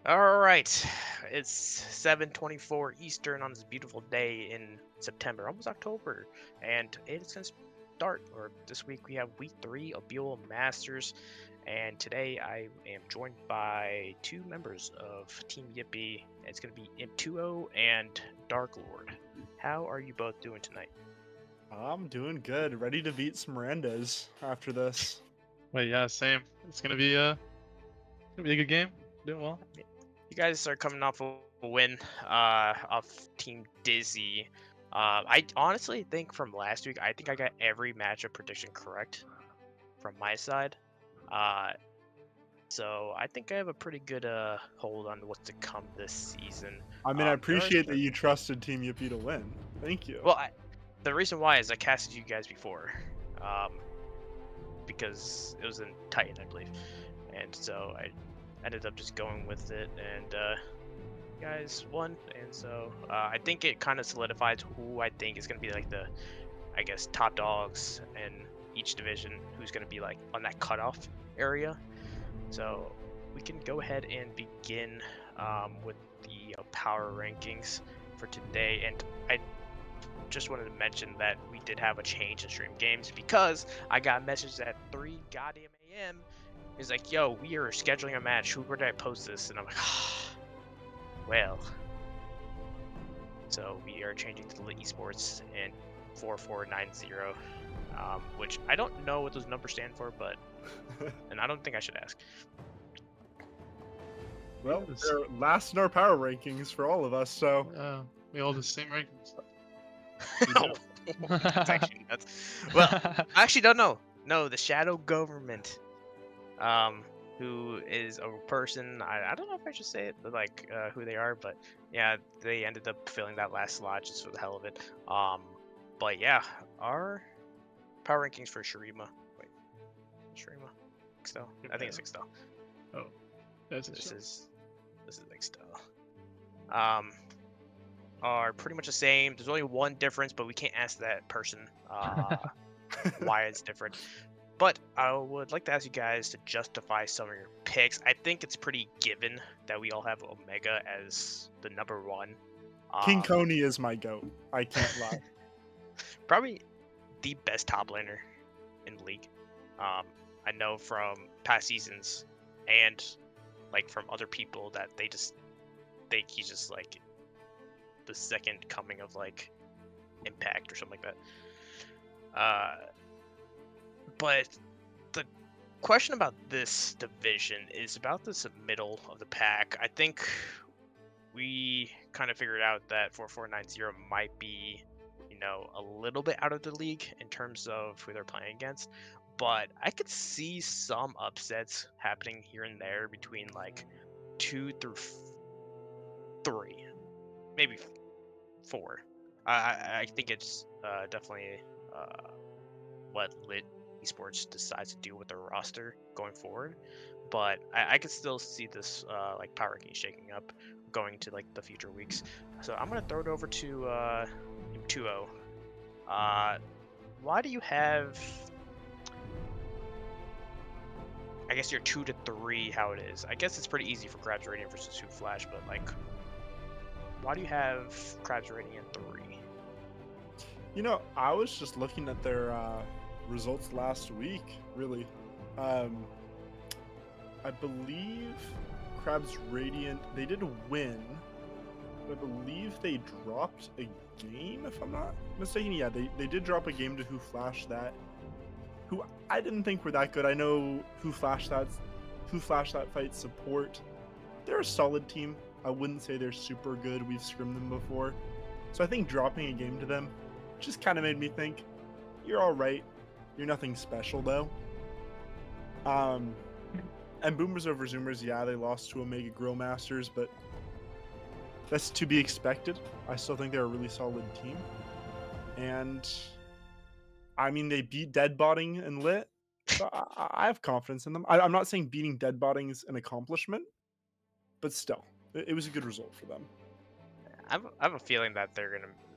All right, it's 7:24 Eastern on this beautiful day in September, almost October, and it's gonna start. Or this week we have week 3 of BOL Masters, and today I am joined by 2 members of Team Yippee. It's gonna be Imp2O and Dark Lord. How are you both doing tonight? I'm doing good. Ready to beat some Mirandas after this. Wait, yeah, same. It's gonna be a good game. Doing well. You guys are coming off a win off Team Dizzy. I honestly think from last week, I think I got every matchup prediction correct from my side. So I think I have a pretty good hold on what's to come this season. I mean, I appreciate that you trusted Team Yippee to win. Thank you. Well, the reason why is I casted you guys before, because it was in Titan, I believe, and so I ended up just going with it, and you guys won, and so I think it kind of solidifies who I think is going to be like the, I guess, top dogs in each division, who's going to be like on that cutoff area. So we can go ahead and begin with the power rankings for today, and I just wanted to mention that we did have a change in stream games because I got a message at 3 goddamn a.m. He's like, yo, we are scheduling a match. Where did I post this? And I'm like, well. So we are changing to the Esports and 4490, which I don't know what those numbers stand for, but, and I don't think I should ask. Well, they're last in our power rankings for all of us, so. We all the same rankings. It's actually nuts. Well, I actually don't know. No, the Shadow Government. Who is a person, I don't know if I should say it, but like who they are, but yeah, they ended up filling that last slot just for the hell of it. But yeah, our power rankings for Shurima. Wait, Shurima, Ixtal? I think it's Ixtal. Oh, that's this is Ixtal. Are pretty much the same. There's only one difference, but we can't ask that person why it's different. But I would like to ask you guys to justify some of your picks. I think it's pretty given that we all have Omega as the number 1. King Coney is my GOAT. I can't lie. Probably the best top laner in the league. I know from past seasons and like from other people that they just think he's just like the second coming of like Impact or something like that. But the question about this division is about this middle of the pack. I think we kind of figured out that 4490 might be, you know, a little bit out of the league in terms of who they're playing against. But I could see some upsets happening here and there between like 2 through 3, maybe 4. I think it's definitely what Lit Esports decides to do with their roster going forward, but I could still see this like power ranking shaking up going to like the future weeks. So I'm gonna throw it over to Imp2O. Why do you have? I guess you're 2 to 3. How it is? I guess it's pretty easy for Crabs Radiant versus 2 Flash, but like, why do you have Crabs Radiant 3? You know, I was just looking at their results last week. Really, I believe Crabs Radiant, they did win. But I believe they dropped a game, if I'm not mistaken. Yeah, they did drop a game to Who Flash That, who I didn't think were that good. I know Who Flash That fight support. They're a solid team. I wouldn't say they're super good. We've scrimmed them before. So I think dropping a game to them just kind of made me think, you're all right. You're nothing special, though. And Boomers over Zoomers, yeah, they lost to Omega Grill Masters, but that's to be expected. I still think they're a really solid team. And, I mean, they beat Deadbotting and Lit, so I have confidence in them. I'm not saying beating Deadbotting is an accomplishment, but still, it was a good result for them. I have a feeling that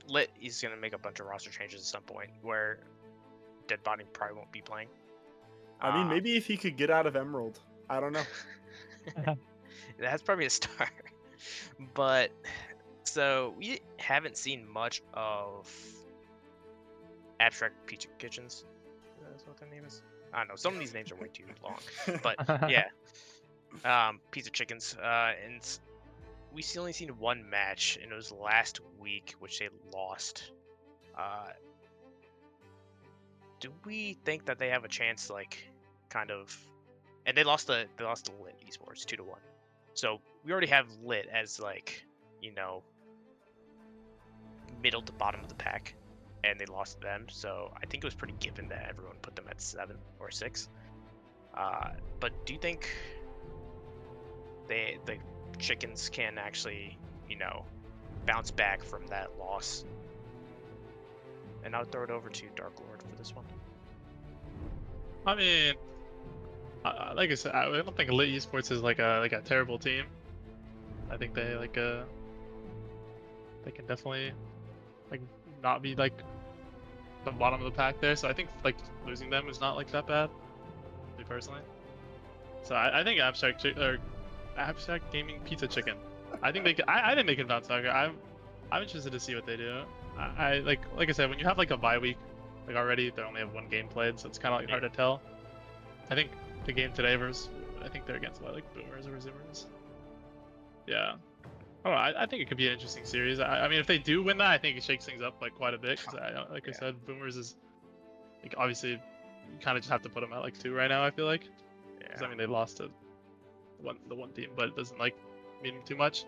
Lit is gonna make a bunch of roster changes at some point where Deadbotting probably won't be playing. I mean, maybe if he could get out of Emerald. I don't know. That's probably a start. But so we haven't seen much of Abstract Pizza Kitchens. That's what their name is. I don't know. Some of these names are way too long. But yeah, Pizza Chickens. And we still only seen one match, and it was last week, which they lost. Do we think that they have a chance, like, kind of? And they lost to Lit Esports 2-1. So we already have Lit as, like, you know, middle to bottom of the pack, and they lost them. So I think it was pretty given that everyone put them at 7 or 6. But do you think the Chickens can actually, you know, bounce back from that loss? And I'll throw it over to Dark Lord for this one. I mean, like I said, I don't think Lit Esports is like a terrible team. I think they they can definitely like not be like the bottom of the pack there. So I think like losing them is not like that bad, me personally. So I think Abstract Gaming Pizza Chicken. I think I think they can bounce back. I'm interested to see what they do. I like I said, when you have like a bye week, like already they only have one game played, so it's kind of like hard to tell. I think the game today I think they're against like Boomers or Zoomers. Yeah. I don't know, I think it could be an interesting series. I mean, if they do win that, I think it shakes things up like quite a bit. Cause I said, Boomers is like obviously you kind of just have to put them at like 2 right now. I feel like. Because I mean they lost to the one team, but it doesn't like mean too much.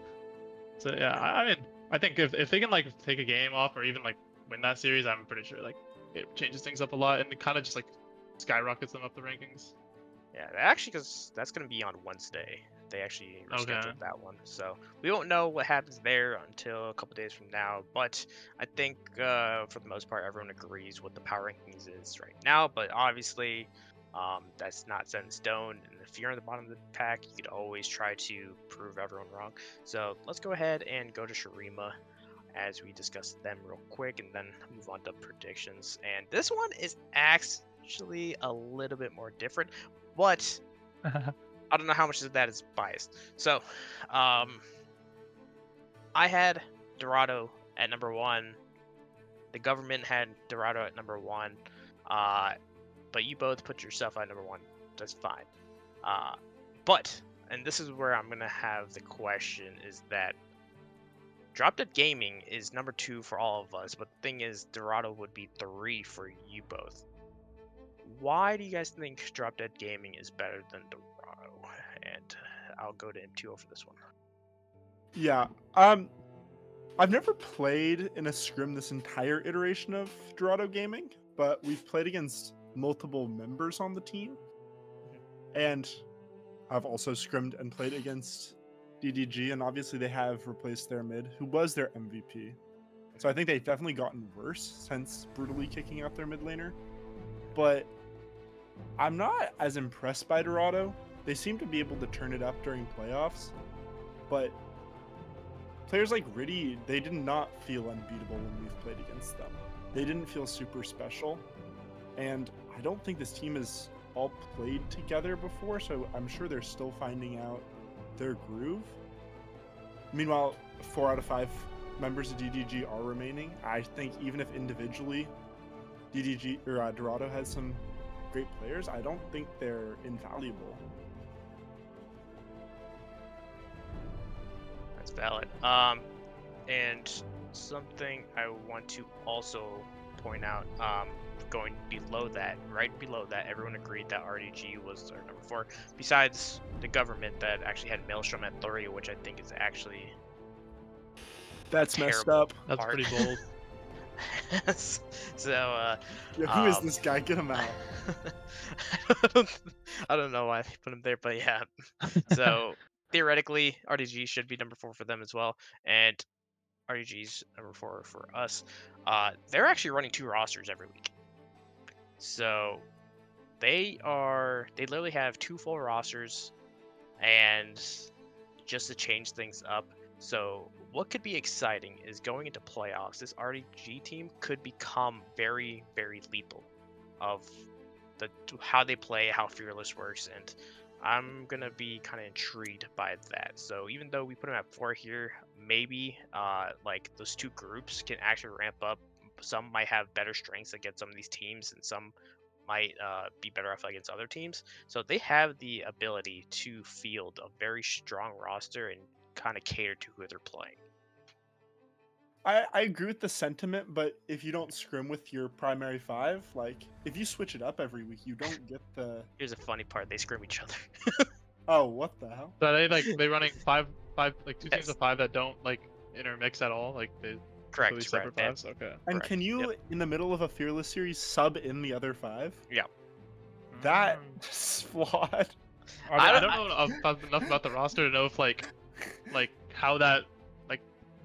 So yeah, I mean I think if they can like take a game off or even like win that series, I'm pretty sure like it changes things up a lot and it kind of just like skyrockets them up the rankings. Yeah, actually, because that's going to be on Wednesday. They actually rescheduled that one. So we won't know what happens there until a couple days from now. But I think for the most part, everyone agrees what the power rankings is right now. But obviously, that's not set in stone. And if you're in the bottom of the pack, you could always try to prove everyone wrong. So let's go ahead and go to Shurima as we discuss them real quick and then move on to predictions. And this one is actually a little bit more different. But I don't know how much of that is biased. So, I had Dorado at number 1. The government had Dorado at number 1. But you both put yourself at number 1. That's fine. But, and this is where I'm going to have the question, is that Drop Dead Gaming is number 2 for all of us. But the thing is, Dorado would be 3 for you both. Why do you guys think Drop Dead Gaming is better than Dorado? And I'll go to M2O for this one. Yeah, I've never played in a scrim this entire iteration of Dorado Gaming, but we've played against multiple members on the team. And I've also scrimmed and played against DDG, and obviously they have replaced their mid, who was their MVP. So I think they've definitely gotten worse since brutally kicking out their mid laner. But I'm not as impressed by Dorado. They seem to be able to turn it up during playoffs, but players like Riddy, they did not feel unbeatable when we've played against them. they didn't feel super special. And I don't think this team has all played together before, so I'm sure they're still finding out their groove. Meanwhile, 4 out of 5 members of DDG are remaining. I think even if individually DDG or Dorado has some great players, I don't think they're invaluable. That's valid. And something I want to also point out, going below that, right below that, everyone agreed that RDG was our number 4, besides the government that actually had Maelstrom at 3, which I think is actually That's messed terrible up. That's part. pretty bold. So, Yeah, who is this guy? Get him out. I don't know why they put him there, but yeah. So theoretically, RDG should be number 4 for them as well, and RDG's number 4 for us. They're actually running 2 rosters every week, so they literally have 2 full rosters, and just to change things up. So what could be exciting is going into playoffs, this RDG team could become very, very lethal of how they play, how Fearless works, and I'm gonna be kind of intrigued by that. So even though we put them at 4 here, maybe like those 2 groups can actually ramp up. Some might have better strengths against some of these teams, and some might be better off against other teams. So they have the ability to field a very strong roster and kind of cater to who they're playing. I agree with the sentiment, but if you don't scrim with your primary 5, like, if you switch it up every week, you don't get the... Here's a funny part: they scrim each other. Oh, what the hell? So they running five like 2 teams Yes. of 5 that don't like intermix at all. Like they Correct. completely separate Right. 5s. Okay. And Correct, can you, yep. in the middle of a Fearless series, sub in the other 5? Yeah. That's flawed. I don't know enough about the roster to know if like how that like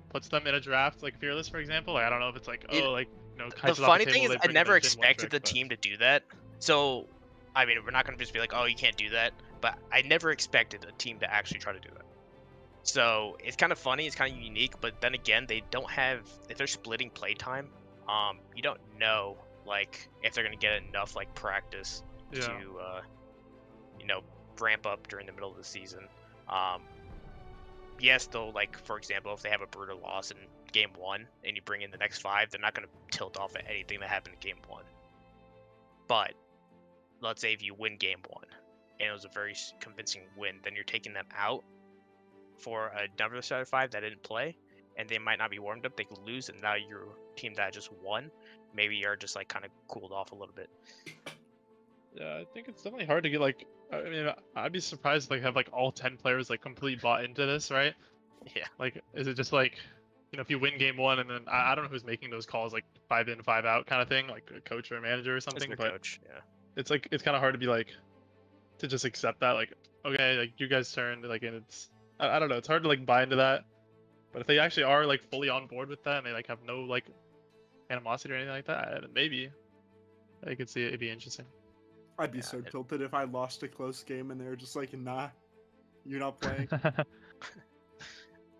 puts them in a draft, like Fearless, for example. Like I don't know if it's like, oh, like, you know, The Kai's off funny the thing table, is, they I bring never them in one expected trick, the but- team to do that. So, I mean, we're not going to just be like, oh, you can't do that. But I never expected a team to actually try to do that. So it's kind of funny. It's kind of unique. But then again, they don't have, if they're splitting playtime, you don't know like if they're going to get enough like practice Yeah. to, you know, ramp up during the middle of the season. Yes, though, like for example, if they have a brutal loss in game 1 and you bring in the next 5, they're not going to tilt off at anything that happened in game 1. But let's say if you win game 1 and it was a very convincing win, then you're taking them out for another set of 5 that didn't play, and they might not be warmed up. They could lose, and now your team that just won, maybe you're just like kind of cooled off a little bit. Yeah, I think it's definitely hard to get like. I mean, I'd be surprised if like have like all 10 players like completely bought into this, right? Yeah. Like, is it just like, you know, if you win game 1 and then I don't know who's making those calls, like 5 in, 5 out kind of thing, like a coach or a manager or It's something. the But coach. Yeah. it's like it's kind of hard to be like to just accept that, like, okay, like you guys turned, like, and it's I don't know, it's hard to like buy into that. But if they actually are like fully on board with that and they like have no like animosity or anything like that, maybe I could see it'd be interesting. I'd be Yeah, so tilted if I lost a close game and they were just like, nah, you're not playing.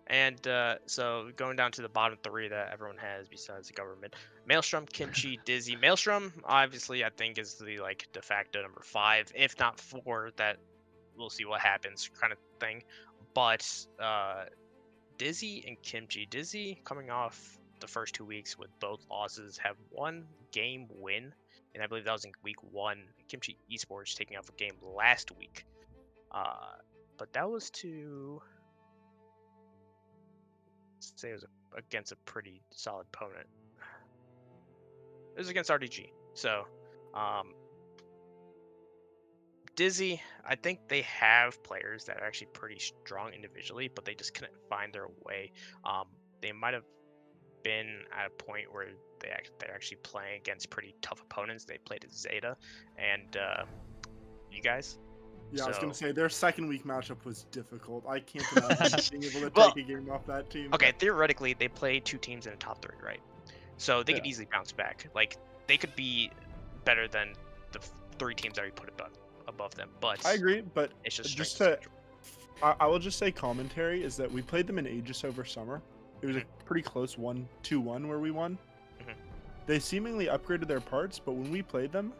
And so going down to the bottom 3 that everyone has besides the government: Maelstrom, Kimchi, Dizzy. Maelstrom, obviously, I think is the like de facto number 5, if not 4. That we'll see what happens kind of thing. But Dizzy and Kimchi. Dizzy, coming off the first 2 weeks with both losses, have 1 game win, and I believe that was in week 1. Kimchi Esports taking off a game last week, but that was to say it was against a pretty solid opponent. It was against RDG. So, Dizzy, I think they have players that are actually pretty strong individually, but they just couldn't find their way. They might have been at a point where they're actually playing against pretty tough opponents. They played at Zeta, and you guys. Yeah, I was gonna So- say their second week matchup was difficult. I can't imagine being able to Well, take a game off that team. Okay, theoretically, they play 2 teams in the top 3, right? So they could Yeah. easily bounce back. Like they could be better than the 3 teams that we put above them. But I agree, but it's just just strength to, of schedule. I will just say commentary is that we played them in Aegis over summer. It was a pretty close 2-1 where we won. Mhm. they seemingly upgraded their parts, but when we played them,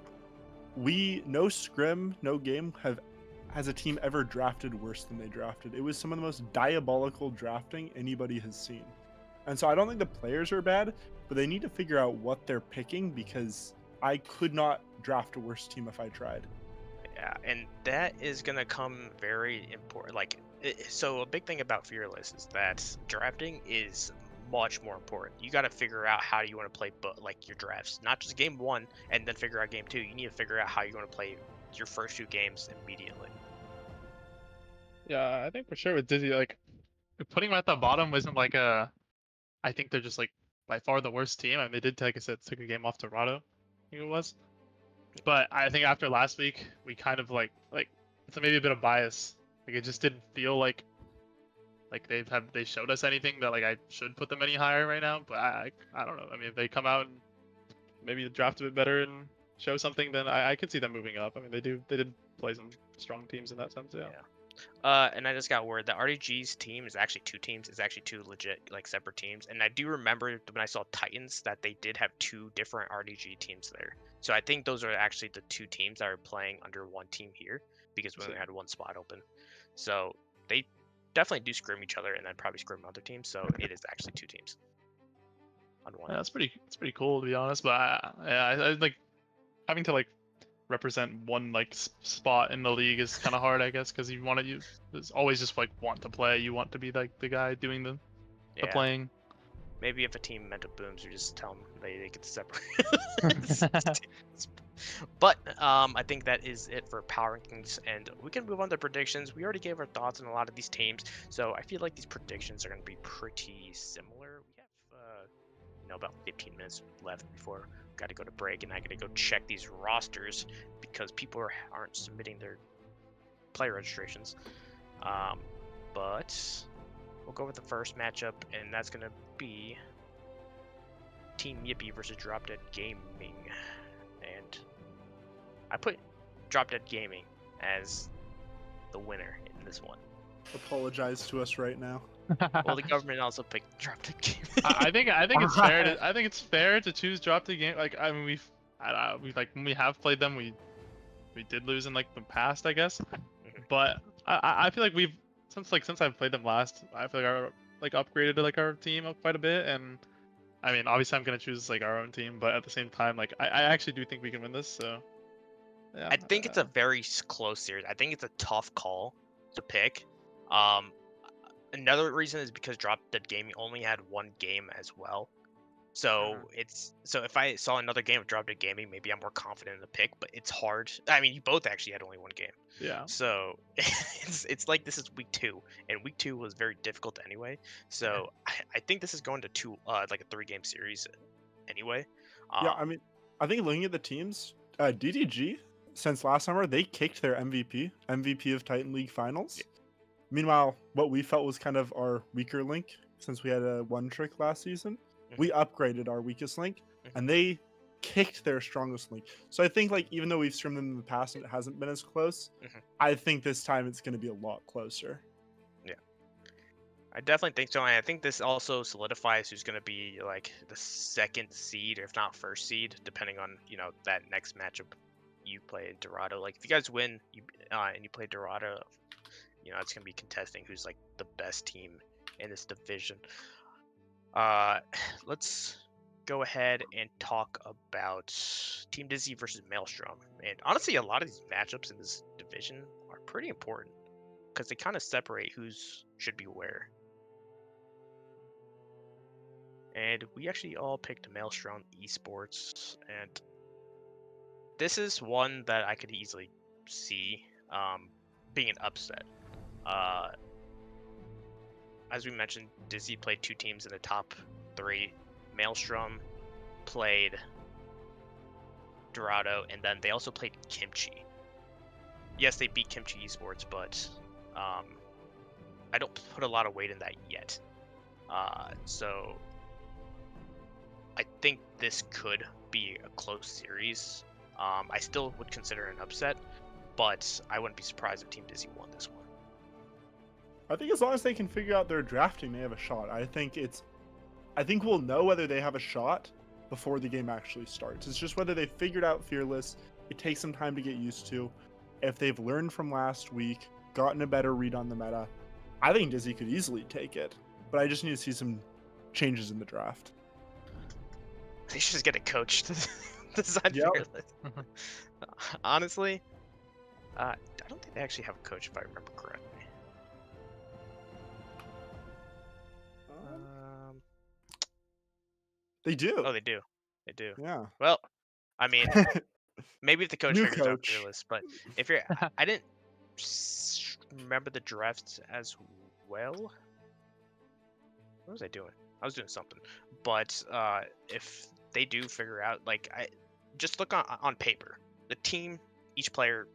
no scrim, no game has a team ever drafted worse than they drafted. It was some of the most diabolical drafting anybody has seen. And so I don't think the players are bad, but they need to figure out what they're picking, because I could not draft a worse team if I tried. Yeah, and that is gonna come very important. Like, so a big thing about Fearless is that drafting is much more important. You got to figure out how you want to play, but like your drafts, not just game one and then figure out game two. You need to figure out how you want to play your first 2 games immediately. Yeah, I think for sure with Dizzy, like putting them at the bottom wasn't like a. I think they're just like by far the worst team. I mean, they did, like I said, took a game off Dorado, I think it was. But I think after last week, we kind of like it's maybe a bit of bias. Like it just didn't feel like they showed us anything that like I should put them any higher right now. But I don't know. I mean, if they come out and maybe draft a bit better and show something, then I could see them moving up. I mean, they did play some strong teams in that sense. Yeah. And I just got word that RDG's team is actually 2 teams. It's actually 2 legit, like, separate teams. And I do remember when I saw Titans that they did have 2 different RDG teams there. So I think those are actually the 2 teams that are playing under one team here, because we only had 1 spot open. So they definitely do scrim each other and then probably scrim other teams. So it is actually 2 teams on one. Yeah, it's pretty cool to be honest. But I like having to like represent one like spot in the league is kind of hard, I guess, because you always just like want to play. You want to be like the guy doing the playing. Maybe if a team mental booms, you just tell them they get separate. But I think that is it for Power Rankings, and we can move on to predictions. We already gave our thoughts on a lot of these teams, so I feel like these predictions are going to be pretty similar. We have about 15 minutes left before we got to go to break, and I got to go check these rosters because people aren't submitting their player registrations. But we'll go with the first matchup, and that's going to be Team Yippee versus Drop Dead Gaming. And I put Drop Dead Gaming as the winner in this one. Apologize to us right now. Well, the government also picked Drop Dead Gaming. I think it's fair. I think it's fair to choose Drop Dead Game. Like, I mean, we like when we have played them, we did lose in like the past, I guess. But I feel like since I've played them last, I feel like upgraded like our team up quite a bit. And I mean, obviously I'm gonna choose like our own team, but at the same time, like I actually do think we can win this. So yeah, I think it's a very close series. I think it's a tough call to pick. Another reason is because Drop Dead Gaming only had 1 game as well. So if I saw another game of Drop Dead Gaming, maybe I'm more confident in the pick, but it's hard. I mean, you both actually had only 1 game. Yeah. So it's like this is week 2, and week 2 was very difficult anyway. So I think this is going to like a 3-game series anyway. Yeah, I mean, I think looking at the teams, DDG since last summer they kicked their MVP of Titan League Finals. Yeah. Meanwhile, what we felt was kind of our weaker link, since we had a 1 trick last season, we upgraded our weakest link, and they kicked their strongest link. So I think, like, even though we've streamed them in the past and it hasn't been as close, I think this time it's going to be a lot closer. Yeah, I definitely think so. And I think this also solidifies who's going to be like the 2nd seed, or if not 1st seed, depending on that next matchup you play in Dorado. Like, if you guys win, and you play Dorado, it's going to be contesting who's like the best team in this division. Let's go ahead and talk about Team Dizzy versus Maelstrom. And honestly, a lot of these matchups in this division are pretty important because they kind of separate who's should be where. And we actually all picked Maelstrom Esports, and this is one that I could easily see being an upset. As we mentioned, Dizzy played 2 teams in the top 3. Maelstrom played Dorado, and then they also played Kimchi. Yes, they beat Kimchi Esports, but I don't put a lot of weight in that yet. So I think this could be a close series. I still would consider an upset, but I wouldn't be surprised if Team Dizzy won this one. I think as long as they can figure out their drafting, they have a shot. I think we'll know whether they have a shot before the game actually starts. It's just whether they figured out Fearless. It takes some time to get used to. If they've learned from last week, gotten a better read on the meta, I think Dizzy could easily take it. But I just need to see some changes in the draft. They should just get a coach to design Yep. Fearless. Honestly, I don't think they actually have a coach if I remember correctly. They do. Oh, they do. They do. Yeah. Well, I mean, maybe if the coach New figures out coach. Fearless, but if you're, I didn't remember the drafts as well. What was I doing? I was doing something. But if they do figure out, like, I just look on paper. The team, each player,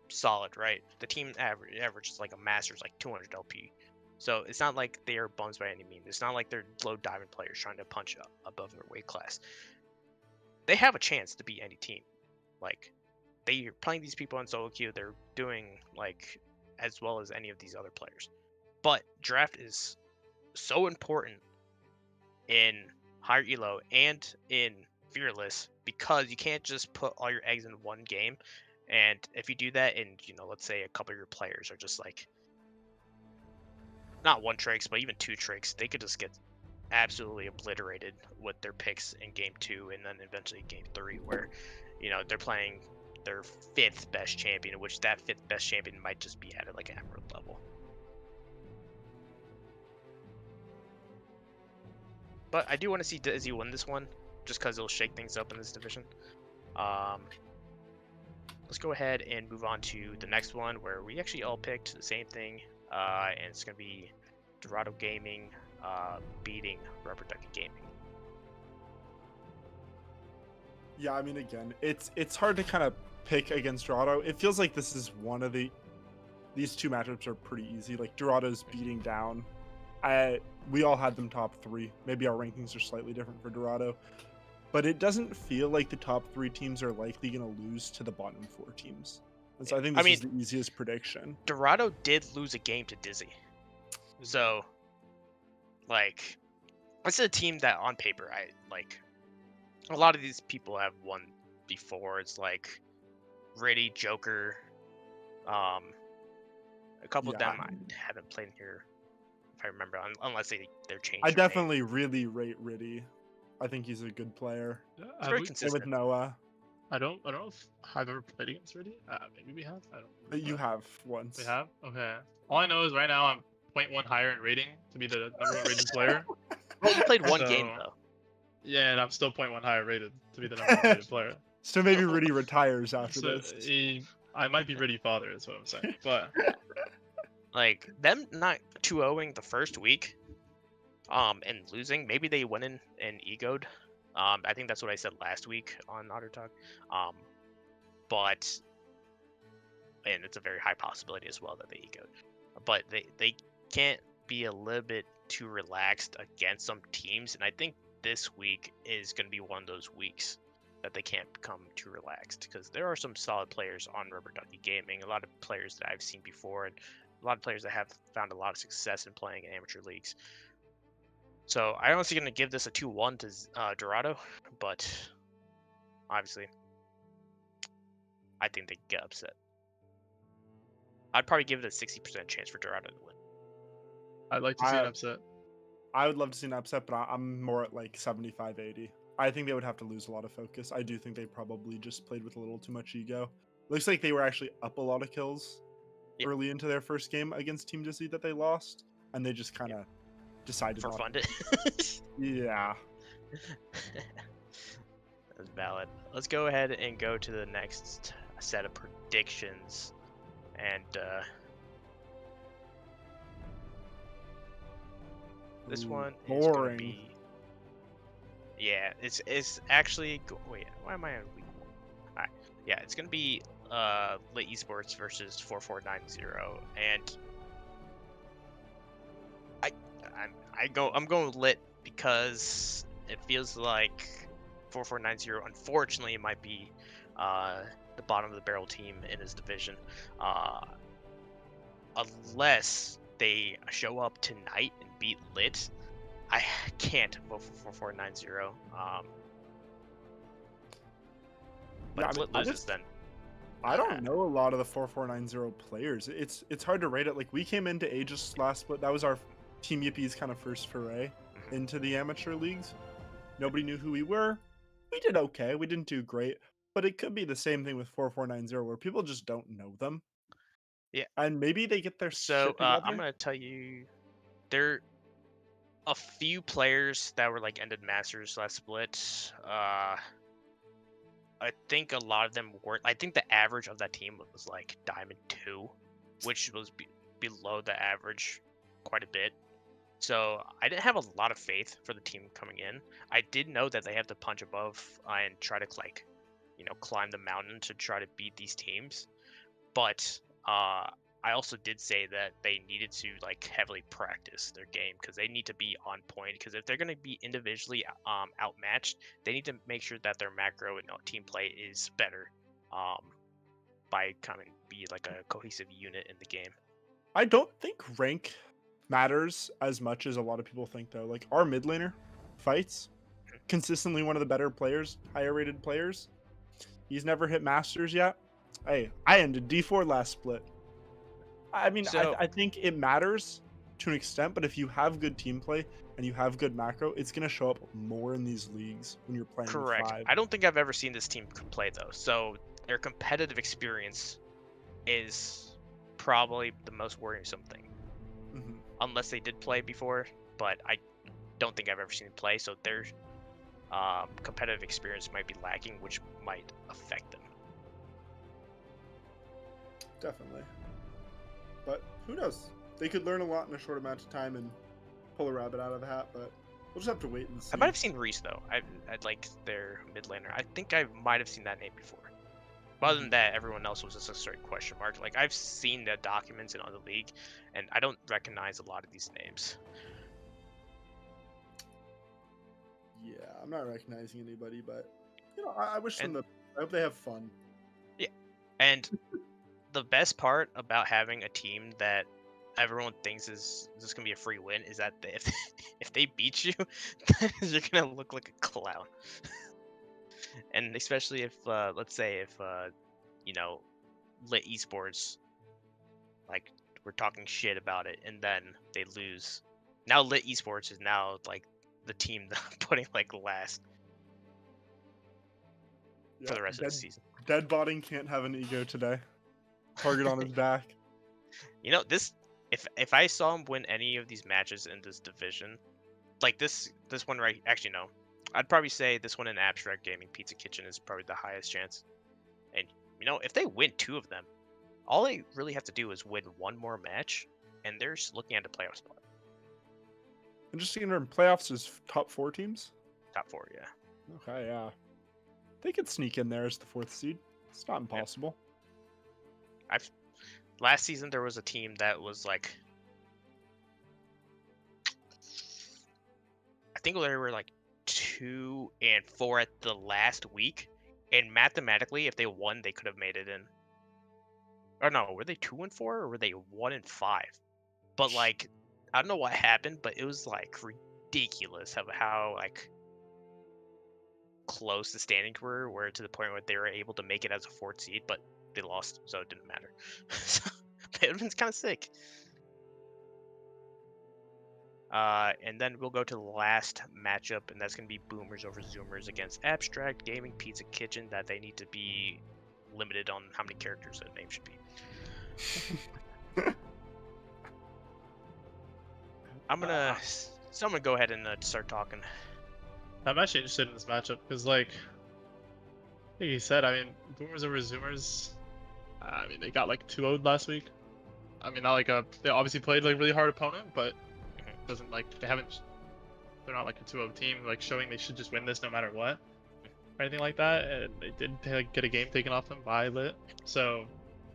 solid, right? The team average is like a master's, like 200 LP. So it's not like they are bums by any means. It's not like they're low diamond players trying to punch up above their weight class. They have a chance to beat any team. Like, they're playing these people on solo queue. They're doing like as well as any of these other players. But draft is so important in higher elo and in Fearless because you can't just put all your eggs in one game. And if you do that, and let's say a couple of your players are just like not one tricks, but even two tricks, they could just get absolutely obliterated with their picks in game 2 and then eventually game 3, where they're playing their 5th best champion, which that 5th best champion might just be at like emerald level. But I do want to see Dizzy win this one, just because it'll shake things up in this division. Let's go ahead and move on to the next one, where we actually all picked the same thing, and it's going to be Dorado Gaming beating Rubber Ducky Gaming. Yeah, I mean, again, it's hard to kind of pick against Dorado. It feels like this is one of these two matchups are pretty easy. Like, Dorado's beating down. We all had them top 3. Maybe our rankings are slightly different for Dorado. But it doesn't feel like the top 3 teams are likely going to lose to the bottom 4 teams. And so I think this is the easiest prediction. Dorado did lose a game to Dizzy. So, like, this is a team that on paper, I like. A lot of these people have won before. It's like Riddy, Joker. A couple of them I haven't played in here, if I remember, unless they're changed. I definitely really rate Riddy. I think he's a good player. He's very consistent. With Noah. I don't know if I've ever played against Riddy. Maybe we have. I don't. You have once. We have. Okay. All I know is right now I'm 0.1 higher in rating to be the number 1 rated player. Well, you played one game though. Yeah, and I'm still 0.1 higher rated to be the number 1 rated player. So maybe Riddy retires after this. I might be Riddy father, is what I'm saying. But like them not 2-0ing the first week, and losing, maybe they went in and egoed. I think that's what I said last week on Otter Talk. But and it's a very high possibility as well that they egoed. But they can't be a little bit too relaxed against some teams, and I think this week is going to be one of those weeks that they can't become too relaxed, because there are some solid players on Rubber Ducky Gaming, a lot of players that I've seen before, and a lot of players that have found a lot of success in playing in amateur leagues. So I'm honestly going to give this a 2-1 to Dorado, but obviously I think they get upset. I'd probably give it a 60% chance for Dorado to win. I'd like to see an upset. I would love to see an upset, but I'm more at like 75-80. I think they would have to lose a lot of focus. I do think they probably just played with a little too much ego. Looks like they were actually up a lot of kills early into their first game against Team Dizzy that they lost, and they just kind of decided for fun. Yeah. That's valid. Let's go ahead and go to the next set of predictions, and this one is going to be. Yeah, it's actually. Wait, why am I on week 1? Alright, yeah, it's gonna be Lit Esports versus 4490, and I'm going Lit because it feels like 4490 unfortunately might be the bottom of the barrel team in his division, unless they show up tonight and beat Lit. I can't vote for 4490. But Yeah, if I mean, Lit loses, then I don't know a lot of the 4490 players. It's hard to rate it. Like, we came into Aegis last split. That was our Team Yippie's kind of first foray into the amateur leagues. Nobody knew who we were. We did okay. We didn't do great, but it could be the same thing with 4490 where people just don't know them. Yeah. And maybe they get their So shit together. I'm gonna tell you, there a few players that were like ended masters last split. I think a lot of them weren't. I think the average of that team was like Diamond 2, which was below the average quite a bit. So I didn't have a lot of faith for the team coming in. I did know that they have to punch above and try to like, climb the mountain to try to beat these teams. But I also did say that they needed to like heavily practice their game because they need to be on point. Because if they're going to be individually outmatched, they need to make sure that their macro and team play is better by kind of be like a cohesive unit in the game. I don't think rank matters as much as a lot of people think, though. Like, our mid laner fights consistently one of the better players, higher rated players. He's never hit masters yet. Hey, I ended D4 last split. I mean, So- I think it matters to an extent, but if you have good team play and you have good macro, it's going to show up more in these leagues when you're playing Correct. with 5. I don't think I've ever seen this team play though. So their competitive experience is probably the most worrisome thing. Mhm. Unless they did play before, but I don't think I've ever seen them play. So their competitive experience might be lacking, which might affect them. Definitely. But who knows? They could learn a lot in a short amount of time and pull a rabbit out of the hat, but we'll just have to wait and see. I might have seen Reese though. I'd like their mid laner. I think I might have seen that name before. But other than that, everyone else was just a straight question mark. Like, I've seen the documents in other league, and I don't recognize a lot of these names. Yeah, I'm not recognizing anybody, but I wish them the. I hope they have fun. And the best part about having a team that everyone thinks is just gonna be a free win is that if they beat you, then you're gonna look like a clown. And especially if let's say if Lit Esports, like, we're talking shit about it and then they lose. Now Lit Esports is now like the team that I'm putting like last for the rest of the season. Dead botting can't have an ego today. Target on his back. This if I saw him win any of these matches in this division, like this one right, actually no, I'd probably say this one in Abstract Gaming Pizza Kitchen is probably the highest chance. And if they win 2 of them, all they really have to do is win 1 more match, and they're just looking at a playoff spot. Interesting. In playoffs is top 4 teams. Top 4, yeah. Okay, yeah. They could sneak in there as the 4th seed. It's not impossible. Last season there was a team that was like, I think they were like 2-4 at the last week, and mathematically, if they won, they could have made it in. Or no, were they 2-4 or were they 1-5? But like, I don't know what happened, but it was like ridiculous how like close the standings were, where to the point where they were able to make it as a 4th seed, but they lost, so it didn't matter. So it's kind of sick. And then we'll go to the last matchup, and that's going to be Boomers over Zoomers against Abstract Gaming Pizza Kitchen, that they need to be limited on how many characters that name should be. I'm gonna go ahead and start talking. I'm actually interested in this matchup because, like you said, I mean, Boomers over Zoomers. I mean, they got like 2-0'd last week. I mean, not like they obviously played like really hard opponent, but doesn't like they're not like a 2-0 team, like showing they should just win this no matter what, or anything like that. And they did get a game taken off them by Lit. So,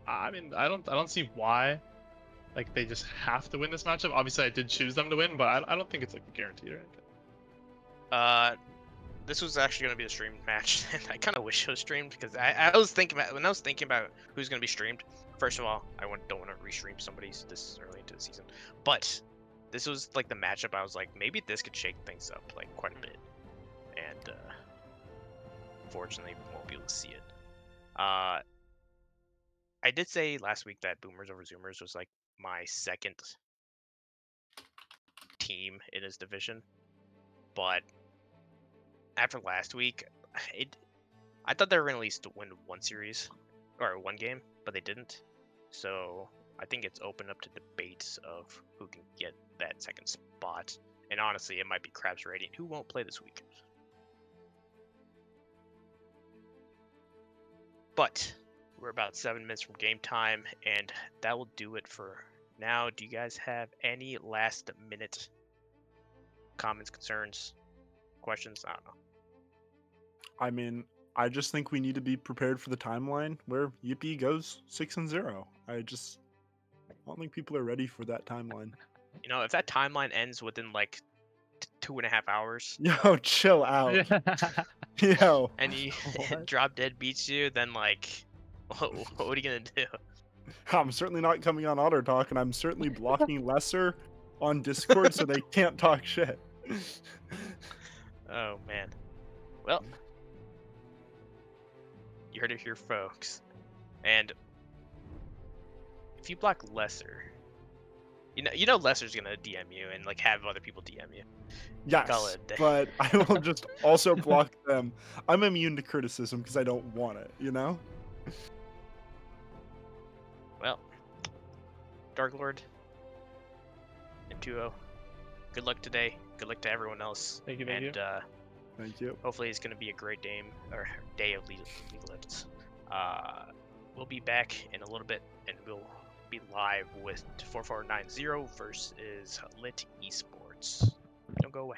I mean, I don't see why, like, they just have to win this matchup. Obviously, I did choose them to win, but I don't think it's like a guarantee or anything. This was actually going to be a streamed match, and I kind of wish it was streamed because I was thinking about who's going to be streamed. First of all, I don't want to restream somebody's this early into the season, but this was like the matchup. I was like, maybe this could shake things up like quite a bit, and unfortunately, we won't be able to see it. Uh, I did say last week that Boomers over Zoomers was like my second team in his division, but after last week, I thought they were gonna at least win one series or one game, but they didn't. So I think it's open up to debates of who can get that second spot. And honestly, it might be Krabs Radiant, who won't play this week. But we're about 7 minutes from game time, and that will do it for now. Do you guys have any last minute comments, concerns, questions? I don't know. I mean, I just think we need to be prepared for the timeline where Yippee goes 6-0. I don't think people are ready for that timeline. You know, if that timeline ends within like 2.5 hours, Yo, chill out. Yo. and you What? drop dead beats you, then like, what are you gonna do? I'm certainly not coming on Auto Talk, and I'm certainly blocking Lesser on Discord so they can't talk shit. Oh man. Well, you heard it here, folks. And if you block Lesser, you know Lesser's gonna DM you and like have other people DM you. Call Yes, it a day. but I will just also block them. I'm immune to criticism because I don't want it, you know? Well, Dark Lord and 2-0. Good luck today. Good luck to everyone else. Thank you, thank you. And Thank you. hopefully it's gonna be a great day of League of Legends. We'll be back in a little bit, and we'll be live with 4490 versus Lit Esports. Don't go away.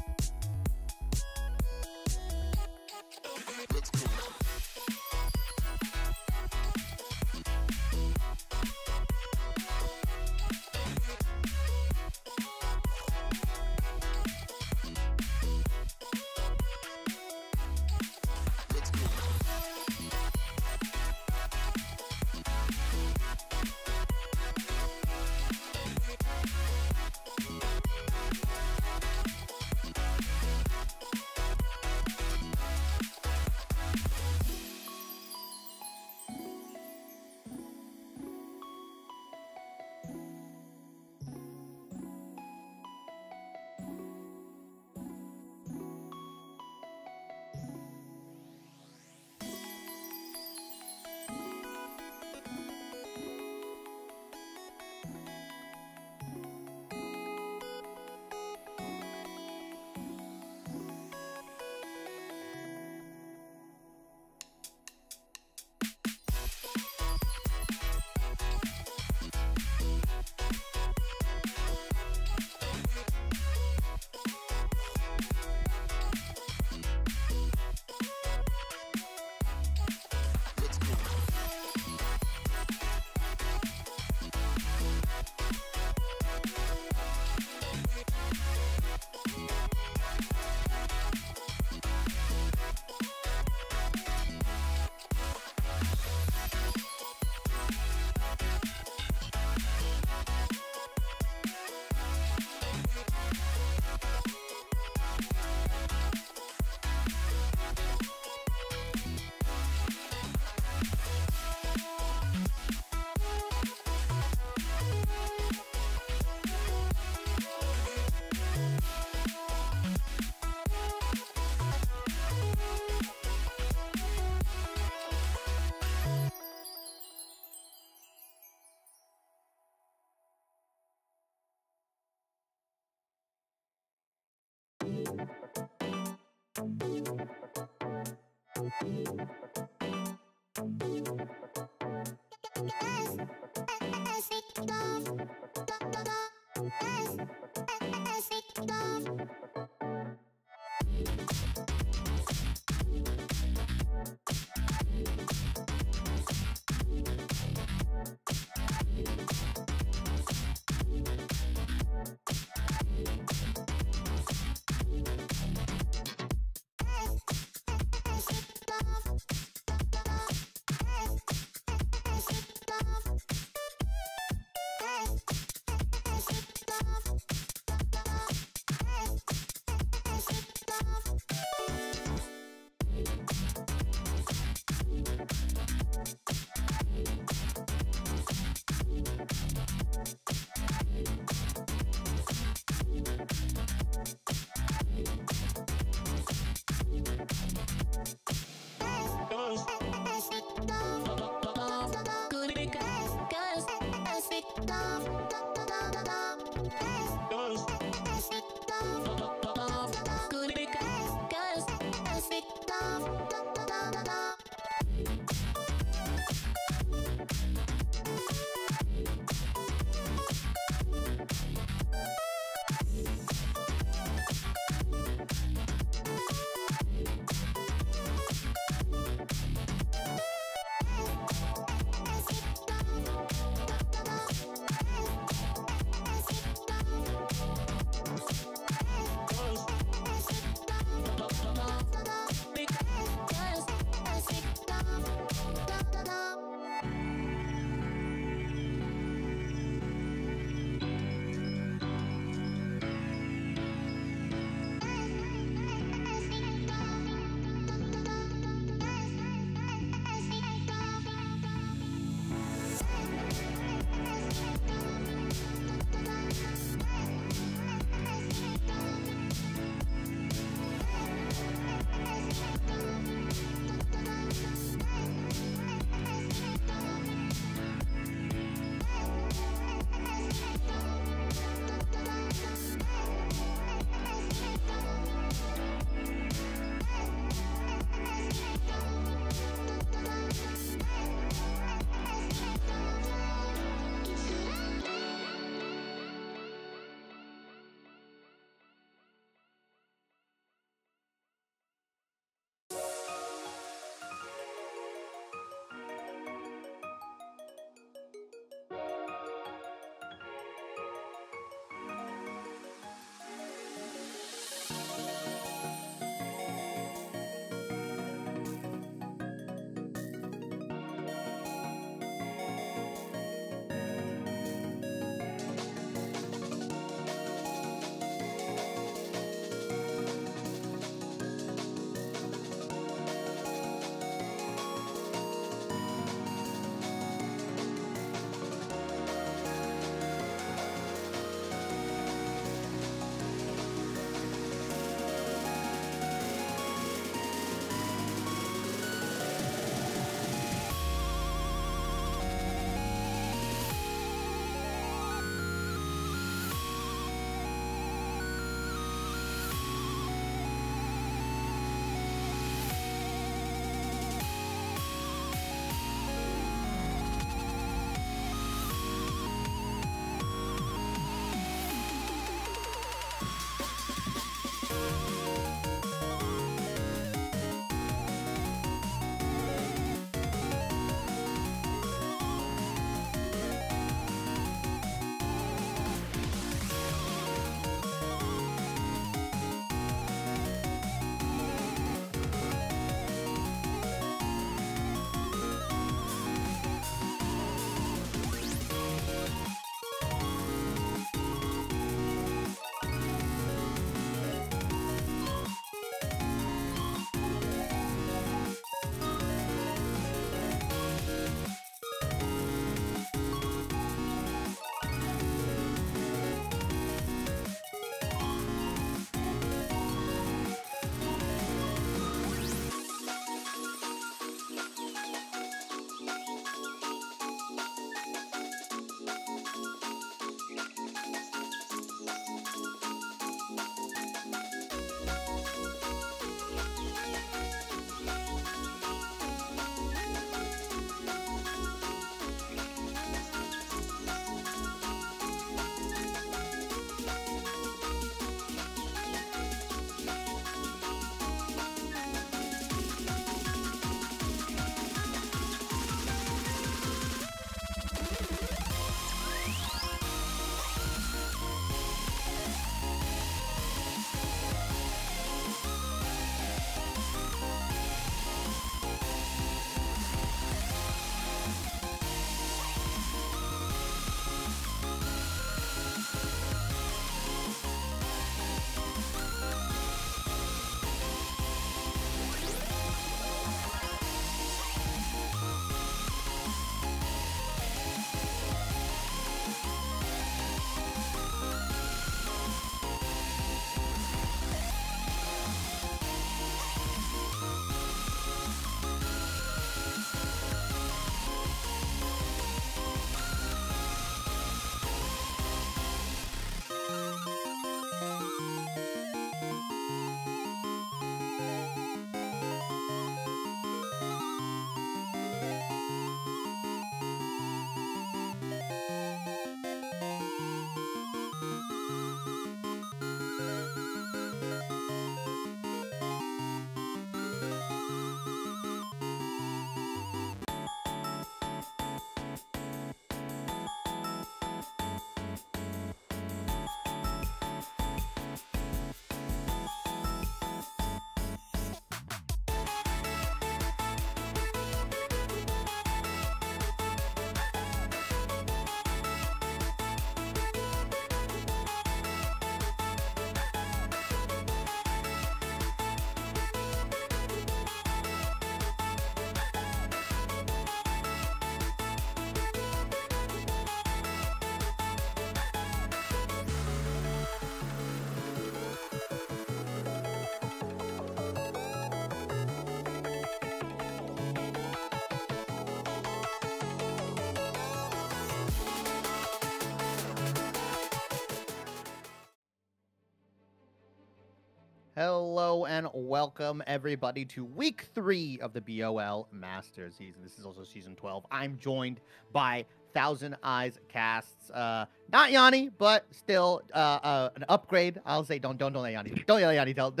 Hello and welcome everybody to week 3 of the BOL Masters season. This is also season 12. I'm joined by Thousand Eyes Casts. Not Yanni, but still an upgrade. I'll say don't let Yanni. Don't yell Yanni. Don't.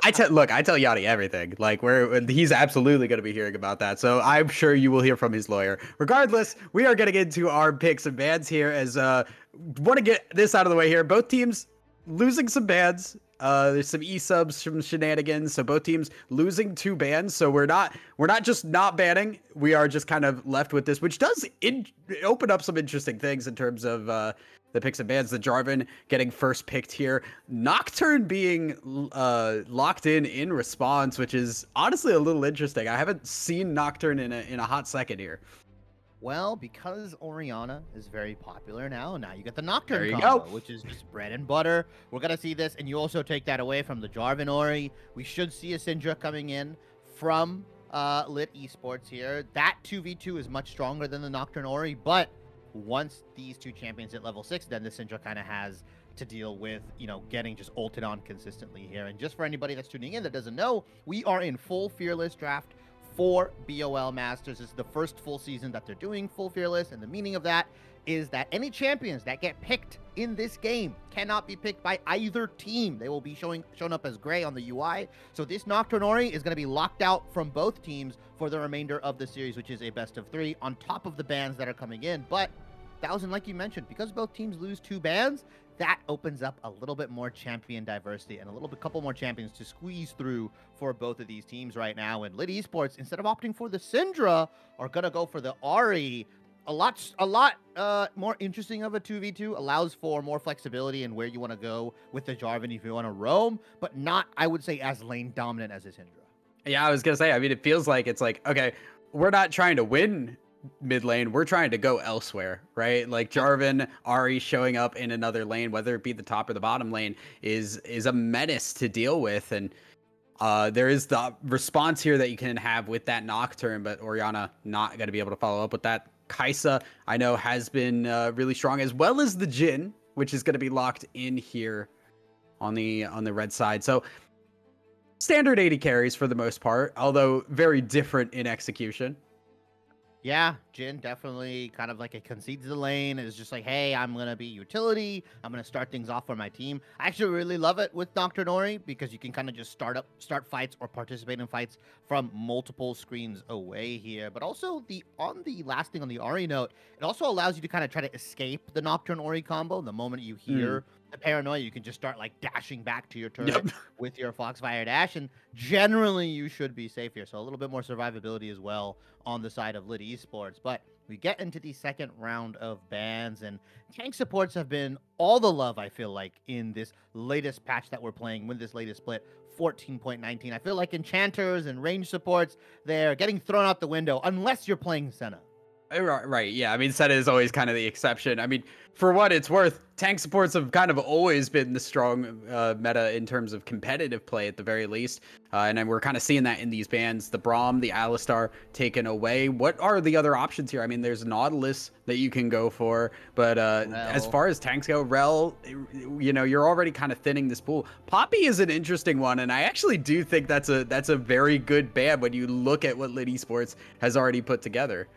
I tell Yanni everything. Like he's absolutely going to be hearing about that. So I'm sure you will hear from his lawyer. Regardless, we are getting into our picks and bans here. As want to get this out of the way here. Both teams losing some bans. There's some e-subs from shenanigans, so both teams losing 2 bans. So we're not just not banning. We are just kind of left with this, which does open up some interesting things in terms of the picks and bans. The Jarvan getting first picked here, Nocturne being locked in response, which is honestly a little interesting. I haven't seen Nocturne in a hot second here. Well, because Orianna is very popular now you get the Nocturne There you combo, go. which is just bread and butter. We're going to see this, and you also take that away from the Jarvan Ori. We should see a Syndra coming in from Lit Esports here. That 2v2 is much stronger than the Nocturne Ori, but once these 2 champions hit level 6, then the Syndra kind of has to deal with, getting just ulted on consistently here. And just for anybody that's tuning in that doesn't know, we are in full Fearless draft for BOL Masters. This is the first full season that they're doing full Fearless, and the meaning of that is that any champions that get picked in this game cannot be picked by either team. They will be shown up as gray on the UI. So this Nocturne Ori is going to be locked out from both teams for the remainder of the series, which is a best of 3 on top of the bans that are coming in. But Thousand, like you mentioned, because both teams lose 2 bans, that opens up a little bit more champion diversity and couple more champions to squeeze through for both of these teams right now. And Lit Esports, instead of opting for the Syndra, are gonna go for the Ahri. A lot more interesting of a 2v2, allows for more flexibility in where you want to go with the Jarvan if you want to roam, but not, I would say, as lane dominant as a Syndra. Yeah, I was gonna say. I mean, it feels like it's like, okay, we're not trying to win mid lane, we're trying to go elsewhere, right? Like Jarvan, Ahri showing up in another lane, whether it be the top or the bottom lane, is a menace to deal with. And there is the response here that you can have with that Nocturne, but Orianna not going to be able to follow up with that. Kai'Sa, I know, has been really strong, as well as the Jhin, which is going to be locked in here on the red side. So standard 80 carries for the most part, although very different in execution. Yeah, Jhin definitely kind of like it concedes the lane. It's just like, hey, I'm going to be utility. I'm going to start things off for my team. I actually really love it with Nocturne Ori because you can kind of just start fights or participate in fights from multiple screens away here. But also on the Ahri note, it also allows you to kind of try to escape the Nocturne Ori combo. The moment you hear the paranoia, you can just start like dashing back to your turret with your Foxfire dash, and generally you should be safe here. So a little bit more survivability as well on the side of Lit Esports. But we get into the second round of bans, and tank supports have been all the love, I feel like, in this latest patch that we're playing with this latest split 14.19. I feel like enchanters and range supports, they're getting thrown out the window unless you're playing Senna. Right, yeah. I mean, Senna is always kind of the exception. I mean, for what it's worth, tank supports have kind of always been the strong meta in terms of competitive play at the very least. And then we're kind of seeing that in these bans. The Braum, the Alistar taken away. What are the other options here? I mean, there's Nautilus that you can go for. But as far as tanks go, Rel, you're already kind of thinning this pool. Poppy is an interesting one. And I actually do think that's a very good ban when you look at what Lit Esports has already put together.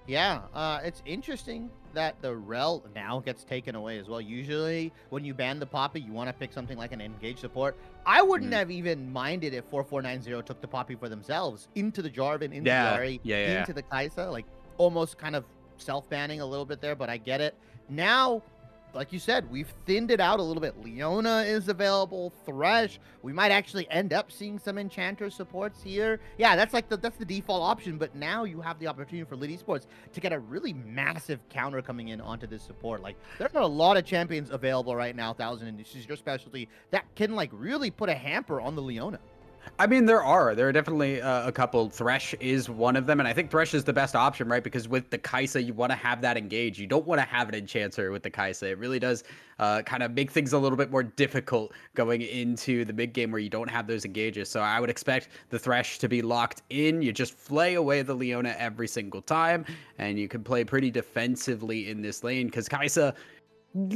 Yeah, it's interesting that the Rel now gets taken away as well. Usually, when you ban the Poppy, you want to pick something like an engage support. I wouldn't have even minded if 4490 took the Poppy for themselves into the Jarvan, into the Ahri, into the Kai'Sa, like almost kind of self-banning a little bit there, but I get it. Now, like you said, we've thinned it out a little bit. Leona is available, Thresh. We might actually end up seeing some Enchanter supports here. Yeah, that's the default option, but now you have the opportunity for Lit Esports to get a really massive counter coming in onto this support. Like, there are a lot of champions available right now, Thousand, and this is your specialty, that can like really put a hamper on the Leona. I mean, there are definitely a couple. Thresh is one of them, and I think Thresh is the best option, right? Because with the Kai'Sa, you want to have that engage. You don't want to have an Enchanter with the Kai'Sa. It really does kind of make things a little bit more difficult going into the mid game where you don't have those engages. So I would expect the Thresh to be locked in. You just flay away the Leona every single time, and you can play pretty defensively in this lane because Kai'Sa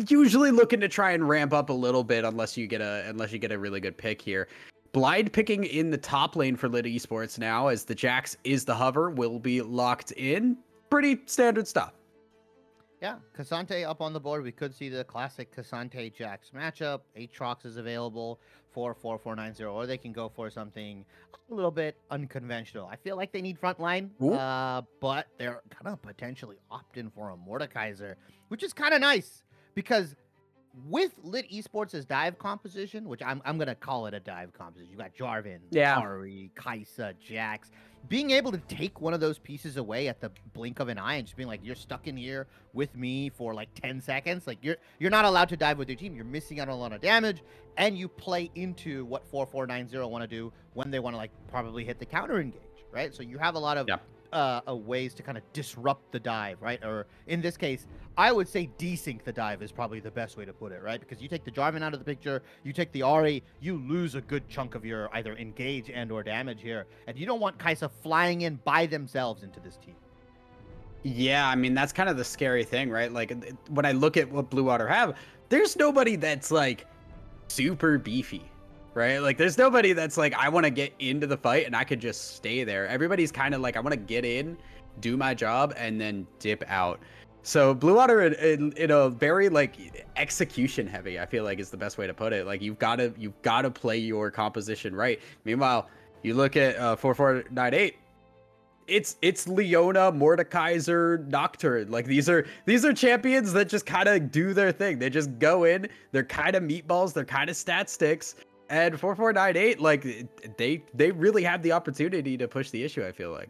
usually looking to try and ramp up a little bit unless you get a really good pick here. Blind picking in the top lane for Lit Esports now, as the Jax is the hover, will be locked in. Pretty standard stuff. Yeah, Cassante up on the board. We could see the classic Cassante Jax matchup. Aatrox is available for 4490, or they can go for something a little bit unconventional. I feel like they need frontline, but they're gonna potentially opt in for a Mordekaiser, which is kind of nice because with Lit Esports' dive composition, which I'm gonna call it a dive composition. You got Jarvan, Ari, Kaisa, Jax. Being able to take one of those pieces away at the blink of an eye and just being like, you're stuck in here with me for like 10 seconds. Like you're not allowed to dive with your team. You're missing out on a lot of damage, and you play into what 4490 want to do when they want to like probably hit the counter engage, right? So you have a lot of ways to kind of disrupt the dive, right? Or in this case, I would say desync the dive is probably the best way to put it, right? Because you take the Jarvan out of the picture, you take the Ari, you lose a good chunk of your either engage and or damage here. And you don't want Kaisa flying in by themselves into this team. Yeah, I mean, that's kind of the scary thing, right? Like, when I look at what Blue Water have, there's nobody that's, like, super beefy, right? Like, there's nobody that's like, I want to get into the fight and I could just stay there. Everybody's kind of like, I want to get in, do my job, and then dip out. So Blue Water in a very like execution heavy, I feel like is the best way to put it. Like you've got to play your composition right. Meanwhile, you look at 4498. It's Leona, Mordekaiser, Nocturne. Like these are champions that just kind of do their thing. They just go in. They're kind of meatballs. They're kind of stat sticks. And 4498, like they really have the opportunity to push the issue, I feel like.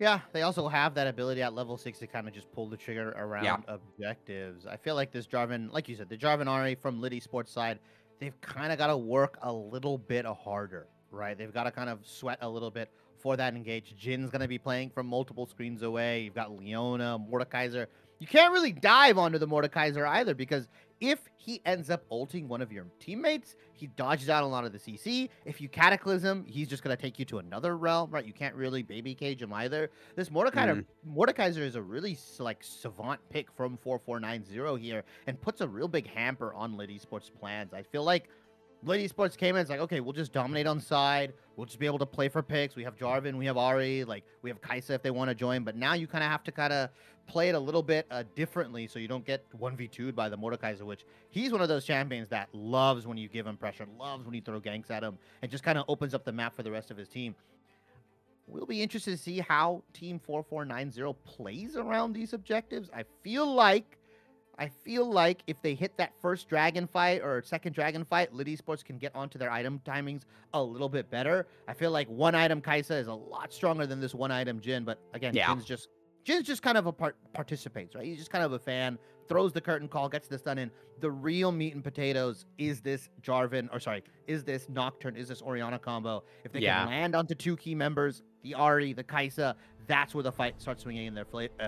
Yeah, they also have that ability at level 6 to kind of just pull the trigger around objectives. I feel like this Jarvan, like you said, the Jarvan Ari from Lit Esports side, they've kind of got to work a little bit harder, right? They've got to kind of sweat a little bit for that engage. Jin's going to be playing from multiple screens away. You've got Leona, Mordekaiser. You can't really dive onto the Mordekaiser either because if he ends up ulting one of your teammates, he dodges out a lot of the CC. If you Cataclysm, he's just going to take you to another realm, right? You can't really baby cage him either. This Mordekaiser is a really like savant pick from 4490 here and puts a real big hamper on Lit Esports plans. I feel like Lit Esports came in, it's like, okay, we'll just dominate on side. We'll just be able to play for picks. We have Jarvan, we have Ari, like we have Kaisa if they want to join. But now you kind of have to play it a little bit differently so you don't get 1v2'd by the Mordekaiser, which he's one of those champions that loves when you give him pressure, loves when you throw ganks at him, and just kind of opens up the map for the rest of his team. We'll be interested to see how Team 4490 plays around these objectives. I feel like if they hit that first dragon fight or second dragon fight, Lit Esports can get onto their item timings a little bit better. I feel like one item Kaisa is a lot stronger than this one item Jin, but again, Jin's just kind of participates, right? He's just kind of a fan, throws the curtain call, gets this done in. The real meat and potatoes is this is this Nocturne, is this Orianna combo. If they can land onto two key members, the Ari, the Kaisa, that's where the fight starts swinging in their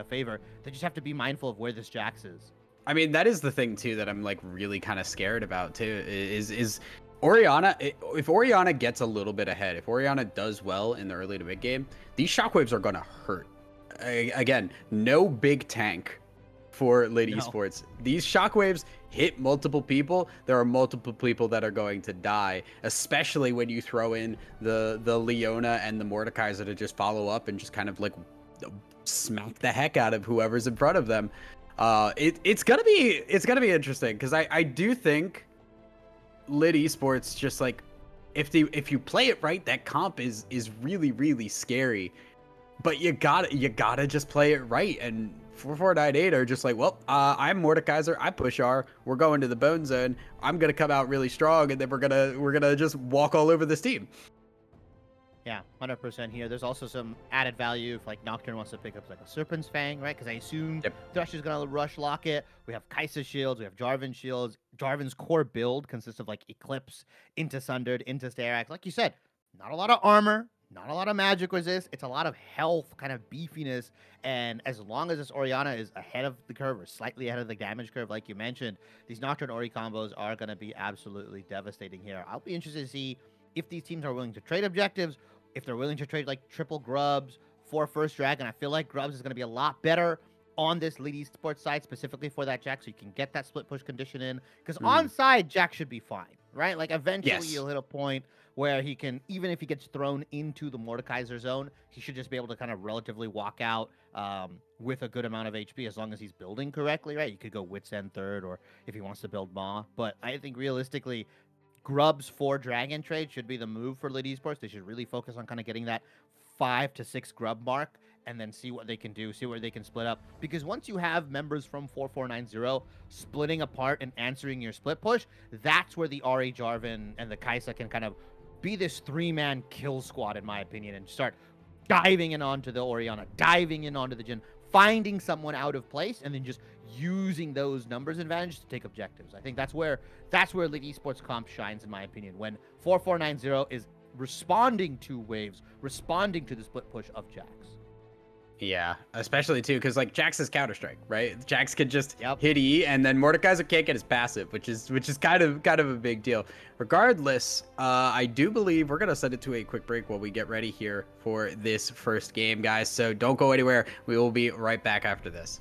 favor. They just have to be mindful of where this Jax is. I mean, that is the thing too that I'm like really kind of scared about too. Is Orianna? If Orianna gets a little bit ahead, if Orianna does well in the early to mid game, these shockwaves are gonna hurt. Again, no big tank for Lit Esports. These shockwaves hit multiple people. There are multiple people that are going to die, especially when you throw in the Leona and the Mordekaiser to just follow up and just kind of like smack the heck out of whoever's in front of them. It's gonna be interesting because I do think Lit Esports just like if you play it right, that comp is really, really scary. But you gotta just play it right, and 4498 are just like, well, I'm Mordekaiser, I push R, we're going to the bone zone, I'm gonna come out really strong, and then we're gonna just walk all over this team. Yeah, 100% here. There's also some added value if like Nocturne wants to pick up like a Serpent's Fang, right? Because I assume Thresh is gonna rush lock it. We have Kaisa shields, we have Jarvan shields. Jarvan's core build consists of like Eclipse, into Sundered, into Sterax. Like you said, not a lot of armor, not a lot of magic resist. It's a lot of health, kind of beefiness. And as long as this Orianna is ahead of the curve or slightly ahead of the damage curve, like you mentioned, these Nocturne Ori combos are going to be absolutely devastating here. I'll be interested to see if these teams are willing to trade objectives, if they're willing to trade like triple Grubs for first dragon. I feel like Grubs is going to be a lot better on this Elite Esports side specifically for that Jack, so you can get that split push condition in. Because on side, Jack should be fine, right? Like eventually Yes. you'll hit a point where he can, even if he gets thrown into the Mordekaiser zone, he should just be able to kind of relatively walk out with a good amount of HP as long as he's building correctly, right? You could go Wits End third, or if he wants to build Maw. But I think realistically, Grubs for Dragon Trade should be the move for Elite Esports. They should really focus on kind of getting that 5 to 6 grub mark and then see what they can do, see where they can split up. Because once you have members from 4490 splitting apart and answering your split push, that's where the Ari, Jarvan, and the Kaisa can kind of be this 3-man kill squad, in my opinion, and start diving in onto the Orianna, diving in onto the Jhin, finding someone out of place, and then just using those numbers advantage to take objectives. I think that's where Elite Esports comp shines, in my opinion, when 4490 is responding to waves, responding to the split push of Jax. Yeah, especially too, because like Jax is Counter-Strike, right? Jax could just Yep. hit E, and then Mordekaiser can't get his passive, which is kind of a big deal. Regardless, I do believe we're gonna send it to a quick break while we get ready here for this first game, guys. So don't go anywhere. We will be right back after this.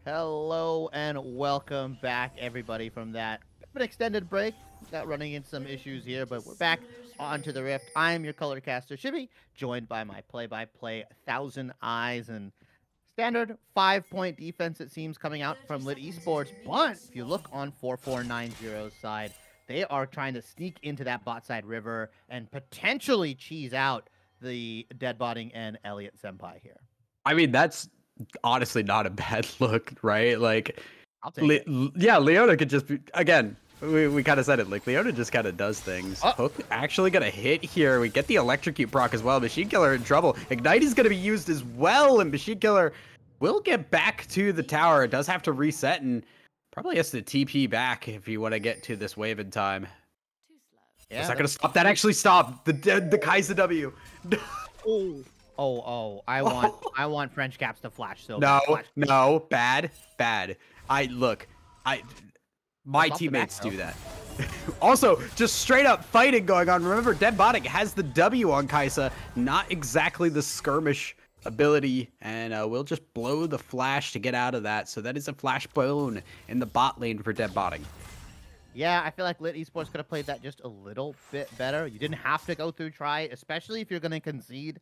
Hello and welcome back, everybody, from that an extended break. Got running into some issues here, but we're back onto the Rift. I'm your color caster, Shibby, joined by my play-by-play Thousand Eyes and standard 5-point defense, it seems, coming out from Lit Esports. But if you look on 4490's side, they are trying to sneak into that bot side river and potentially cheese out the Deadbotting and Elliot Senpai here. I mean, that's honestly not a bad look, right? Like, I'll take it. Yeah, Leona could just be, again, we kind of said it, like, Leona just kind of does things. Hook actually gonna hit here. We get the electrocute proc as well. Machine Killer in trouble. Ignite is gonna be used as well, and Machine Killer will get back to the tower. It does have to reset, and probably has to TP back if you want to get to this wave in time. Yeah, it's not gonna stop. That actually stopped the Kaiser W. I want French Caps to flash. So no, bad. My teammates do that. Also, just straight up fighting going on. Remember, Deadbotting has the W on Kaisa, not exactly the skirmish ability, and we'll just blow the flash to get out of that. So that is a flash bone in the bot lane for Deadbotting. Yeah, I feel like Lit Esports could have played that just a little bit better. You didn't have to go through try, especially if you're going to concede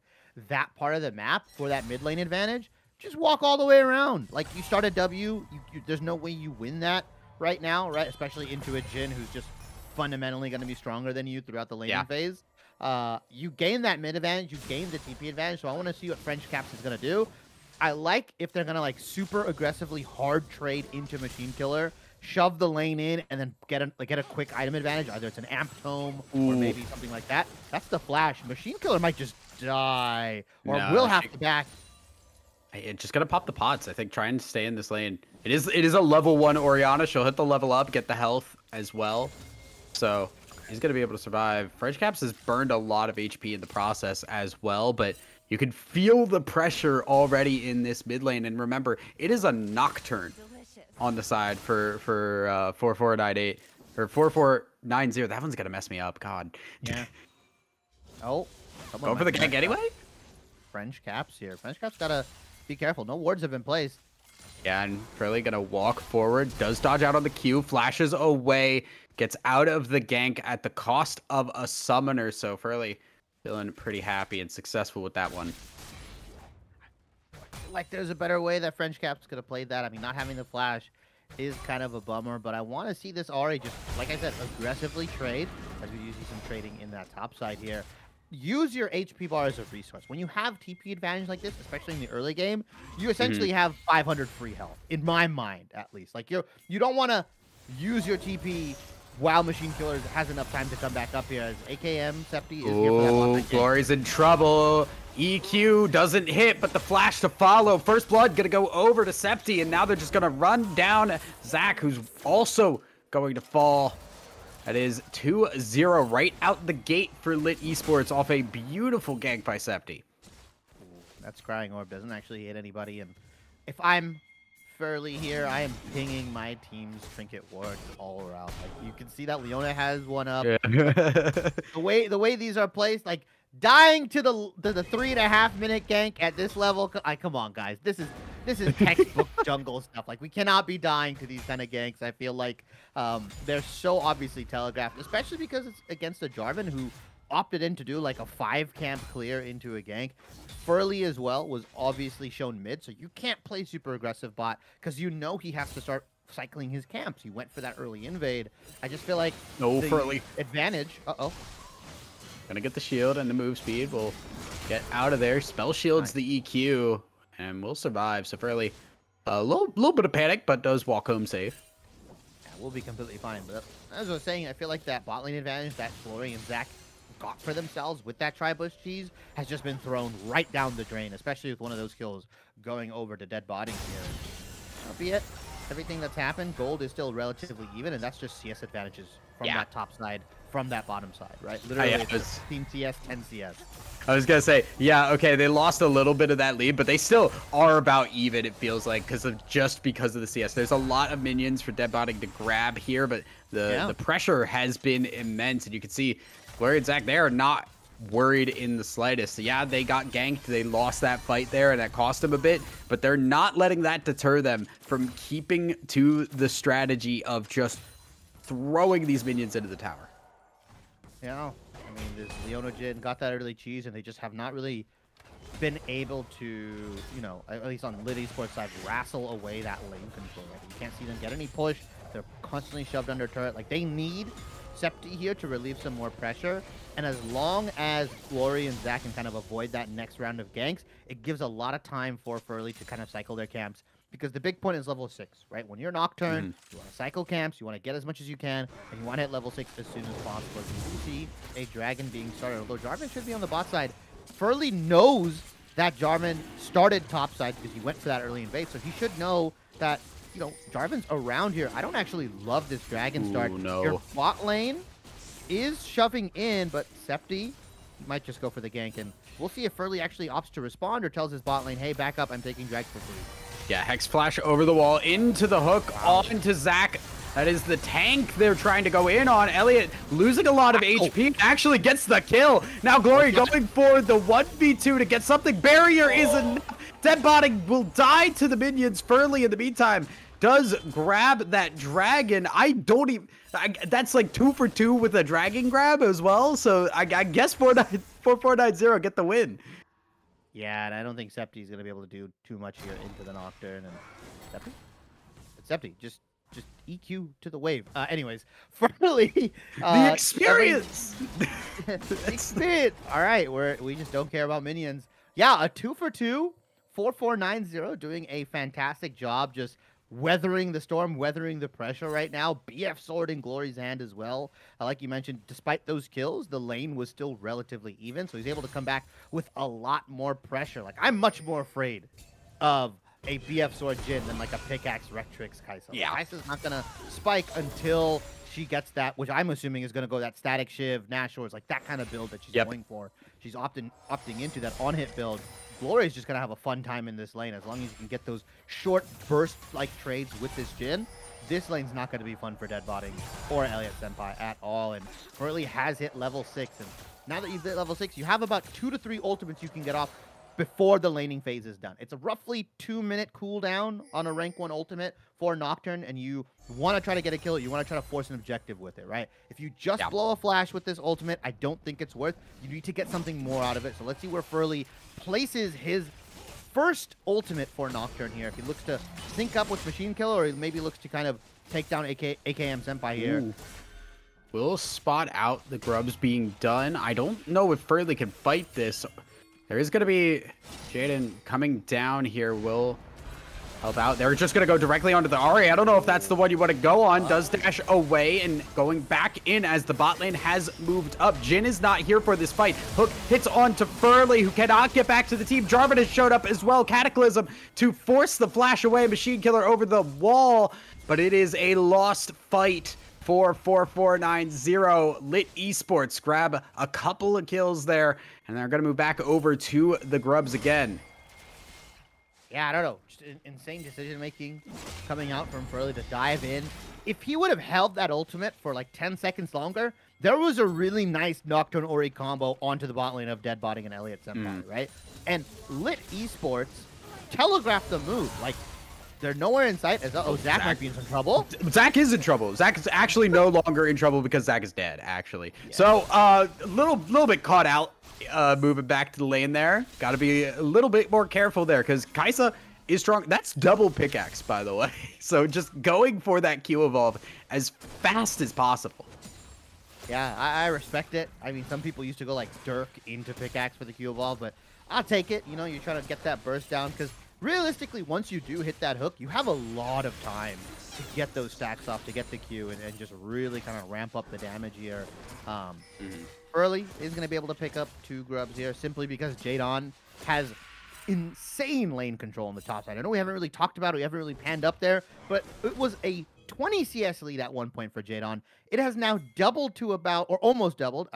that part of the map for that mid lane advantage. Just walk all the way around. Like, you start a W, there's no way you win that right now, right? Especially into a Jhin who's just fundamentally going to be stronger than you throughout the laning phase. You gain that mid advantage, you gain the TP advantage, so I want to see what French Caps is going to do. I like if they're going to, like, super aggressively hard trade into Machine Killer, shove the lane in, and then get a quick item advantage. Either it's an Amp Tome or maybe something like that. That's the flash. Machine Killer might just die, or will have to back. It's just gonna pop the pots. I think trying to stay in this lane. It is a level 1 Orianna. She'll hit the level up, get the health as well. So he's gonna be able to survive. French Caps has burned a lot of HP in the process as well, but you can feel the pressure already in this mid lane. And remember, it is a Nocturne on the side for 4498 or 4490. That one's gonna mess me up. God. Yeah. Oh. Go for the gank anyway? French Caps here. French Caps gotta be careful. No wards have been placed. Yeah, and Furley gonna walk forward. Does dodge out on the Q. Flashes away. Gets out of the gank at the cost of a summoner. So Furley feeling pretty happy and successful with that one. Like, there's a better way that French Caps could have played that. I mean, not having the flash is kind of a bummer, but I want to see this Ahri just, like I said, aggressively trade, as we usually see some trading in that top side here. Use your HP bar as a resource. When you have TP advantage like this, especially in the early game, you essentially have 500 free health, in my mind, at least. Like, you don't want to use your TP while Machine Killer has enough time to come back up here, as AKM Septi is here for that one. Glory's in trouble. EQ doesn't hit, but the flash to follow. First Blood gonna go over to Septi, and now they're just gonna run down Zach, who's also going to fall. That is 2-0 right out the gate for Lit Esports off a beautiful gank by Septi. That Scrying Orb doesn't actually hit anybody, and if I'm Furley here, I am pinging my team's trinket wards all around. Like, you can see that Leona has one up. Yeah. The way these are placed, like dying to the 3.5 minute gank at this level. Come on, guys, this is textbook jungle stuff. Like, we cannot be dying to these kind of ganks. I feel like they're so obviously telegraphed, especially because it's against a Jarvan who opted in to do like a 5 camp clear into a gank. Furley as well was obviously shown mid, so you can't play super aggressive bot because you know he has to start cycling his camps. He went for that early invade. I just feel like No, the Furley. advantage. Gonna get the shield and the move speed. We'll get out of there. Spell shields Nice. the EQ, and we'll survive. So Furley, a little bit of panic, but does walk home safe. Yeah, we'll be completely fine. But as I was saying, I feel like that bot lane advantage that Glory and Zach got for themselves with that tri-bush cheese has just been thrown right down the drain, especially with one of those kills going over to dead bodies here. Albeit, everything that's happened, gold is still relatively even, and that's just CS advantages from that top side, from that bottom side, right? Literally, it's Team CS, 10 CS. I was gonna say, yeah, okay, they lost a little bit of that lead, but they still are about even, it feels like, because of the CS. There's a lot of minions for deadbotting to grab here, but the pressure has been immense, and you can see Glory and Zach, they are not worried in the slightest. Yeah, they got ganked, they lost that fight there, and that cost them a bit, but they're not letting that deter them from keeping to the strategy of just throwing these minions into the tower. Yeah, I mean, this Leona Jin got that early cheese, and they just have not really been able to, you know, at least on Lit Esports side, wrestle away that lane control. Like, you can't see them get any push. They're constantly shoved under turret. Like, they need Septi here to relieve some more pressure. And as long as Glory and Zach can kind of avoid that next round of ganks, it gives a lot of time for Furley to kind of cycle their camps. Because the big point is level 6, right? When you're Nocturne, you want to cycle camps, you want to get as much as you can, and you want to hit level 6 as soon as possible. You see a dragon being started, although Jarvan should be on the bot side. Furley knows that Jarvan started top side because he went for that early invade, so he should know that, you know, Jarvan's around here. I don't actually love this dragon start. No. Your bot lane is shoving in, but Septi might just go for the gank, and we'll see if Furley actually opts to respond or tells his bot lane, hey, back up, I'm taking drag for free. Yeah, Hex Flash over the wall, into the hook, onto Zach. That is the tank they're trying to go in on. Elliot losing a lot of HP, actually gets the kill. Now Glory going for the 1v2 to get something. Barrier is enough. Deadbotting will die to the minions. Furley, in the meantime, does grab that dragon. That's like 2 for 2 with a dragon grab as well. So I guess 4-4-9-0 get the win. Yeah, and I don't think Septi's going to be able to do too much here into the Nocturne. And Septi? It's Septi. Just EQ to the wave. Anyways, Furley. The experience! Experience! All right, we just don't care about minions. Yeah, a 2 for 2, 4-4-9-0, doing a fantastic job just weathering the storm, weathering the pressure right now. BF sword in Glory's hand as well. Like you mentioned, despite those kills, the lane was still relatively even, so he's able to come back with a lot more pressure. Like, I'm much more afraid of a BF sword Jin than like a pickaxe Rectrix Kai'Sa. Yeah. Kai'Sa's not gonna spike until she gets that, which I'm assuming is gonna go that static shiv, Nashor's, like that kind of build that she's going for. She's opting into that on-hit build. Glory is just going to have a fun time in this lane as long as you can get those short burst-like trades with this Jin. This lane's not going to be fun for Deadbotting or Elliot Senpai at all. And Furley has hit level 6. And now that you've hit level 6, you have about 2 to 3 ultimates you can get off before the laning phase is done. It's a roughly 2-minute cooldown on a rank 1 ultimate for Nocturne, and you want to try to get a kill. You want to try to force an objective with it, right? If you just blow a flash with this ultimate, I don't think it's worth. You need to get something more out of it. So let's see where Furley places his first ultimate for Nocturne here. If he looks to sync up with Machine Killer, or he maybe looks to kind of take down AKM Senpai here. Ooh. We'll spot out the grubs being done. I don't know if Furley can fight this. There is going to be Jaden coming down here. Will help out. They're just going to go directly onto the Ahri. I don't know if that's the one you want to go on. Does dash away and going back in as the bot lane has moved up. Jin is not here for this fight. Hook hits onto Furley, who cannot get back to the team. Jarvan has showed up as well. Cataclysm to force the flash away. Machine Killer over the wall. But it is a lost fight for 4490. Lit Esports grab a couple of kills there, and they're going to move back over to the Grubs again. Yeah, I don't know. Just insane decision-making coming out from Furley to dive in. If he would have held that ultimate for like 10 seconds longer, there was a really nice Nocturne Ori combo onto the bot lane of Deadbotting and Elliott Senpai, right? And Lit Esports telegraphed the move. Like, they're nowhere in sight. Zach might be in some trouble. Zach is in trouble. Zach is actually no longer in trouble because Zach is dead, actually. Yeah. So, a little bit caught out. Moving back to the lane there. Got to be a little bit more careful there because Kaisa is strong. That's double pickaxe, by the way. So just going for that Q evolve as fast as possible. Yeah, I respect it. I mean, some people used to go like Dirk into pickaxe for the Q evolve, but I'll take it. You know, you're trying to get that burst down because realistically, once you do hit that hook, you have a lot of time to get those stacks off, to get the Q, and just really kind of ramp up the damage here. Early is going to be able to pick up 2 grubs here simply because Jadon has insane lane control on the top side. I know we haven't really talked about it, we haven't really panned up there, but it was a 20 CS lead at one point for Jadon. It has now doubled to about, or almost doubled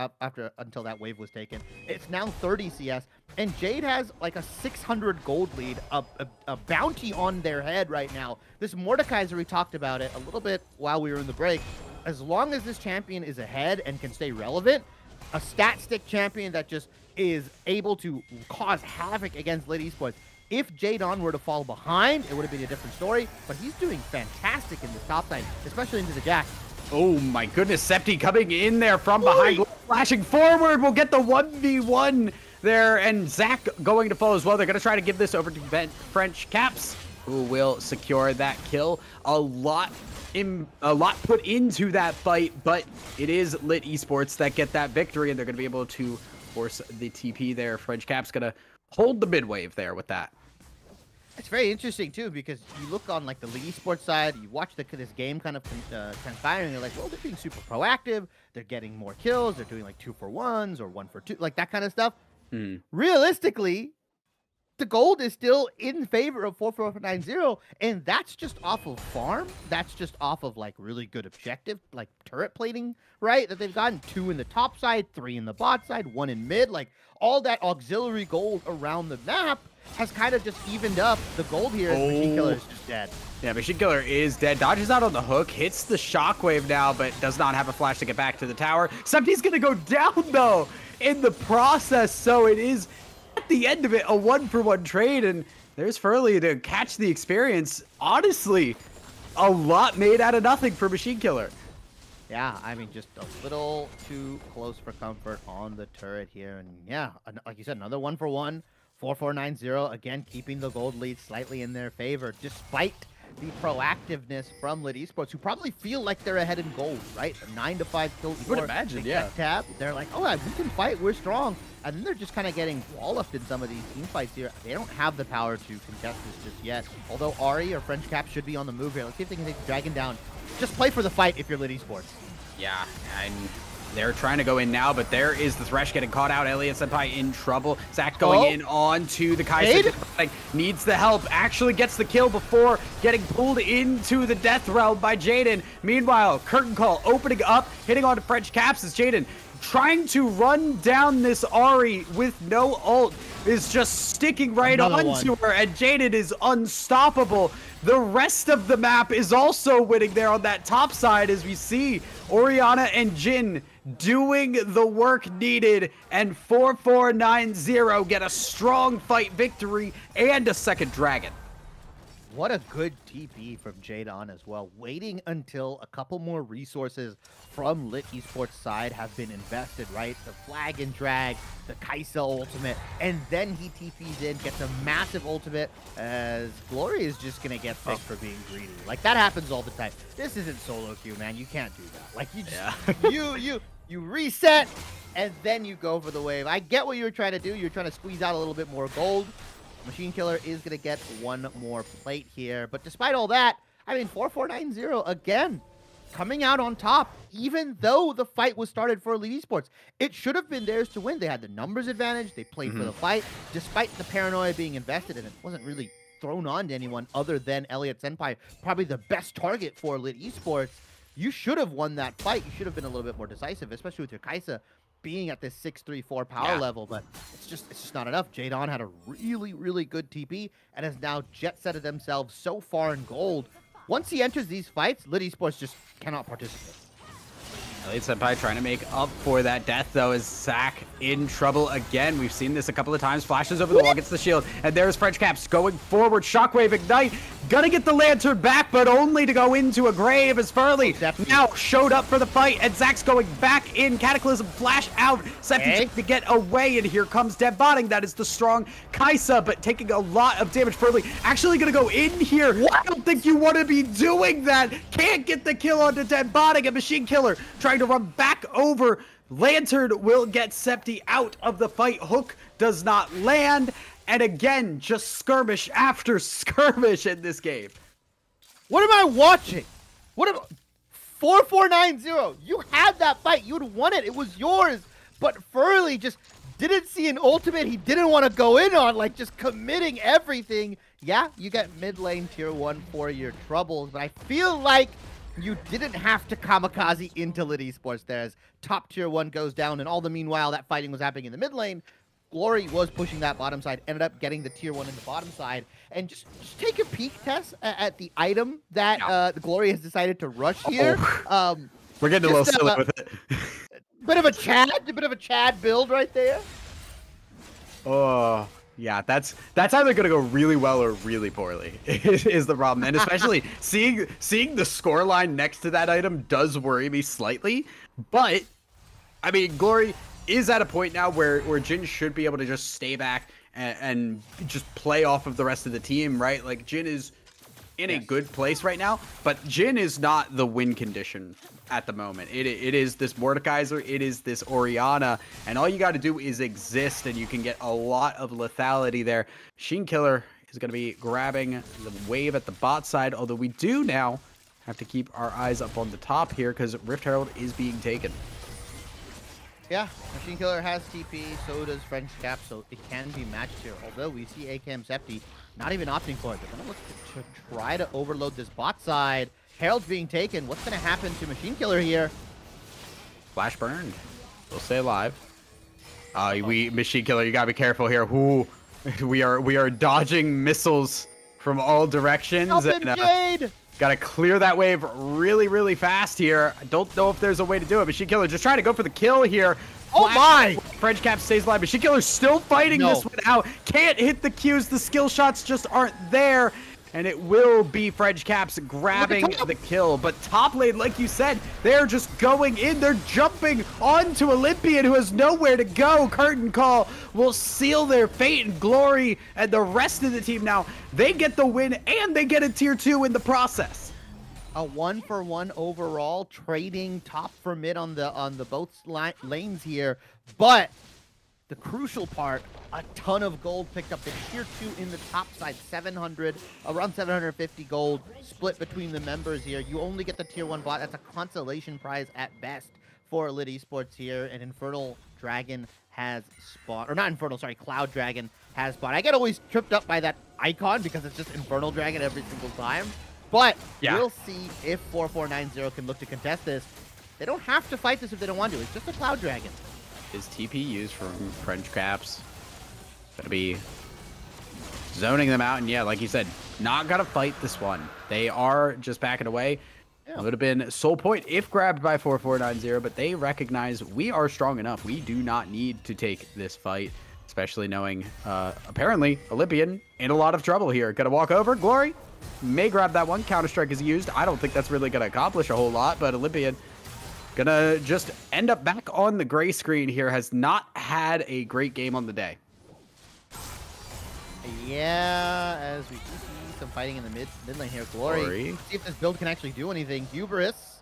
until that wave was taken. It's now 30 CS, and Jade has like a 600 gold lead, a bounty on their head right now. This Mordekaiser, we talked about it a little bit while we were in the break. As long as this champion is ahead and can stay relevant, a stat stick champion that just is able to cause havoc against Lit Esports. If Jadon were to fall behind, it would have been a different story, but he's doing fantastic in this top side, especially into the Jack. Oh my goodness, Septi coming in there from behind, flashing forward, will get the 1v1 there, and Zach going to follow as well. They're going to try to give this over to French Caps, who will secure that kill. A lot put into that fight, but it is Lit Esports that get that victory, and they're going to be able to force the TP there. French Cap's going to hold the mid wave there with that. It's very interesting too, because you look on like the Lit Esports side, you watch this game kind of transpiring, and you're like, well, they're being super proactive, they're getting more kills, they're doing like 2-for-1s or 1-for-2, like that kind of stuff. Realistically, the gold is still in favor of 4490, and that's just off of farm. That's just off of like really good objective, like turret plating, right? That they've gotten 2 in the top side, 3 in the bot side, 1 in mid. Like all that auxiliary gold around the map has kind of just evened up the gold here. As Machine Killer is just dead. Yeah, Machine Killer is dead. Dodges out on the hook, hits the shockwave now, but does not have a flash to get back to the tower. Septi's gonna go down though in the process, so it is at the end of it a 1-for-1 trade, and there's Furley to catch the experience. Honestly, a lot made out of nothing for Machine Killer. Yeah, I mean, just a little too close for comfort on the turret here, and yeah, like you said, another 1-for-1. 4490 again keeping the gold lead slightly in their favor, despite the proactiveness from Lit Esports, who probably feel like they're ahead in gold, right? A 9-to-5 kill. You would imagine, yeah. Tab, they're like, oh, we can fight, we're strong. And then they're just kind of getting walloped in some of these team fights here. They don't have the power to contest this just yet. Although Ari or French Cap should be on the move here. Let's see if they can take the Dragon down. Just play for the fight if you're Lit Esports. Yeah, and they're trying to go in now, but there is the Thresh getting caught out. Elliott Senpai in trouble. Zach going in onto the Kaisa. Like, needs the help. Actually gets the kill before getting pulled into the death realm by Jaden. Meanwhile, Curtain Call opening up, hitting onto French Caps as Jaden trying to run down this Ari with no ult. Is just sticking right onto her, and Jaden is unstoppable. The rest of the map is also winning there on that top side, as we see Orianna and Jin doing the work needed, and 4490 get a strong fight victory and a second dragon. What a good TP from Jadon as well, waiting until a couple more resources from Lit Esports side have been invested, right? The flag and drag, the Kaisa ultimate, and then he TPs in, gets a massive ultimate, as Glory is just gonna get picked for being greedy. Like, that happens all the time. This isn't solo queue, man. You can't do that. Like, you just, you reset, and then you go for the wave. I get what you were trying to do. You're trying to squeeze out a little bit more gold. Machine Killer is going to get one more plate here. But despite all that, I mean, 4490, again, coming out on top, even though the fight was started for Elite Esports. It should have been theirs to win. They had the numbers advantage. They played for the fight, despite the paranoia being invested in it. Wasn't really thrown on to anyone other than Elliott Senpai, probably the best target for Elite Esports. you should have won that fight. You should have been a little bit more decisive, especially with your Kaisa being at this 6-3-4 power level, but it's just not enough. Jadon had a really good TP and has now jet setted themselves so far in gold. Once he enters these fights, Lit Esports just cannot participate. Elite Senpai trying to make up for that death, though, is Zac in trouble again. We've seen this a couple of times. Flashes over the wall, gets the shield, and there's French Caps going forward. Shockwave Ignite, gonna get the Lantern back, but only to go into a grave as Furley now showed up for the fight, and Zac's going back in. Cataclysm flash out, Septi to get away, and here comes Dead Botting. That is the strong Kaisa, but taking a lot of damage. Furley actually gonna go in here. I don't think you want to be doing that. Can't get the kill onto Dead Botting. A Machine Killer trying to run back over. Lantern will get Septi out of the fight. Hook does not land. And again, just skirmish after skirmish in this game. What am I watching? What am 4490? You had that fight. You'd won it. It was yours. But Furley just didn't see an ultimate he didn't want to go in on, like just committing everything. Yeah, you get mid lane tier 1 for your troubles, but I feel like you didn't have to kamikaze into Lit Esports there as top tier 1 goes down, and all the meanwhile that fighting was happening in the mid lane. Glory was pushing that bottom side, ended up getting the tier 1 in the bottom side, and just take a peek, Tess, at the item that the Glory has decided to rush here. We're getting a little silly with it. Bit of a Chad build right there. Oh, yeah, that's either gonna go really well or really poorly is the problem, and especially seeing the score line next to that item does worry me slightly. But I mean, Glory is at a point now where Jin should be able to just stay back and just play off of the rest of the team, right? Like Jin is in a good place right now, but Jin is not the win condition at the moment. It is this Mordekaiser, it is this Orianna, and all you got to do is exist, and you can get a lot of lethality there. Machine Killer is going to be grabbing the wave at the bot side, although we do now have to keep our eyes up on the top here because Rift Herald is being taken. Yeah, Machine Killer has TP, so does French Cap, so it can be matched here. Although we see AKM Septi not even opting for it. They're going to look to try to overload this bot side. Herald's being taken. What's going to happen to Machine Killer here? Flash burned. We'll stay alive. Machine Killer, you got to be careful here. Ooh, we are dodging missiles from all directions. Jade! Got to clear that wave really fast here. I don't know if there's a way to do it. Machine Killer just trying to go for the kill here. Oh my! French Cap stays alive. Machine Killer's still fighting this one out. Can't hit the Qs. The skill shots just aren't there. And it will be French Caps grabbing the kill. But top lane, like you said, they're just going in. They're jumping onto Olympian, who has nowhere to go. Curtain Call will seal their fate, and Glory and the rest of the team now, they get the win and they get a tier 2 in the process. A 1-for-1 overall, trading top for mid on the both lanes here. But the crucial part, a ton of gold picked up. The tier 2 in the top side, 700, around 750 gold split between the members here. You only get the tier 1 bot. That's a consolation prize at best for Lit Esports here. And Infernal Dragon has spawned, or not Infernal, sorry, Cloud Dragon has spawned. I get always tripped up by that icon because it's just Infernal Dragon every single time. But we'll see if 4490 can look to contest this. They don't have to fight this if they don't want to. It's just a Cloud Dragon. Is TP used from French Caps? Gonna be zoning them out, and yeah, like you said, not gonna fight this one. They are just backing away. It would have been Soul Point if grabbed by 4490, but they recognize we are strong enough. We do not need to take this fight, especially knowing apparently Olympian in a lot of trouble here. Gonna walk over. Glory may grab that one. Counter-Strike is used. I don't think that's really gonna accomplish a whole lot, but Olympian gonna just end up back on the gray screen here. Has not had a great game on the day. Yeah, as we see some fighting in the mid lane here. Glory. Let's see if this build can actually do anything. Hubris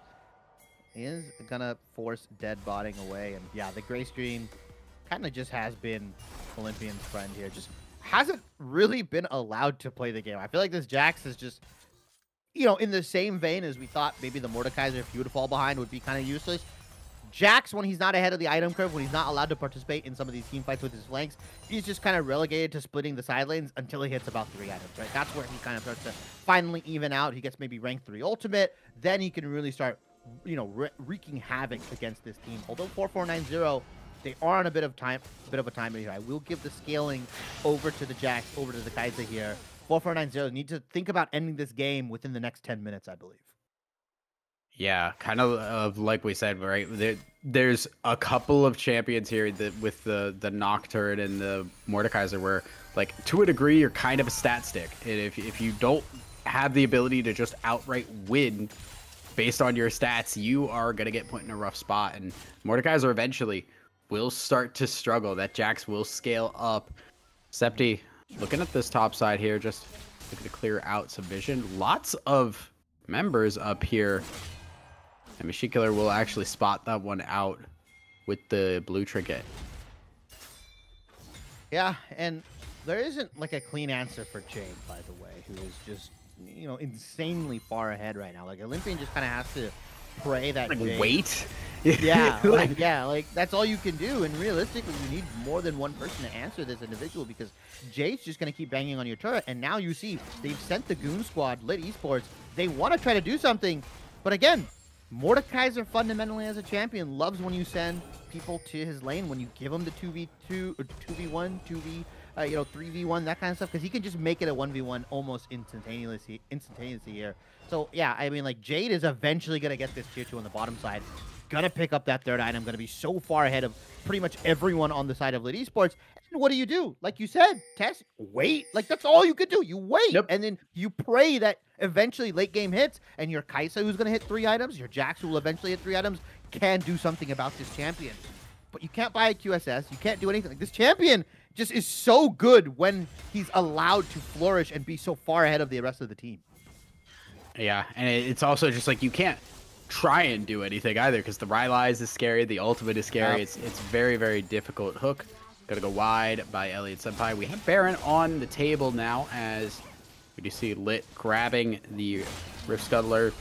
is gonna force dead botting away. And yeah, the gray screen kind of just has been Olympian's friend here. Just hasn't really been allowed to play the game. I feel like this Jax is just, you know, in the same vein as we thought maybe the Mordekaiser, if he would fall behind, would be kind of useless. Jax, when he's not ahead of the item curve, when he's not allowed to participate in some of these team fights with his flanks, he's just kind of relegated to splitting the side lanes until he hits about 3 items, right? That's where he kind of starts to finally even out. He gets maybe rank 3 ultimate. Then he can really start you know, wreaking havoc against this team. Although 4490, they are on a bit of a time here. I will give the scaling over to the Jax, over to the Kaiser here. 4490 need to think about ending this game within the next 10 minutes, I believe. Yeah, kind of like we said, right? There's a couple of champions here with the Nocturne and the Mordekaiser where, like, to a degree, you're kind of a stat stick. And if you don't have the ability to just outright win based on your stats, you are going to get put in a rough spot. And Mordekaiser eventually will start to struggle. That Jax will scale up. Septi, looking at this top side here, just looking to clear out some vision. Lots of members up here. And Machine Killer will actually spot that one out with the blue trinket. Yeah, and there isn't like a clean answer for Jade, by the way, who is just, you know, insanely far ahead right now. Like, Olympian just kind of has to pray that Like, Jade... wait? Yeah, like that's all you can do. And realistically, you need more than one person to answer this individual, because Jade's just going to keep banging on your turret. And now you see they've sent the Goon Squad, Lit Esports. They want to try to do something, but again, Mordekaiser fundamentally as a champion loves when you send people to his lane, when you give him the 2v2 or 2v1, 3v1, that kind of stuff, because he can just make it a 1v1 almost instantaneously here. So yeah, I mean, like, Jade is eventually going to get this tier 2 on the bottom side, gonna pick up that third item, gonna be so far ahead of pretty much everyone on the side of Lit Esports. And what do? Like you said, Tess, wait. Like, that's all you could do. You wait, and then you pray that eventually late game hits, and your Kaisa, who's gonna hit 3 items, your Jax, who will eventually hit 3 items, can do something about this champion. But you can't buy a QSS. You can't do anything. Like, this champion just is so good when he's allowed to flourish and be so far ahead of the rest of the team. Yeah, and it's also just like you can't try and do anything either, because the Rylai's is scary, the ultimate is scary. It's very, very difficult. Hook gotta go wide by Elliot Senpai. We have Baron on the table now, as we do see Lit grabbing the Rift Scuttler.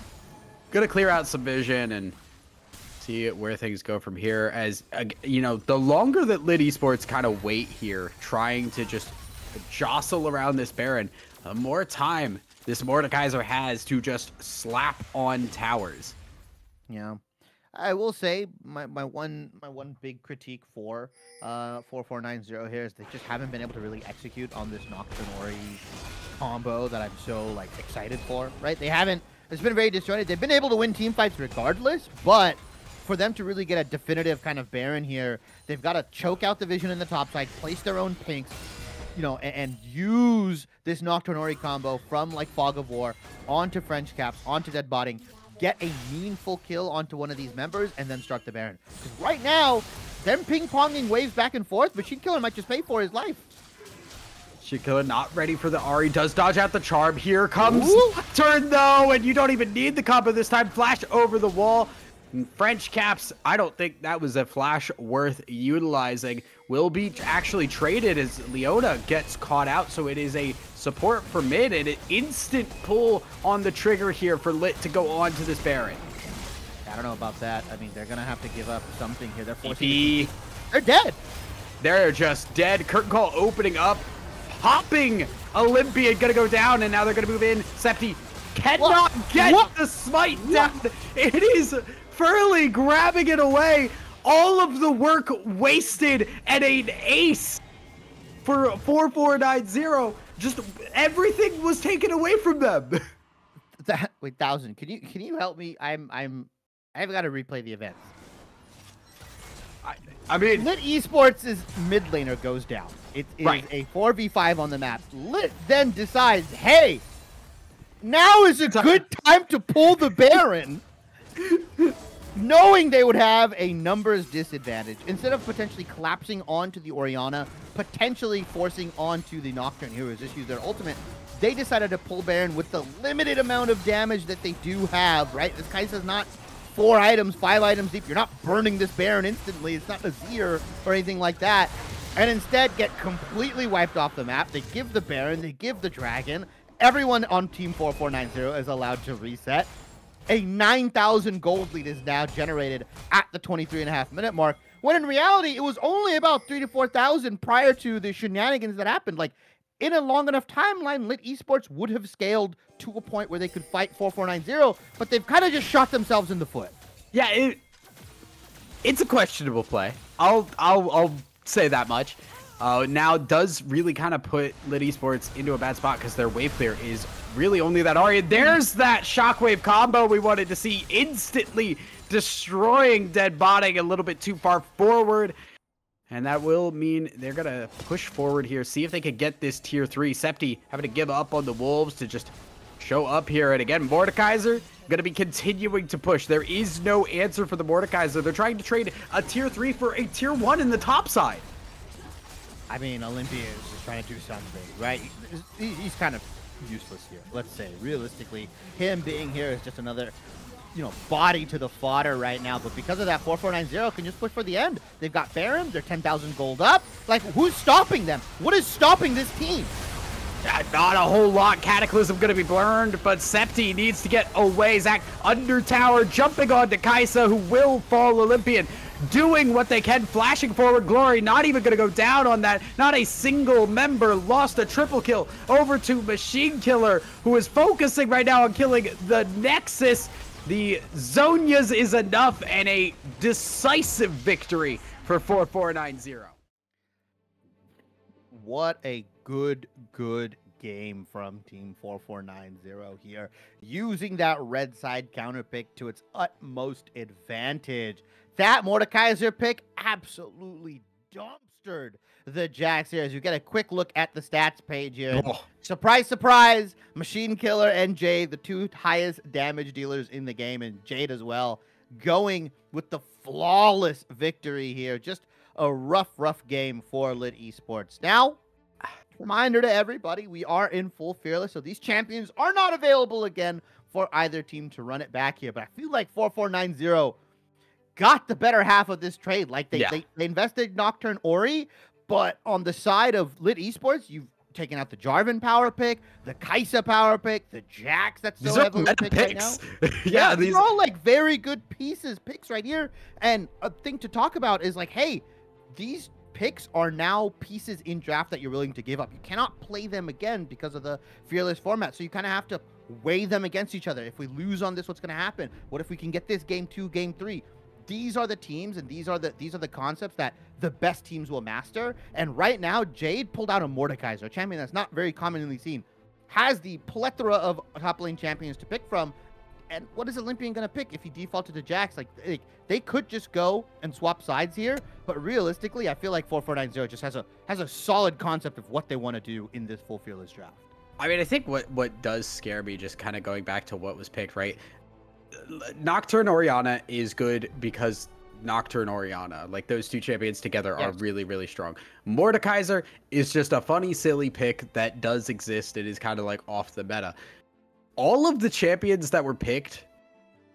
Gonna clear out some vision and see where things go from here. As you know, the longer that Lit Esports kind of wait here, trying to just jostle around this Baron, the more time this Mordekaiser has to just slap on towers. Yeah, I will say my one big critique for 4490 here is they just haven't been able to really execute on this Nocturne Ori combo that I'm so, like, excited for. Right? They haven't. It's been very disjointed. They've been able to win team fights regardless, but for them to really get a definitive kind of Baron here, they've got to choke out the vision in the top side, place their own pinks, you know, and use this Nocturne Ori combo from, like, Fog of War onto French Caps, onto Dead Botting, get a meaningful kill onto one of these members, and then start the Baron. Because right now, them ping-ponging waves back and forth, Machine Killer might just pay for his life. Machine Killer not ready for the Ari, does dodge out the charm. Here comes turn though, and you don't even need the combo this time. Flash over the wall. French Caps, I don't think that was a flash worth utilizing. Will be actually traded as Leona gets caught out, so it is a support for mid and an instant pull on the trigger here for Lit to go on to this Baron. I don't know about that. I mean, they're going to have to give up something here. They're forcing they're dead. They're just dead. Curtain Call opening up, popping Olympian, gonna go down, and now they're gonna move in. Septi cannot get the smite down. It is Furley grabbing it away. All of the work wasted, and an ace for 4490. Just everything was taken away from them. Wait, 1000. Can you help me? I've got to replay the events. I mean, Lit Esports' mid laner goes down. It is a 4v5 on the map. Lit then decides, hey, now is a good time to pull the Baron. Knowing they would have a numbers disadvantage, instead of potentially collapsing onto the Orianna, potentially forcing onto the Nocturne, who has just used their ultimate, they decided to pull Baron with the limited amount of damage that they do have, right? This Kai'Sa's not 4 items, 5 items deep. You're not burning this Baron instantly. It's not a Azir or anything like that. And instead get completely wiped off the map. They give the Baron, they give the Dragon. Everyone on Team 4490 is allowed to reset. A 9,000 gold lead is now generated at the 23.5-minute mark, when in reality, it was only about 3,000 to 4,000 prior to the shenanigans that happened. Like, in a long enough timeline, Lit Esports would have scaled to a point where they could fight 4490, but they've kind of just shot themselves in the foot. Yeah, it's a questionable play. I'll say that much. Now does really kind of put Lit Esports into a bad spot because their wave clear is really only that Ari. There's that shockwave combo we wanted to see, instantly destroying Dead Botting a little bit too far forward. And that will mean they're going to push forward here, see if they could get this tier 3. Septi having to give up on the Wolves to just show up here. And again, Mordekaiser going to be continuing to push. There is no answer for the Mordekaiser. They're trying to trade a tier 3 for a tier 1 in the top side. I mean, Olympia is just trying to do something, right? He's kind of useless here, let's say. Realistically, him being here is just another, body to the fodder right now. But because of that, 4490 can just push for the end. They've got Baron, they're 10,000 gold up. Like, who's stopping them? What is stopping this team? Not a whole lot. Cataclysm going to be burned, but Septi needs to get away. Zach under tower, jumping onto Kaisa, who will fall Olympian. Doing what they can, flashing forward. Glory not even going to go down on that. Not a single member. Lost a triple kill over to Machine Killer, who is focusing right now on killing the Nexus. The Zonias is enough, and a decisive victory for 4490. What a good game from Team 4490 here, using that red side counter pick to its utmost advantage. That Mordekaiser pick absolutely dumpstered the Jax here. As you get a quick look at the stats page here. Oh. Surprise, surprise, Machine Killer and Jade, the two highest damage dealers in the game, and Jade as well, going with the flawless victory here. Just a rough game for Lit Esports. Now, reminder to everybody, we are in full Fearless, so these champions are not available again for either team to run it back here. But I feel like 4490 got the better half of this trade. Like, they invested Nocturne Ori, but on the side of Lit Esports, you've taken out the Jarvan power pick, the Kaisa power pick, the Jax that's so heavily picked right now. Yeah, these are all like very good picks right here. And a thing to talk about is like, hey, these picks are now pieces in draft that you're willing to give up. You cannot play them again because of the Fearless format. So you kind of have to weigh them against each other. If we lose on this, what's going to happen? What if we can get this game 2, game 3? These are the teams and these are the concepts that the best teams will master. And right now, Jade pulled out a Mordekaiser, a champion that's not very commonly seen, has the plethora of top lane champions to pick from. And what is Olympian going to pick if he defaulted to Jax? Like, they could just go and swap sides here, but realistically, I feel like 4490 just has a solid concept of what they want to do in this full Fearless draft. I mean, I think what does scare me, just kind of going back to what was picked, right? Nocturne Orianna is good because Nocturne Orianna, like those two champions together, are really strong. Mordekaiser is just a funny, silly pick that does exist. It is kind of like off the meta. All of the champions that were picked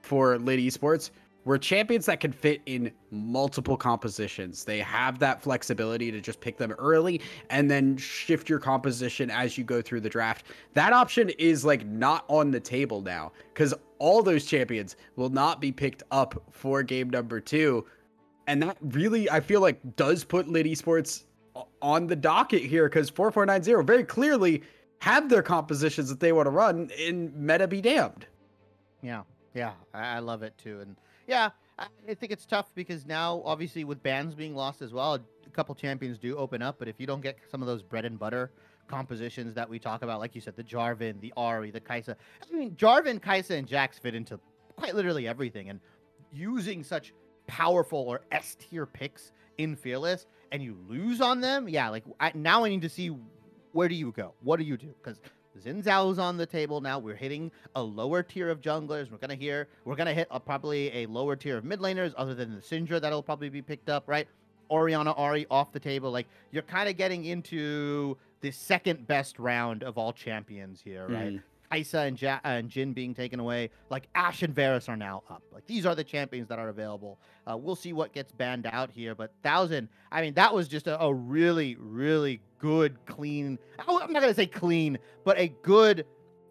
for Lit Esports were champions that can fit in multiple compositions. They have that flexibility to just pick them early and then shift your composition as you go through the draft. That option is like not on the table now because all those champions will not be picked up for game number 2. And that really, I feel like, does put Lit Esports on the docket here because 4490 very clearly have their compositions that they want to run in meta be damned. Yeah, I love it too. And yeah, I think it's tough because now, obviously, with bans being lost as well, a couple champions do open up. But if you don't get some of those bread and butter compositions that we talk about, like you said, the Jarvan, the Ahri, the Kaisa. I mean, Jarvan, Kaisa, and Jax fit into quite literally everything. And using such powerful or S-tier picks in Fearless and you lose on them, yeah, like now I need to see where do you go? What do you do? Because Xin Zhao's on the table now. We're hitting a lower tier of junglers. We're gonna hit probably a lower tier of mid laners, other than the Syndra that'll probably be picked up, right? Orianna, Ahri off the table. Like, you're kind of getting into the second best round of all champions here, right? Kaisa and Jin being taken away. Like, Ashe and Varus are now up. Like, these are the champions that are available. We'll see what gets banned out here. But 1,000, I mean, that was just a really good, clean. I'm not going to say clean, but a good,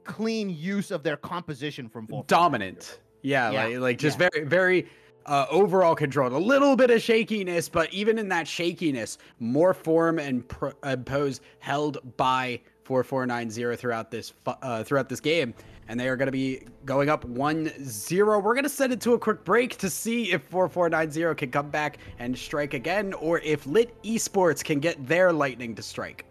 clean use of their composition from 4. Dominant. Yeah, like just very overall control, a little bit of shakiness, but even in that shakiness, more form and pose held by 4490 throughout this game. And they are going to be going up 1-0. We're going to send it to a quick break to see if 4490 can come back and strike again, or if Lit Esports can get their lightning to strike.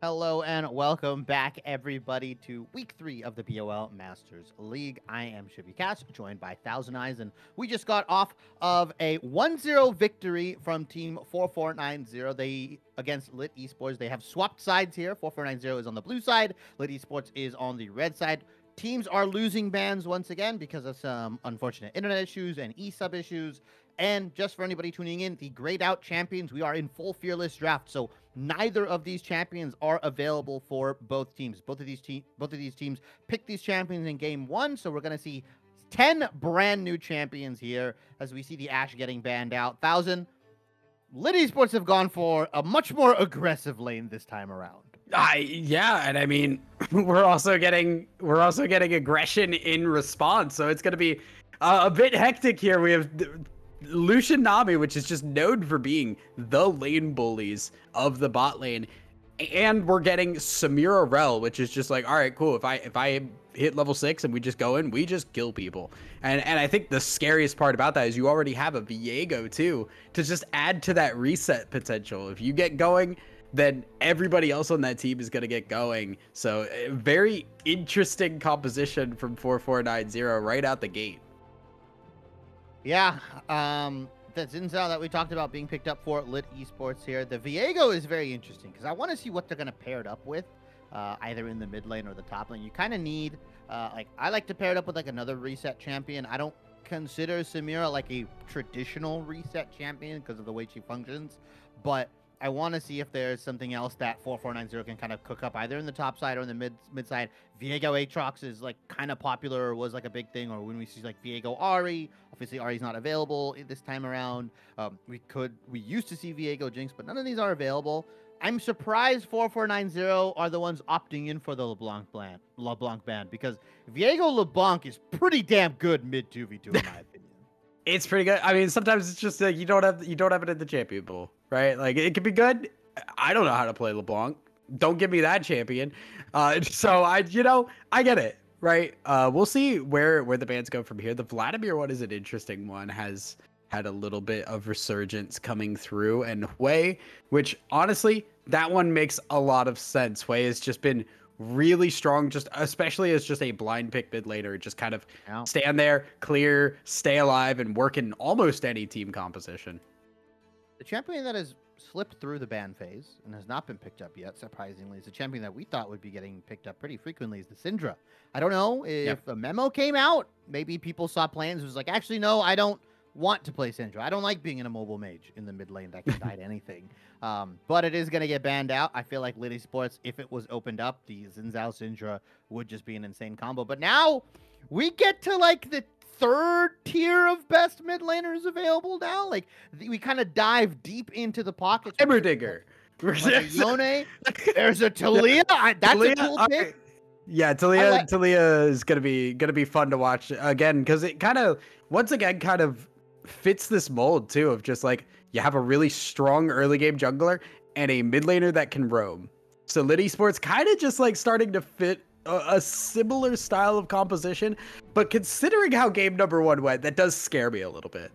Hello and welcome back, everybody, to week 3 of the BOL Masters League. I am Shivy Cash, joined by Thousand Eyes, and we just got off of a 1-0 victory from Team 4490. They against Lit Esports. They have swapped sides here. 4490 is on the blue side. Lit Esports is on the red side. Teams are losing bans once again because of some unfortunate internet issues and e-sub issues. And just for anybody tuning in, the grayed out champions, we are in full fearless draft. So neither of these champions are available for both teams. Both of these teams picked these champions in game 1. So we're going to see 10 brand new champions here as we see the Ashe getting banned out. Thousand, Lit Esports have gone for a much more aggressive lane this time around. Yeah, and I mean, we're also getting aggression in response. So it's going to be a bit hectic here. We have Lucian Nami, which is just known for being the lane bullies of the bot lane, and we're getting Samira Rel, which is just like, all right, cool. If I hit level 6 and we just go in, we just kill people. And I think the scariest part about that is you already have a Viego too to just add to that reset potential. If you get going, then everybody else on that team is going to get going. So very interesting composition from 4490 right out the gate. Yeah, the Zinzao that we talked about being picked up for Lit Esports here. The Viego is very interesting because I want to see what they're going to pair it up with, either in the mid lane or the top lane. You kind of need, I like to pair it up with like another reset champion. I don't consider Samira like a traditional reset champion because of the way she functions, but I want to see if there's something else that 4490 can kind of cook up either in the top side or in the mid side. Viego Aatrox is like kind of popular, or was like a big thing, or when we see like Viego Ahri, obviously Ahri's not available this time around. We used to see Viego Jinx, but none of these are available. I'm surprised 4490 are the ones opting in for the LeBlanc ban because Viego LeBlanc is pretty damn good mid 2v2 in my opinion. It's pretty good. I mean, sometimes it's just like you don't have it in the champion pool, right? Like it could be good. I don't know how to play LeBlanc. Don't give me that champion. So I get it, right? We'll see where the bans go from here. The Vladimir one is an interesting one. Has had a little bit of resurgence coming through, and Hui, which honestly, that one makes a lot of sense. Hui has just been really strong, just especially as just a blind pick mid laner, just kind of stand there, clear, stay alive, and work in almost any team composition. The champion that is slipped through the ban phase and has not been picked up yet, surprisingly. It's a champion that we thought would be getting picked up pretty frequently is the Syndra. I don't know if a memo came out. Maybe people saw plans. It was like, actually, no, I don't want to play Syndra. I don't like being in a mobile mage in the mid lane that can die to anything. But it is going to get banned out. I feel like Lit Esports, if it was opened up, the Xin Zhao Syndra would just be an insane combo. But now we get to like the third tier of best mid laners available now. Like we kind of dive deep into the pockets. Everdigger. Yone, there's a Talia. That's a cool pick. Yeah, Talia is gonna be fun to watch again because it kind of once again kind of fits this mold too of just like you have a really strong early game jungler and a mid laner that can roam. So Lit Esports kind of just like starting to fit a similar style of composition, but considering how game number 1 went, that does scare me a little bit.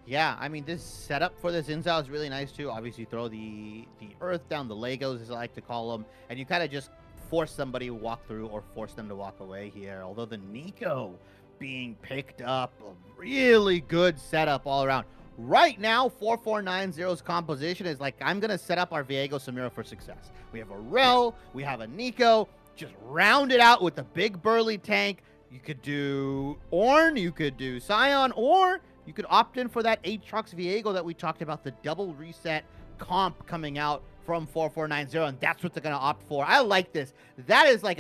Yeah, I mean, this setup for the Xin Zhao is really nice too. Obviously, throw the earth down, the Legos, as I like to call them, and you kind of just force somebody to walk through or force them to walk away here. Although the Nico being picked up, a really good setup all around. Right now, 4490's composition is like, I'm going to set up our Viego Samira for success. We have a Rel, we have a Nico, just round it out with the big burly tank. You could do Ornn, you could do Scion, or you could opt in for that Aatrox Viego that we talked about, the double reset comp coming out from 4490, and that's what they're going to opt for. I like this. That is like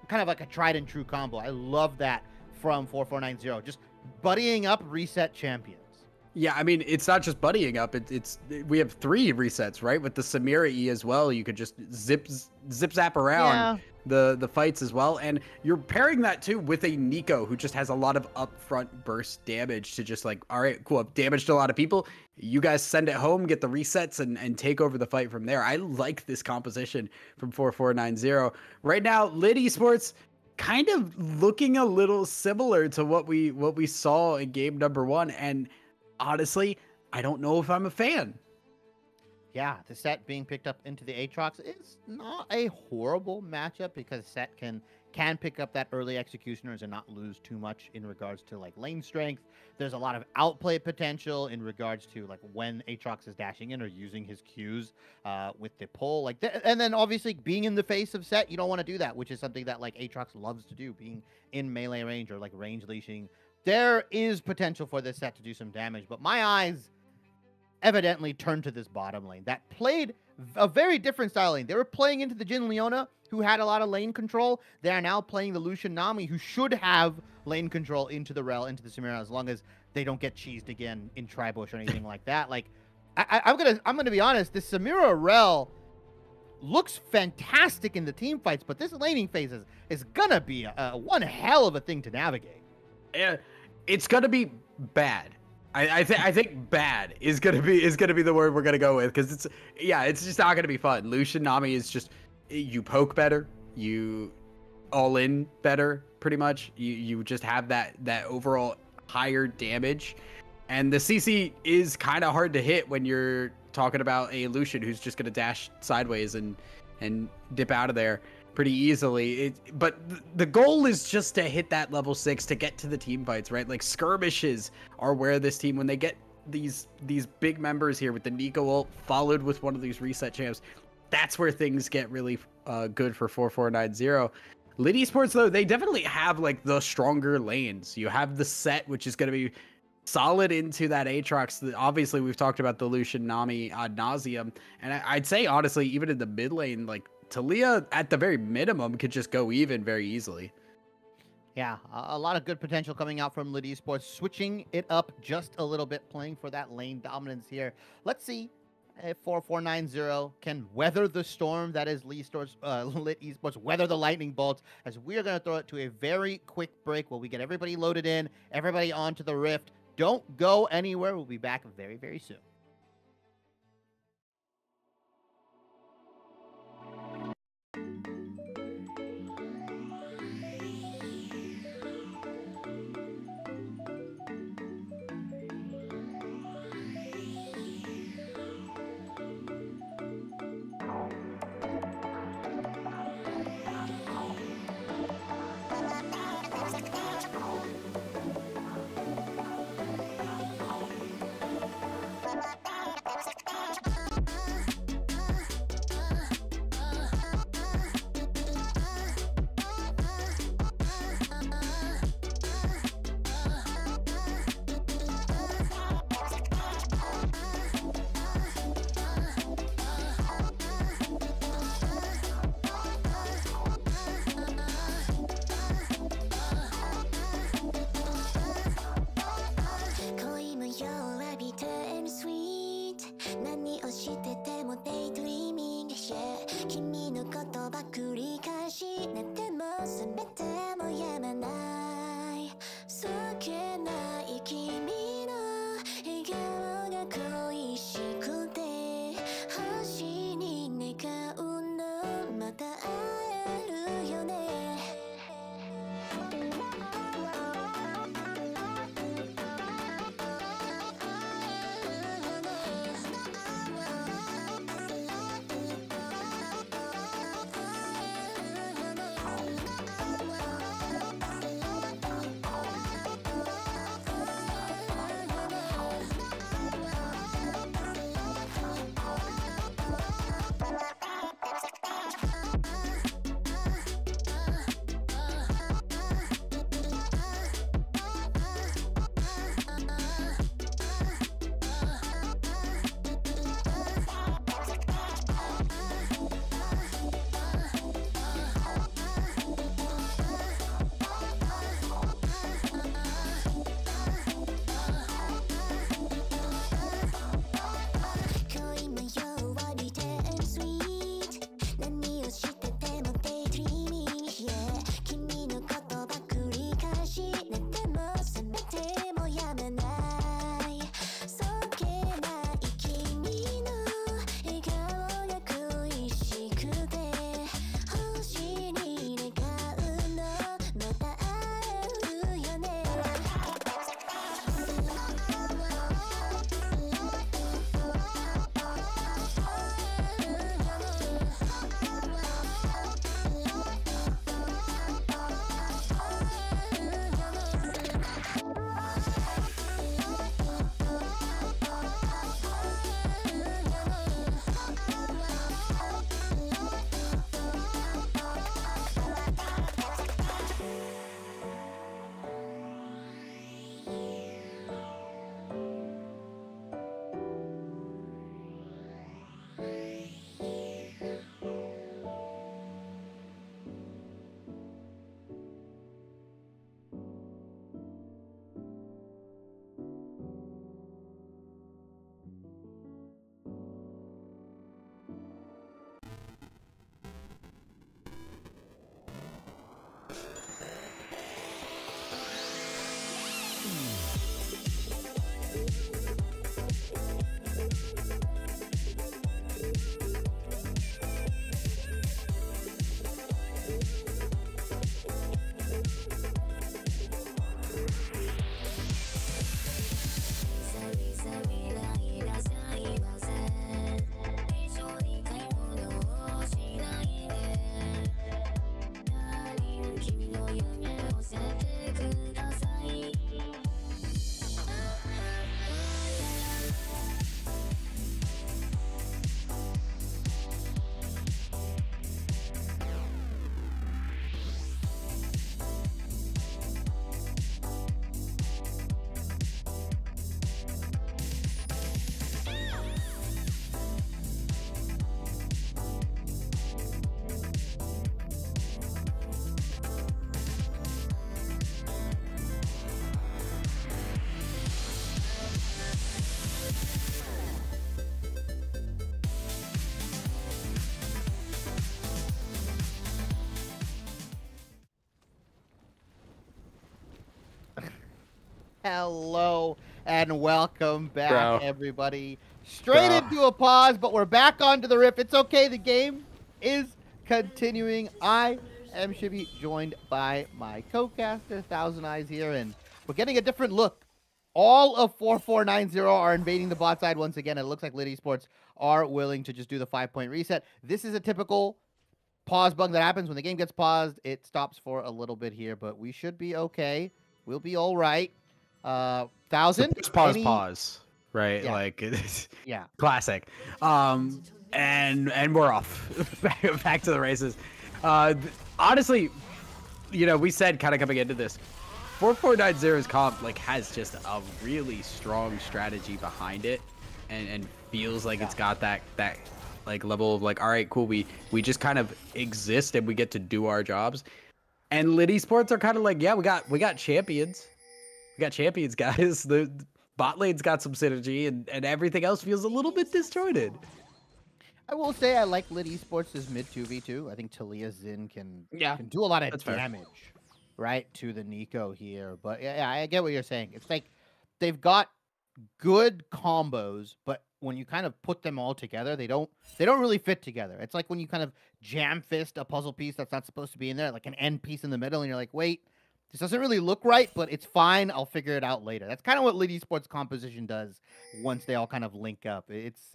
kind of like a tried and true combo. I love that from 4490. Just buddying up reset champions. Yeah, I mean, it's not just buddying up. We have 3 resets, right? With the Samira E as well, you could just zip zap around the fights as well. And you're pairing that too with a Nico who just has a lot of upfront burst damage to just like, all right, cool, I've damaged a lot of people. You guys send it home, get the resets and take over the fight from there. I like this composition from 4490. Right now, Lit Esports kind of looking a little similar to what we saw in game number 1. And honestly, I don't know if I'm a fan. Yeah, the Set being picked up into the Aatrox is not a horrible matchup because Set can pick up that early executioners and not lose too much in regards to like lane strength. There's a lot of outplay potential in regards to like when Aatrox is dashing in or using his Qs with the pull. And then obviously being in the face of Set, you don't want to do that, which is something that like Aatrox loves to do, being in melee range or like range leashing. There is potential for this Set to do some damage, but my eyes evidently turned to this bottom lane that played a very different style lane. They were playing into the Jin Leona, who had a lot of lane control. They are now playing the Lucian Nami, who should have lane control into the Rel, into the Samira, as long as they don't get cheesed again in Tribush or anything like that. Like, I'm gonna be honest, this Samira Rel looks fantastic in the team fights, but this laning phase is gonna be one hell of a thing to navigate. Yeah, it's gonna be bad. I think bad is gonna be the word we're gonna go with, because it's just not gonna be fun. Lucian Nami is just, you poke better, you all in better, pretty much. You just have that overall higher damage, and the CC is kind of hard to hit when you're talking about a Lucian who's just gonna dash sideways and dip out of there pretty easily. But the goal is just to hit that level 6 to get to the team fights, right? Like skirmishes are where this team, when they get these big members here with the Nico ult followed with one of these reset champs, that's where things get really good for 4490. Lit Esports though, they definitely have like the stronger lanes. You have the Set, which is going to be solid into that Aatrox. Obviously, we've talked about the Lucian Nami ad nauseum, and I'd say honestly, even in the mid lane, like Talia at the very minimum could just go even very easily. Yeah, a lot of good potential coming out from Lit Esports, switching it up just a little bit, playing for that lane dominance here. Let's see if 4490 can weather the storm that is Lit Esports, weather the lightning bolts, as we are going to throw it to a very quick break while we get everybody loaded in, everybody onto the Rift. Don't go anywhere. We'll be back very, very soon. bitter and sweet 何をしてても daydreaming yeah 君の言葉繰り返し寝ても覚めてもやまないそっけない君の笑顔が恋しくて星に願うのまた会えるよねHello and welcome back, Bro. everybody. Straight into a pause, but we're back onto the riff. It's okay. The game is continuing. I am Shibby, joined by my co-caster, Thousand Eyes here, and we're getting a different look. All of 4490 are invading the bot side once again. It looks like Lit Esports are willing to just do the 5-point reset. This is a typical pause bug that happens when the game gets paused. It stops for a little bit here, but we should be okay. We'll be all right. Thousand. Just pause, right? Yeah. Like it's Yeah. classic. And we're off. back to the races. Honestly, you know, we said kind of coming into this, 4490's comp like has just a really strong strategy behind it, and feels like it's got that like level of like, all right, cool, we just kind of exist and we get to do our jobs. And Lit Esports are kind of like, yeah, we got champions. We got champions, guys. bot lane's got some synergy, and everything else feels a little bit disjointed. I will say I like Lit Esports' mid 2v2. I think Talia Zin can do a lot of damage, right, to the Nico here. But yeah, I get what you're saying. It's like they've got good combos, but when you kind of put them all together, they don't really fit together. It's like when you kind of jam fist a puzzle piece that's not supposed to be in there, like an end piece in the middle, and you're like, wait, this doesn't really look right, but it's fine. I'll figure it out later. That's kind of what Lit Esports composition does once they all kind of link up. It's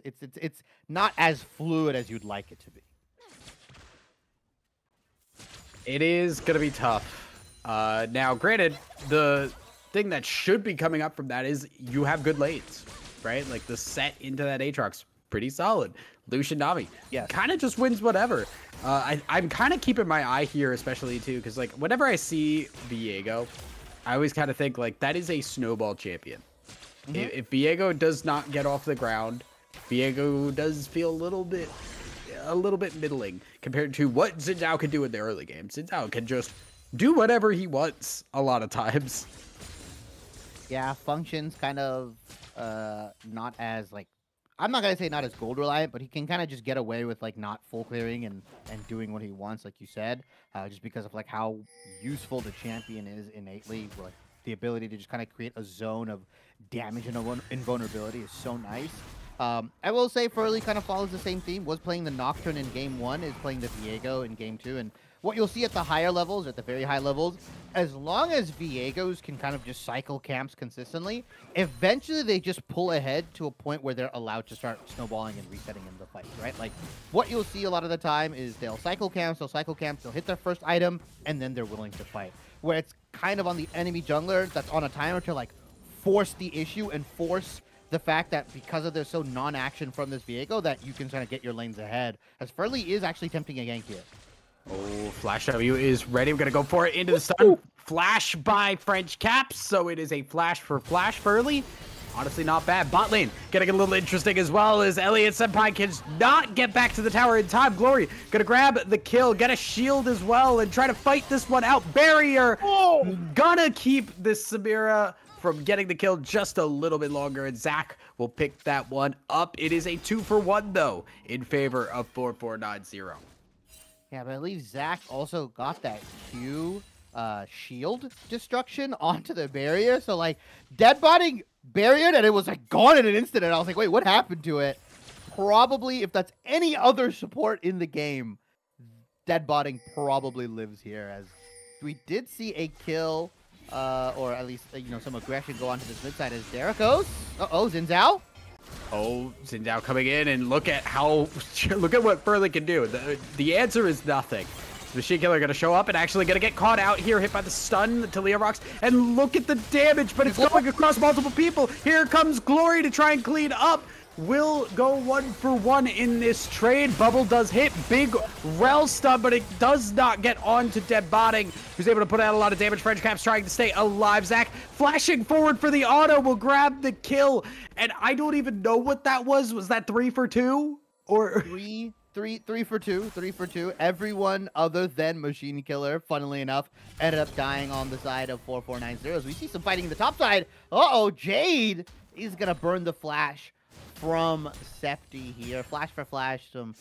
not as fluid as you'd like it to be. It is gonna be tough. Now, granted, the thing that should be coming up from that is you have good lanes, right? Like the set into that Aatrox, pretty solid. Lucian Nami, kind of just wins whatever. I'm kind of keeping my eye here, especially too, because like whenever I see Viego, I always kind of think like that is a snowball champion. If Viego does not get off the ground, Viego does feel a little bit middling compared to what Xin Zhao can do in the early game. Xin Zhao can just do whatever he wants a lot of times. Yeah, functions kind of not as like, I'm not gonna say not as gold reliant, but he can kind of just get away with like not full clearing and doing what he wants, like you said, just because of like how useful the champion is innately. Like the ability to just kind of create a zone of damage and invulnerability is so nice. I will say Furley kind of follows the same theme. Was playing the Nocturne in game 1, is playing the Viego in game 2, and what you'll see at the higher levels, at the very high levels, as long as Viegos can kind of just cycle camps consistently, eventually they just pull ahead to a point where they're allowed to start snowballing and resetting in the fight, right? Like, what you'll see a lot of the time is they'll cycle camps, they'll hit their first item, and then they're willing to fight. Where it's kind of on the enemy jungler that's on a timer to, like, force the issue and force the fact that because of their so non-action from this Viego that you can kind of get your lanes ahead, as Furley is actually tempting a gank here. Oh, Flash W is ready. We're going to go for it into the stun. Flash by French Caps. So it is a flash for Flash Furley. Honestly, not bad. Bot lane getting a little interesting as well as Elliot Senpai can not get back to the tower in time. Glory going to grab the kill, get a shield as well, and try to fight this one out. Barrier gonna keep this Samira from getting the kill just a little bit longer, and Zach will pick that one up. It is a 2-for-1, though, in favor of 4490. Yeah, but I believe Zach also got that Q shield destruction onto the barrier. So, like, deadbotting barriered, and it was, like, gone in an instant. And I was like, wait, what happened to it? Probably, if that's any other support in the game, deadbotting probably lives here. As we did see a kill, or at least, you know, some aggression go onto this mid side as Derrickos. Uh-oh, Xin Zhao. Oh, Xin Zhao coming in, and look at what Furley can do. The answer is nothing. Machine Killer gonna show up and actually gonna get caught out here, hit by the stun, the Talia rocks, and look at the damage, but it's going across multiple people. Here comes Glory to try and clean up. Will go 1-for-1 in this trade. Bubble does hit, big rel stun, but it does not get on to Deadbotting, who's able to put out a lot of damage. French Caps trying to stay alive. Zach flashing forward for the auto will grab the kill, and I don't even know what that was. Was that 3-for-2 or three for two? Everyone other than Machine Killer, funnily enough, ended up dying on the side of 4490. As we see some fighting in the top side. Uh-oh, Jade is gonna burn the flash from Septi here. Flash for flash, some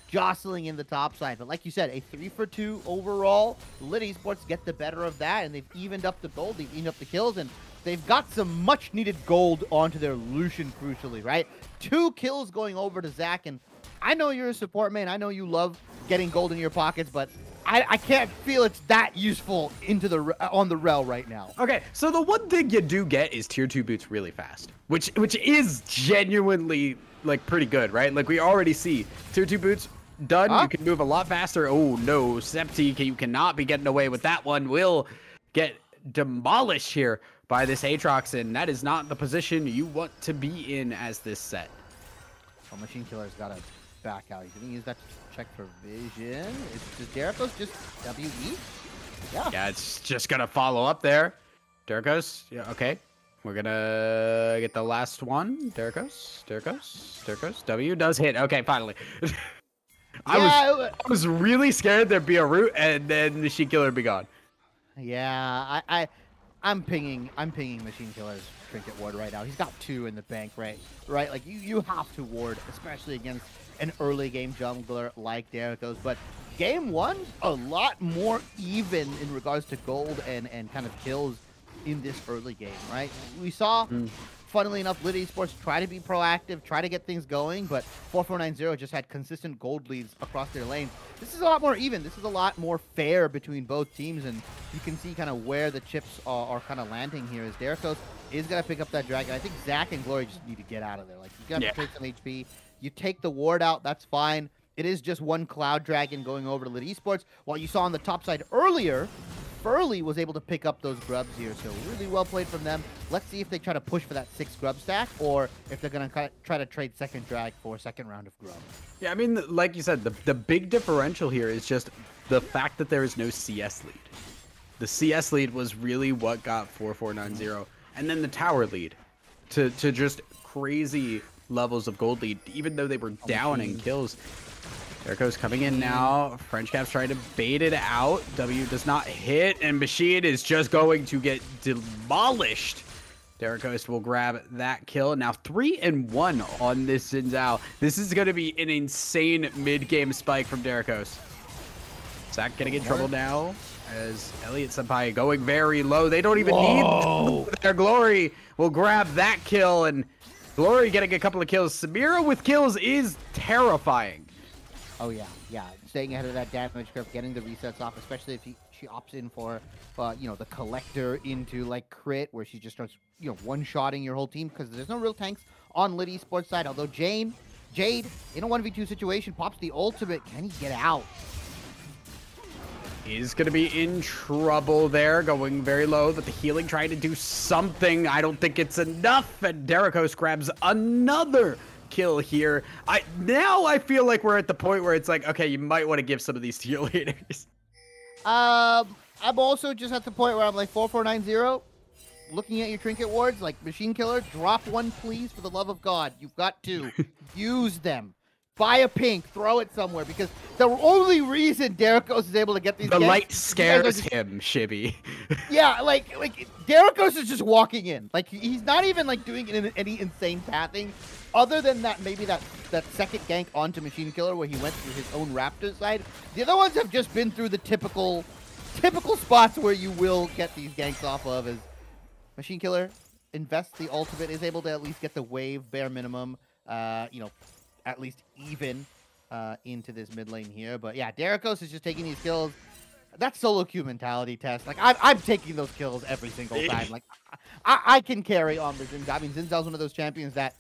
jostling in the top side. But like you said, a 3-for-2 overall. Lit Esports get the better of that, and they've evened up the gold, they've evened up the kills, and they've got some much needed gold onto their Lucian, crucially, right? 2 kills going over to Zach, and I know you're a support man. I know you love getting gold in your pockets, but I can't feel it's that useful into the on the rel right now. Okay, so the one thing you do get is tier 2 boots really fast, which is genuinely like pretty good, right? Like we already see tier 2 boots done. You can move a lot faster. Oh no, Septi, you cannot be getting away with that one. Will get demolished here by this Aatrox, and that is not the position you want to be in as this set. Well, Machine Killer's got to back out. He's going to use that to check for vision. Does Derrickos just WE? Yeah, it's just going to follow up there. Derrickos, yeah, okay. We're going to get the last one. Derrickos. W does hit. Okay, finally. I was really scared there'd be a root and then Machine Killer would be gone. Yeah, I'm pinging Machine Killer's Trinket Ward right now. He's got 2 in the bank, right? Right? Like, you have to ward, especially against an early game jungler like Derrickos. But game 1, a lot more even in regards to gold and kind of kills in this early game, right? We saw, funnily enough, Lit Esports try to be proactive, try to get things going, but 4490 just had consistent gold leads across their lanes. This is a lot more even. This is a lot more fair between both teams, and you can see kind of where the chips are kind of landing here as Derrickos is going to pick up that dragon. I think Zach and Glory just need to get out of there. Like, you got to take some HP. You take the ward out, that's fine. It is just one Cloud Dragon going over to Lit Esports. While you saw on the top side earlier, Furley was able to pick up those grubs here, so really well played from them. Let's see if they try to push for that 6 grub stack, or if they're going to try to trade second drag for a second round of grub. Yeah, I mean, like you said, the big differential here is just the fact that there is no CS lead. The CS lead was really what got 4490, and then the tower lead to just crazy levels of gold lead, even though they were down in kills. Derrickos coming in now. French Cap's trying to bait it out. W does not hit, and Machine is just going to get demolished. Derrickos will grab that kill. Now 3-1 on this Xin Zhao. This is going to be an insane mid-game spike from Derrickos. Zach gonna get in trouble now as Elliot Senpai going very low. They don't even need their Glory. Will grab that kill, and Glory getting a couple of kills. Samira with kills is terrifying. Oh yeah, staying ahead of that damage curve, getting the resets off, especially if she opts in for, you know, the collector into like crit, where she just starts, you know, one-shotting your whole team, because there's no real tanks on Lit Esports side. Although Jade in a 1v2 situation pops the ultimate. Can he get out? He's gonna be in trouble there, going very low, but the healing trying to do something. I don't think it's enough, and Derrickos grabs another kill here. Now I feel like we're at the point where it's like, okay, you might want to give some of these to your leaders. I'm also just at the point where I'm like 4490, looking at your trinket wards, like Machine Killer, drop 1 please, for the love of God. You've got 2. Use them. Buy a pink, throw it somewhere, because the only reason Derrickos is able to get these the light scares him, Shibby. Yeah, like Derrickos is just walking in. Like, he's not even like doing any insane pathing, other than that maybe that second gank onto Machine Killer where he went through his own Raptor side. The other ones have just been through the typical spots where you will get these ganks off of, as Machine Killer invests the ultimate, is able to at least get the wave bare minimum, you know, at least even into this mid lane here. But yeah, Derrickos is just taking these kills. That's solo queue mentality test. Like, I'm taking those kills every single time. Like, I can carry on the Xin Zhao. I mean, Xin Zhao's one of those champions that,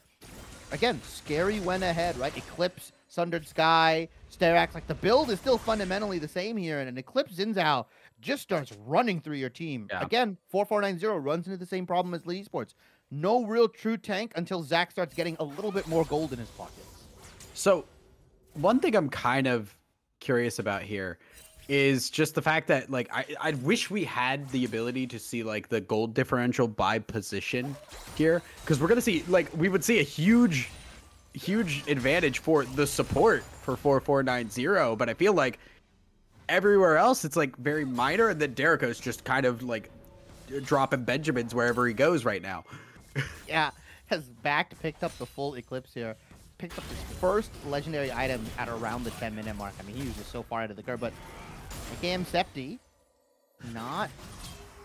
again, scary when ahead, right? Eclipse, Sundered Sky, Sterax. Like, the build is still fundamentally the same here, and an Eclipse Xin Zhao just starts running through your team. Yeah. Again, 4490 runs into the same problem as Lit Esports. No real true tank until Zach starts getting a little bit more gold in his pockets. So, one thing I'm kind of curious about here is just the fact that, like, I wish we had the ability to see, like, the gold differential by position here, because we're going to see, like, we would see a huge advantage for the support for 4490, but I feel like everywhere else it's, like, very minor, and then Derrickos just kind of, like, dropping Benjamins wherever he goes right now. Yeah, has picked up the full Eclipse here. Picked up his first legendary item at around the 10-minute mark. I mean, he was just so far out of the curve, but AKM Septi not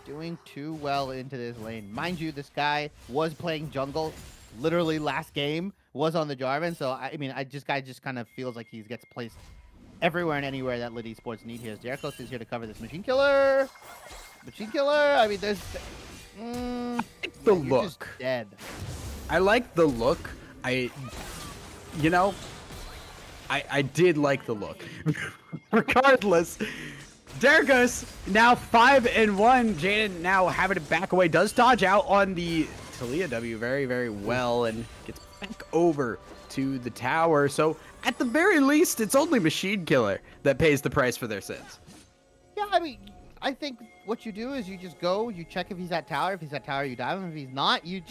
doing too well into this lane. Mind you, this guy was playing jungle literally last game, was on the Jarvan, so I mean, guy just kind of feels like he gets placed everywhere and anywhere that Lit Esports need here. Derrickos is here to cover this Machine Killer. I mean, there's the look. Just dead. I like the look. You know, I did like the look. Regardless, Derrickos now 5-1. Jaden now having to back away. Does dodge out on the Talia W very, very well and gets back over to the tower. So at the very least, it's only Machine Killer that pays the price for their sins. Yeah, I mean, I think what you do is you just go, you check if he's at tower. If he's at tower, you dive him. If he's not, you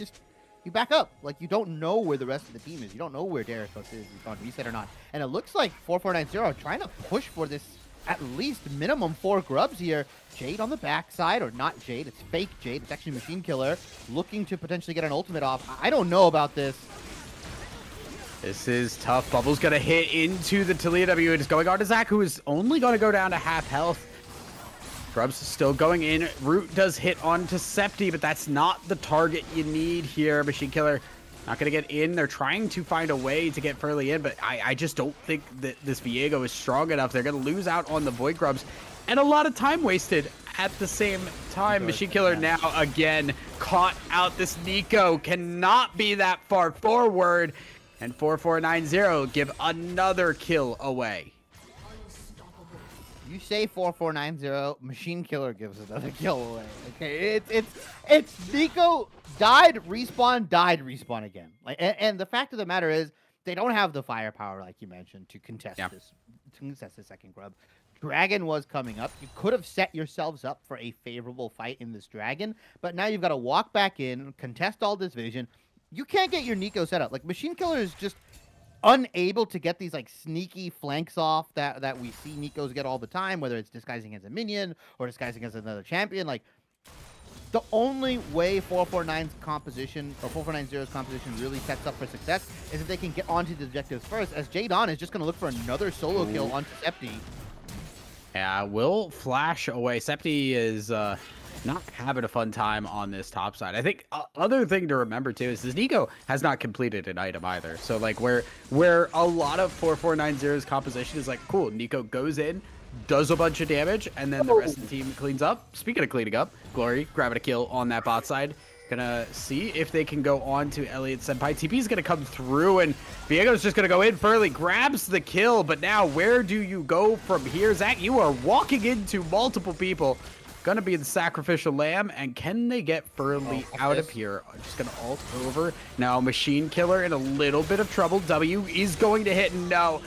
back up. Like, you don't know where the rest of the team is. You don't know where Derrickos is. He's on reset or not. And it looks like 4490 trying to push for this at least minimum 4 grubs here. Jade on the backside, or not Jade, it's fake Jade. It's actually Machine Killer looking to potentially get an ultimate off. I don't know about this. This is tough. Bubble's going to hit into the Taliyah W. It is going on to Zach, who is only going to go down to half health. Grubs still going in. Root does hit onto Septi, but that's not the target you need here. Machine Killer not going to get in. They're trying to find a way to get Furley in, but I just don't think that this Viego is strong enough. They're going to lose out on the Void Grubs, and a lot of time wasted at the same time. Machine Killer now again caught out. This Nico cannot be that far forward, and 4490 give another kill away. You say 4490, Machine Killer gives another kill away. Okay, it's Nico died, respawn again. Like, and the fact of the matter is, they don't have the firepower, like you mentioned, to contest this second grub. Dragon was coming up. You could have set yourselves up for a favorable fight in this Dragon, but now you've got to walk back in, contest all this vision. You can't get your Nico set up. Like, Machine Killer is just unable to get these like sneaky flanks off that we see Nikos get all the time, whether it's disguising as a minion or disguising as another champion. Like, the only way 449's composition or 4490's composition really sets up for success is if they can get onto the objectives first, as Jadon is just going to look for another solo kill onto Septi. Yeah, will flash away. Septi is not having a fun time on this top side. I think other thing to remember too is this Nico has not completed an item either. So like where a lot of 4490's composition is like, cool, Nico goes in, does a bunch of damage, and then the rest of the team cleans up. Speaking of cleaning up, Glory grabbing a kill on that bot side. Gonna see if they can go on to Elliot Senpai. TP is gonna come through, and Viego's just gonna go in. Furley grabs the kill, but now where do you go from here? Zach, you are walking into multiple people. Gonna be the sacrificial lamb, and can they get Furley out of here? Just gonna ult over. Now Machine Killer in a little bit of trouble. W is going to hit. No,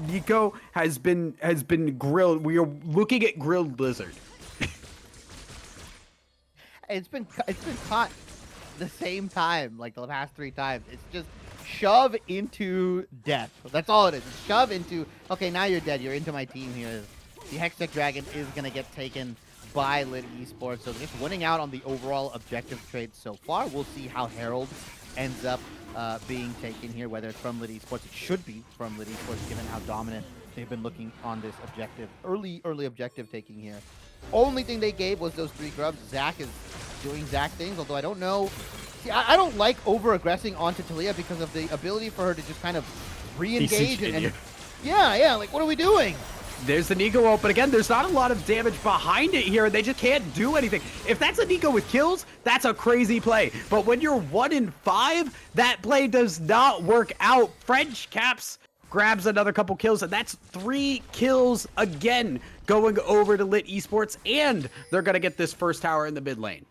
Nico has been grilled. We are looking at grilled lizard. It's been caught the same time, like the past 3 times. It's just shove into death. That's all it is. It's shove into, okay, now you're dead. You're into my team here. The Hextech Dragon is going to get taken by Lit Esports. So just winning out on the overall objective trade so far. We'll see how Herald ends up being taken here, whether it's from Lit Esports. It should be from Lit Esports, given how dominant they've been looking on this objective. Early objective taking here. Only thing they gave was those 3 grubs. Zach is doing Zach things, although I don't know. See, I don't like over-aggressing onto Taliyah because of the ability for her to just kind of re-engage. And yeah, like, what are we doing? There's the Nico ult, but again, there's not a lot of damage behind it here. They just can't do anything. If that's a Nico with kills, that's a crazy play. But when you're 1 in 5, that play does not work out. French Caps grabs another couple kills, and that's 3 kills again going over to Lit Esports, and they're going to get this first tower in the mid lane.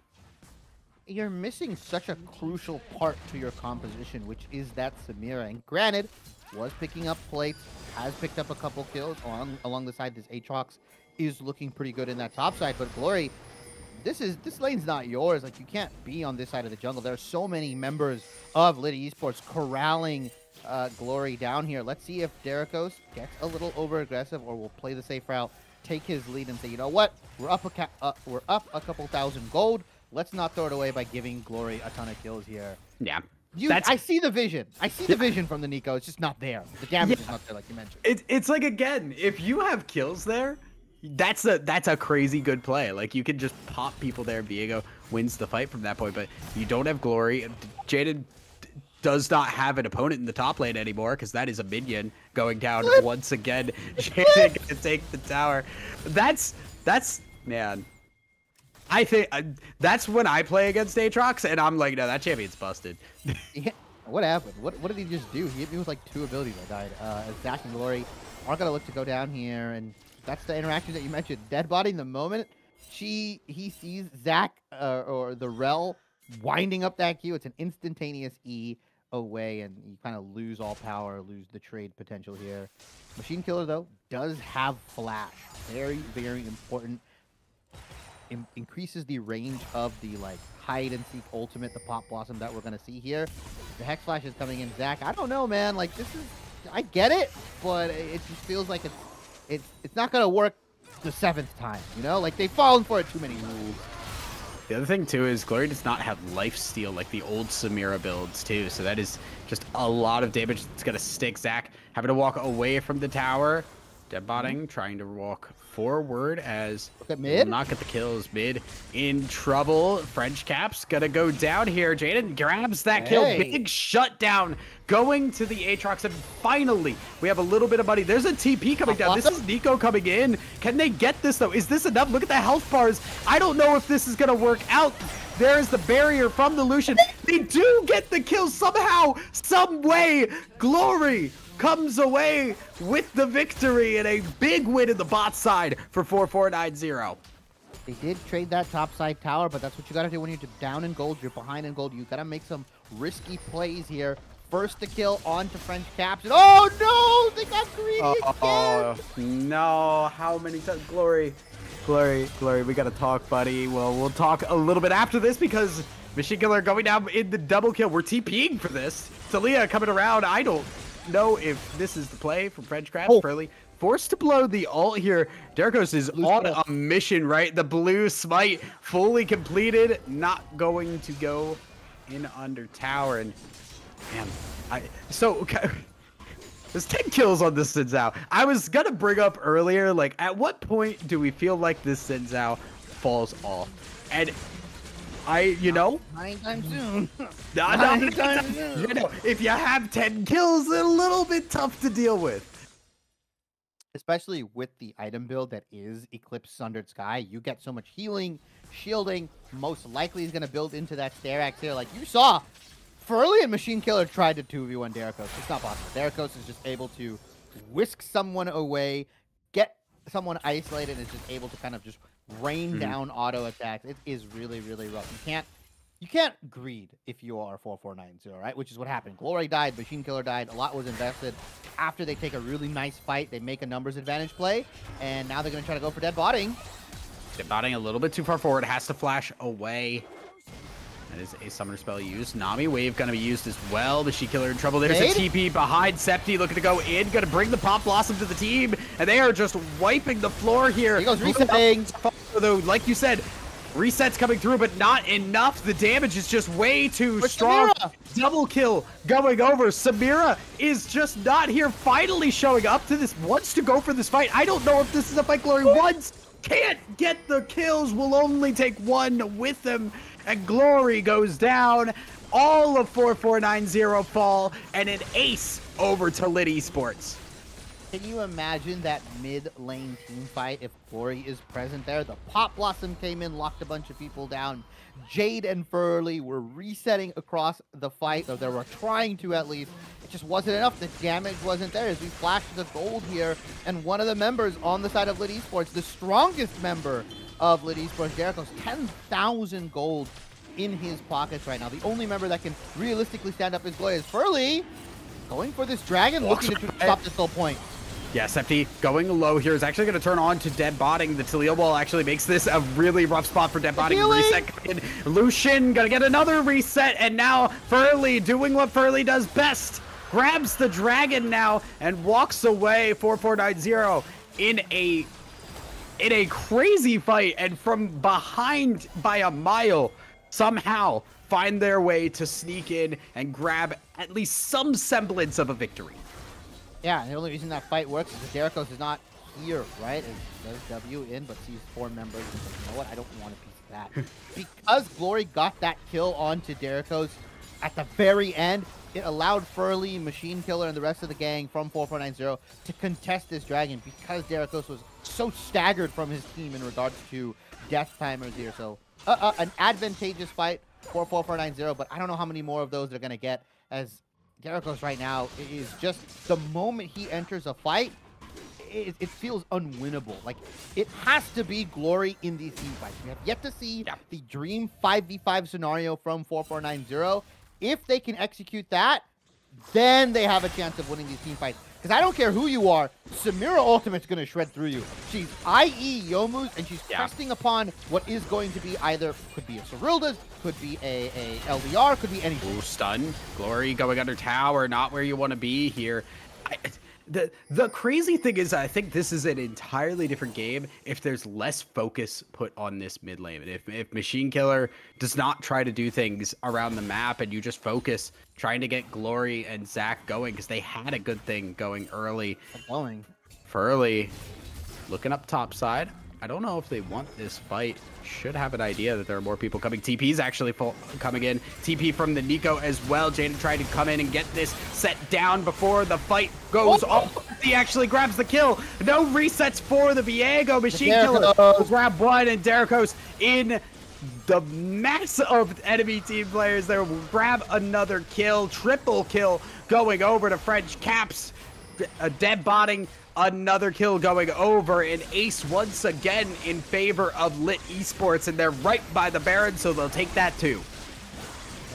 You're missing such a crucial part to your composition, which is that Samira. And granted, was picking up plates, has picked up a couple kills along the side. This Aatrox is looking pretty good in that top side, but Glory, this lane's not yours. Like, you can't be on this side of the jungle. There are so many members of Lit Esports corralling Glory down here. Let's see if Derikos gets a little over aggressive, or will play the safe route, take his lead, and say, you know what, we're up a couple thousand gold. Let's not throw it away by giving Glory a ton of kills here. Yeah. I see the vision. I see the vision from the Nico. It's just not there. The damage is not there, like you mentioned. It's like, again, if you have kills there, that's a crazy good play. Like, you can just pop people there. Viego wins the fight from that point, but you don't have Glory. Jaden does not have an opponent in the top lane anymore, because that is a minion going down once again. Jaden gonna take the tower. That's man. I think that's when I play against Aatrox, and I'm like, no, that champion's busted. Yeah. What happened? What did he just do? He hit me with like 2 abilities. I died. As Zach and Glory are gonna look to go down here, and that's the interaction that you mentioned. Dead body in the moment he sees Zach or the Rel winding up that Q. It's an instantaneous E away, and you kind of lose all power, lose the trade potential here. Machine Killer though does have flash. Very, very important. Increases the range of the like hide and seek ultimate, the Pop Blossom that we're gonna see here. The Hex Flash is coming in. Zach, I don't know, man. Like, this is, I get it, but it just feels like it's it's not gonna work the 7th time, you know? Like, they've fallen for it too many rules. The other thing, too, is Glory does not have lifesteal like the old Samira builds, too. So that is just a lot of damage that's going to stick. Zach having to walk away from the tower. Deadbotting, trying to walk forward as mid. Will not get the kills. Mid in trouble. French Cap's going to go down here. Jaden grabs that kill. Big shutdown going to the Aatrox. And finally, we have a little bit of money. There's a TP coming down. This is Nico coming in. Can they get this, though? Is this enough? Look at the health bars. I don't know if this is going to work out. There's the barrier from the Lucian. They do get the kill somehow, some way. Glory comes away with the victory and a big win in the bot side for 4490. They did trade that top side tower, but that's what you got to do when you're down in gold. You're behind in gold. You got to make some risky plays here. First the kill onto French Caps. And oh no, they got greedy again. Oh no, how many times? Glory, we got to talk, buddy. Well, we'll talk a little bit after this because Machine Killer going down in the double kill. We're TPing for this. Talia coming around. I don't know if this is the play from French Crabs. Furley forced to blow the ult here. Derkos is on a mission, right? The blue smite fully completed, not going to go in under tower. And man, there's 10 kills on this Sinzao. I was gonna bring up earlier, like, at what point do we feel like this Sinzao falls off? And not anytime soon. Not anytime soon. You know, if you have 10 kills, it's a little bit tough to deal with. Especially with the item build that is Eclipse Sundered Sky. You get so much healing, shielding. Most likely is going to build into that Stair Axe here. Like you saw, Furley and Machine Killer tried to 2v1 Derkos. It's not possible. Derkos is just able to whisk someone away, get someone isolated, and is just able to kind of just rain down auto attacks. It is really, really rough. You can't greed if you are 4490, right? Which is what happened. Glory died, Machine Killer died, a lot was invested. After they take a really nice fight, they make a numbers advantage play, and now they're gonna try to go for dead botting. Dead botting a little bit too far forward, has to flash away. That is a summoner spell used. Nami wave gonna be used as well. Machine Killer in trouble. There's a TP behind Septi looking to go in, gonna bring the Pop Blossom to the team, and they are just wiping the floor here. He goes resetting. Though, like you said, resets coming through, but not enough. The damage is just way too strong. Samira. Double kill going over. Samira is just not here, finally showing up to this, wants to go for this fight. I don't know if this is a fight Glory wants. Can't get the kills, will only take one with them. And Glory goes down. All of 4490 fall, and an ace over to Lit Esports. Can you imagine that mid-lane team fight if Glory is present there? The Pop Blossom came in, locked a bunch of people down. Jade and Furley were resetting across the fight, or they were trying to at least. It just wasn't enough. The damage wasn't there as we flashed the gold here. And one of the members on the side of Lit Esports, the strongest member of Lit Esports, Derkos, 10,000 gold in his pockets right now. The only member that can realistically stand up as Glory is Furley. Going for this dragon, looking to stop this whole point. Yeah, Septi going low here is actually going to turn on to dead botting. The Talia wall actually makes this a really rough spot for dead botting. Reset. Lucian going to get another reset, and now Furley doing what Furley does best. Grabs the dragon now and walks away. 4490 in a crazy fight, and from behind by a mile, somehow find their way to sneak in and grab at least some semblance of a victory. Yeah, and the only reason that fight works is that Derkos is not here, right? It does W in, but sees 4 members and says, you know what, I don't want a piece of that. Because Glory got that kill onto Derkos at the very end, it allowed Furley, Machine Killer, and the rest of the gang from 4490 to contest this dragon because Derkos was so staggered from his team in regards to death timers here. So, an advantageous fight for 4490, but I don't know how many more of those they're going to get, as Derkos right now is just, the moment he enters a fight, it feels unwinnable. Like, it has to be Glory in these team fights. We have yet to see the dream 5v5 scenario from 4490. If they can execute that, then they have a chance of winning these team fights. Because I don't care who you are, Samira Ultimate's going to shred through you. She's IE Yomu's, and she's pressing upon what is going to be either, could be a Cyrilda's, could be a LDR, could be anything. Ooh, stun. Glory going under tower, not where you want to be here. The crazy thing is, I think this is an entirely different game if there's less focus put on this mid lane. If Machine Killer does not try to do things around the map and you just focus trying to get Glory and Zach going, because they had a good thing going early. For early, looking up top side. I don't know if they want this fight. Should have an idea that there are more people coming. TP's actually coming in. TP from the Nico as well. Jaden tried to come in and get this set down before the fight goes off. He actually grabs the kill. No resets for the Viego. Machine Killer will grab one, and Derricos in the mass of enemy team players there will grab another kill. Triple kill going over to French Caps. Dead botting. Another kill going over, and ace once again in favor of Lit Esports, and they're right by the Baron, so they'll take that too.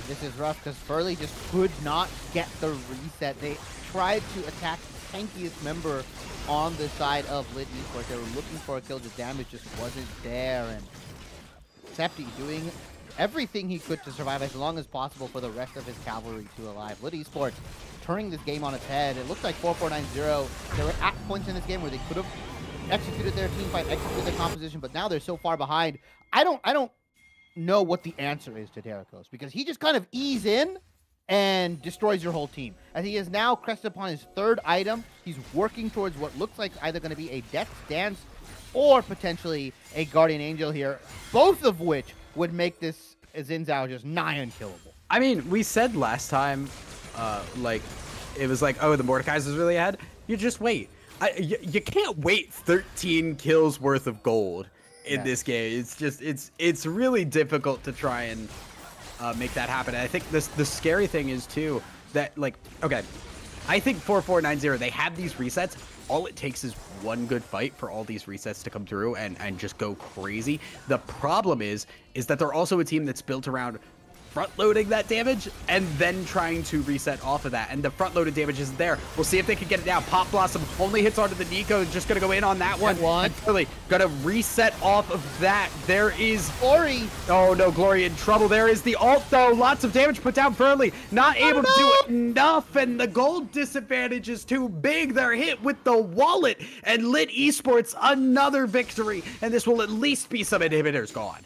This is rough because Furley just could not get the reset. They tried to attack the tankiest member on the side of Lit Esports. They were looking for a kill, the damage just wasn't there, and Septi doing everything he could to survive as long as possible for the rest of his cavalry to alive. Lit Esports turning this game on its head. It looks like 4490. There were at points in this game where they could have executed their team fight, executed their composition, but now they're so far behind. I don't know what the answer is to Derricos, because he just kind of ease in and destroys your whole team. As he is now crested upon his third item, he's working towards what looks like either going to be a Death's Dance or potentially a Guardian Angel here, both of which would make this Xin Zhao just nigh unkillable. I mean, we said last time, like, it was like, oh, the Mordekaiser's really ahead. You just wait. You can't wait 13 kills worth of gold in this game. It's just, it's really difficult to try and make that happen. And I think the scary thing is too that, like, okay, I think 4490, they have these resets. All it takes is one good fight for all these resets to come through and just go crazy. The problem is that they're also a team that's built around front-loading that damage and then trying to reset off of that, and the front-loaded damage isn't there. We'll see if they can get it down. Pop Blossom only hits onto the Nico, just gonna go in on that one. And really gonna reset off of that. There is Glory. Oh no, Glory in trouble. There is the ult though. Lots of damage put down Furley. Not able to do enough, and the gold disadvantage is too big. They're hit with the wallet, and Lit Esports another victory, and this will at least be some inhibitors gone.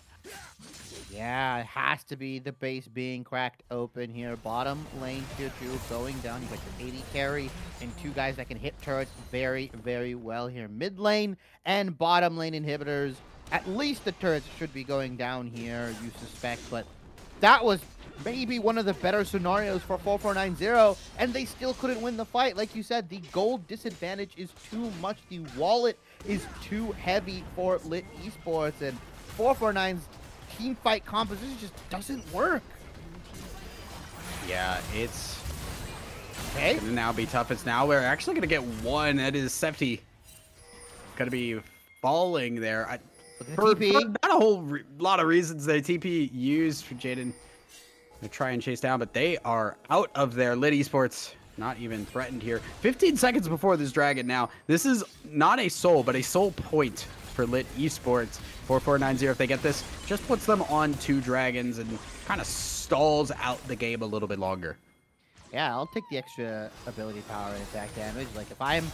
Yeah, it has to be the base being cracked open here. Bottom lane tier 2 going down. You got your 80 carry and two guys that can hit turrets very, very well here. Mid lane and bottom lane inhibitors. At least the turrets should be going down here, you suspect. But that was maybe one of the better scenarios for 4490, and they still couldn't win the fight. Like you said, the gold disadvantage is too much. The wallet is too heavy for Lit Esports, and 449's team fight composition just doesn't work. Yeah, it's gonna now be tough. It's now we're actually gonna get one. That is Septi gonna be falling there. For not a whole lot of reasons that TP used for Jaden to try and chase down, but they are out of there. Lit Esports not even threatened here. 15 seconds before this dragon now. This is not a soul, but a soul point for Lit Esports. 4490, if they get this, just puts them on 2 dragons and kind of stalls out the game a little bit longer. Yeah, I'll take the extra ability power and attack damage. Like, if I'm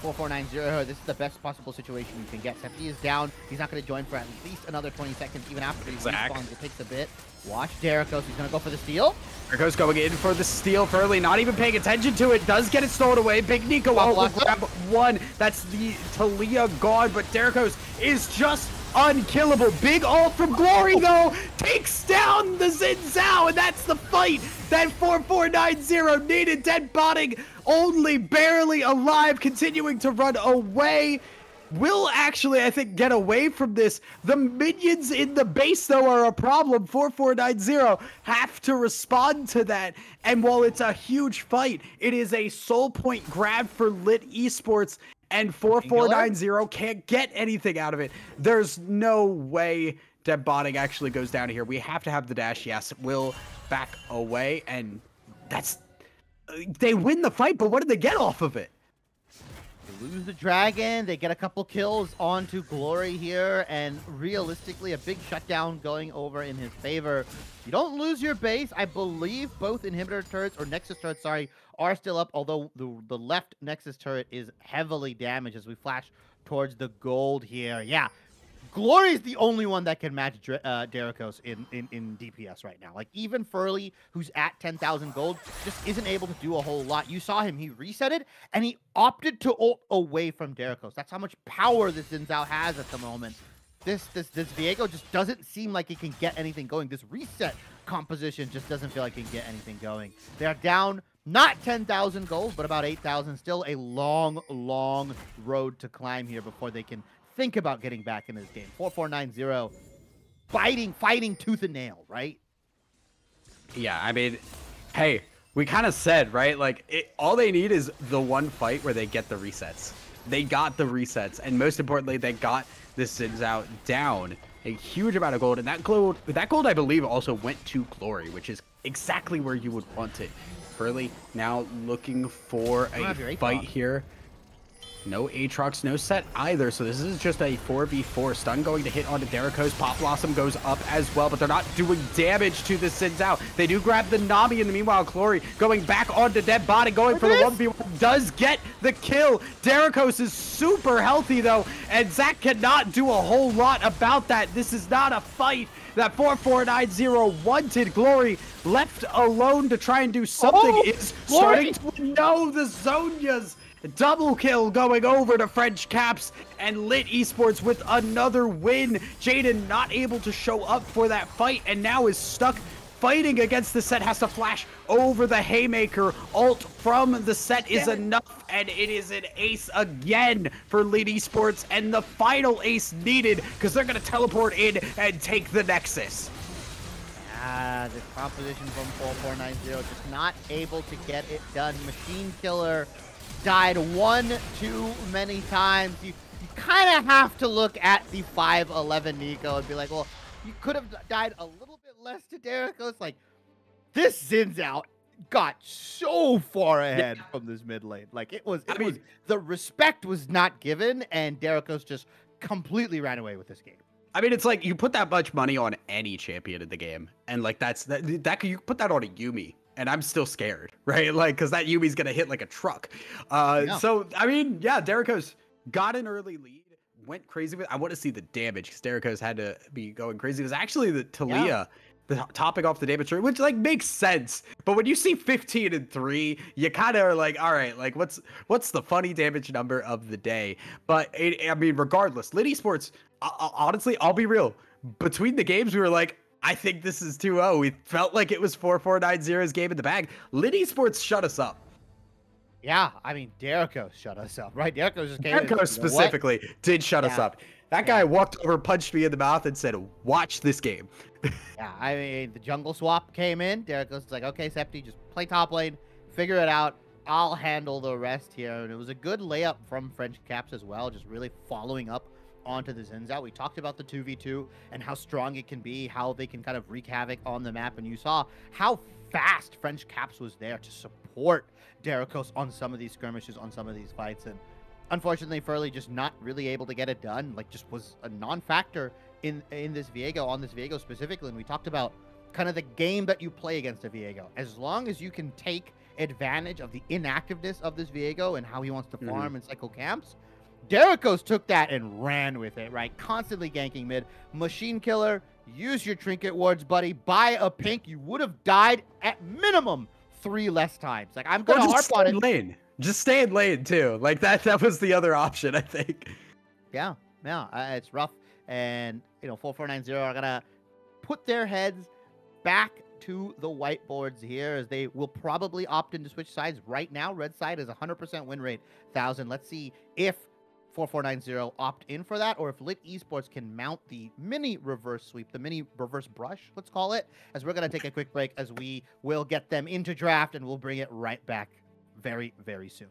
4490, this is the best possible situation you can get. Septi is down. He's not going to join for at least another 20 seconds, even after he respawns. It takes a bit. Watch Derricos. He's going to go for the steal. Derricos going in for the steal. Furley not even paying attention to it. Does get it stolen away. Big Nico will grab one. That's the Talia gone, but Derricos is just unkillable. Big ult from Glory though takes down the Xin Zhao, and that's the fight that 4490 needed. Dead botting, only barely alive, continuing to run away. Will actually, I think, get away from this. The minions in the base, though, are a problem. 4490 have to respond to that. And while it's a huge fight, it is a soul point grab for Lit Esports, and 4490 can't get anything out of it. There's no way Dead Botting actually goes down here. We have to have the dash. Yes, Will back away, and that's... They win the fight, but what did they get off of it? lose the dragon. They get a couple kills onto Glory here, and realistically, a big shutdown going over in his favor. You don't lose your base. I believe both inhibitor turrets, or Nexus turrets, sorry, are still up, although the left Nexus turret is heavily damaged as we flash towards the gold here. Yeah, Glory is the only one that can match Derikos in DPS right now. Like, even Furley, who's at 10,000 gold, just isn't able to do a whole lot. You saw him. He resetted, and he opted to ult away from Derikos. That's how much power this Xin Zhao has at the moment. This Viego just doesn't seem like it can get anything going. This reset composition just doesn't feel like it can get anything going. They're down not 10,000 gold, but about 8,000. Still a long, long road to climb here before they can think about getting back in this game. 4490, fighting tooth and nail, right? Yeah, I mean, hey, we kind of said, right? Like, all they need is the one fight where they get the resets. They got the resets, and most importantly, they got this Xin Zhao down a huge amount of gold, and that gold, I believe, also went to Glory, which is exactly where you would want it. Furley now looking for a fight here. No Aatrox, no set either, so this is just a 4v4. Stun going to hit onto Derikos. Pop Blossom goes up as well, but they're not doing damage to the Xin Zhao. They do grab the Nami, and meanwhile, Glory going back onto Dead Body, going for the 1v1, does get the kill. Derikos is super healthy, though, and Zach cannot do a whole lot about that. This is not a fight that 4490 wanted. Glory left alone to try and do something is starting to know the Zhonya's. Double kill going over to French Caps, and Lit Esports with another win. Jaden not able to show up for that fight, and now is stuck fighting against the set, has to flash over the Haymaker. Ult from the set is enough, and it is an ace again for Lit Esports, and the final ace needed, because they're going to teleport in and take the Nexus. The composition from 4490 just not able to get it done. Machine Killer died one too many times. You kind of have to look at the 511 Nico and be like, well, you could have died a little bit less to Derikos. Like, this Xin Zhao got so far ahead from this mid lane. Like, the respect was not given, and Derikos just completely ran away with this game. I mean, it's like you put that much money on any champion in the game, and like you put that on a Yuumi, and I'm still scared, right? Like, because that Yumi's gonna hit like a truck. So I mean, yeah, Derikos got an early lead, went crazy with. I want to see the damage because Derikos had to be going crazy. It was actually the Talia. The topping off the damage tree, which like makes sense, but when you see 15 and 3, you kind of are like, all right, like what's the funny damage number of the day? But I mean, regardless, Lit Esports, honestly, I'll be real. Between the games, we were like, I think this is 2-0. We felt like it was 4490's game in the bag. Lit Esports shut us up. Yeah, I mean, Derikos shut us up, right? Derikos specifically did shut us up. That guy walked over, punched me in the mouth, and said, watch this game. Yeah, I mean, the jungle swap came in. Derikos was like, okay, Septi, just play top lane, figure it out. I'll handle the rest here. And it was a good layup from French Caps as well, just really following up onto the Xin Zhao. We talked about the 2v2 and how strong it can be, how they can kind of wreak havoc on the map. And you saw how fast French Caps was there to support Derikos on some of these skirmishes, on some of these fights. And unfortunately, Furley just not really able to get it done. Like, just was a non-factor in this Viego, on this Viego specifically. And we talked about kind of the game that you play against a Viego. As long as you can take advantage of the inactiveness of this Viego and how he wants to farm and cycle camps, Derikos took that and ran with it, right? Constantly ganking mid. Machine Killer, use your trinket wards, buddy. Buy a pink. You would have died at minimum 3 less times. Like, I'm going to harp on it. Lane. Just stay in lane, too. Like, that was the other option, I think. Yeah, it's rough. And, 4490 are going to put their heads back to the whiteboards here, as they will probably opt in to switch sides right now. Red side is 100% win rate, 1,000. Let's see if 4490 opt in for that, or if Lit Esports can mount the mini reverse sweep, the mini reverse brush, let's call it, as we're going to take a quick break, as we will get them into draft, and we'll bring it right back very, very soon.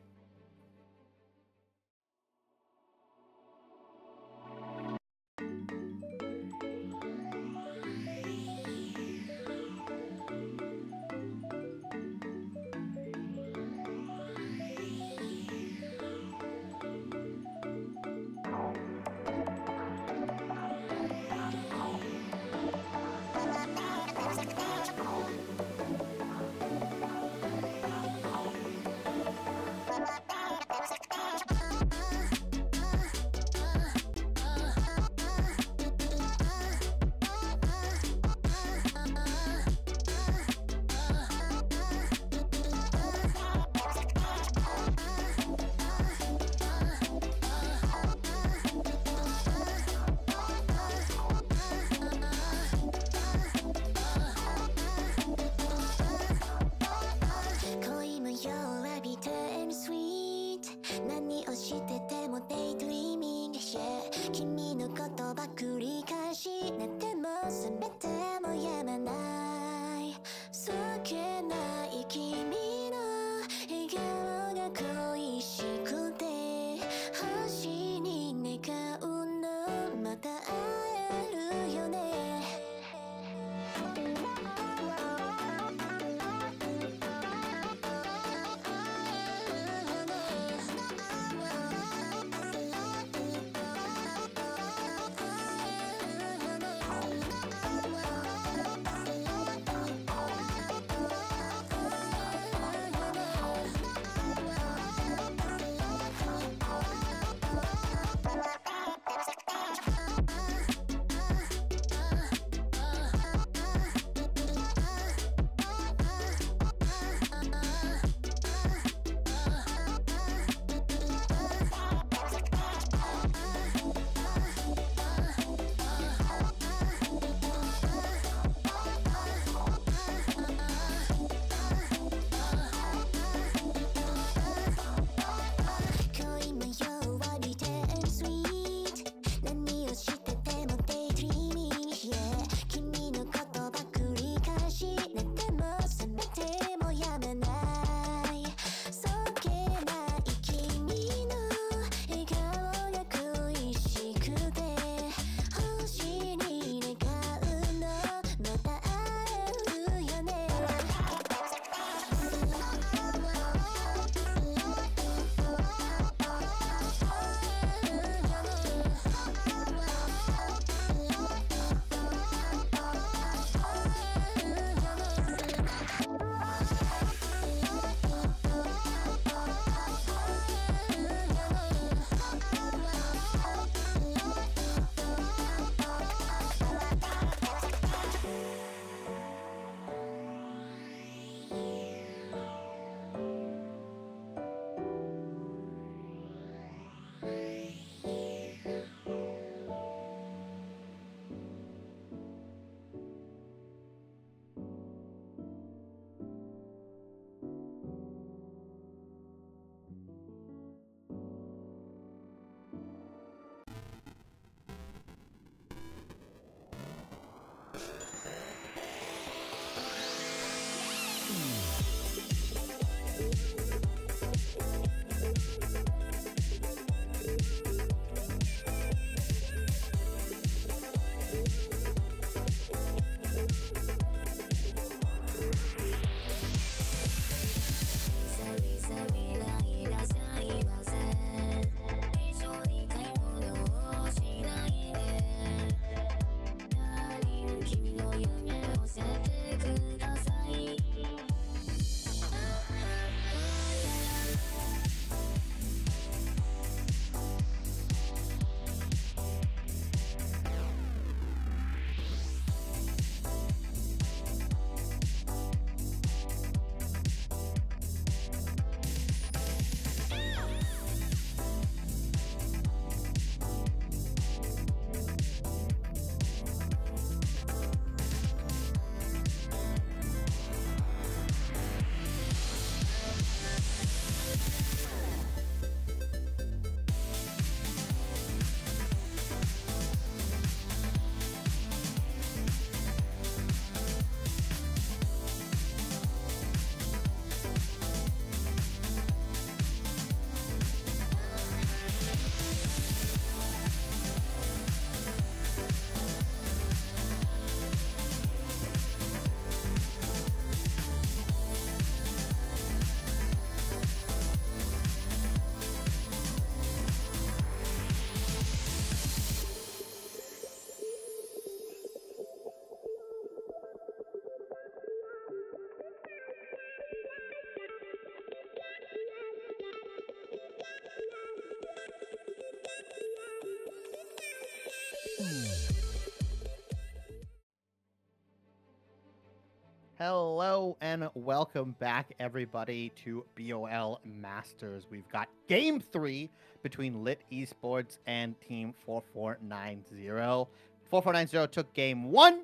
Hello and welcome back, everybody, to BOL Masters. We've got Game 3 between Lit Esports and Team 4490. 4490 took Game 1,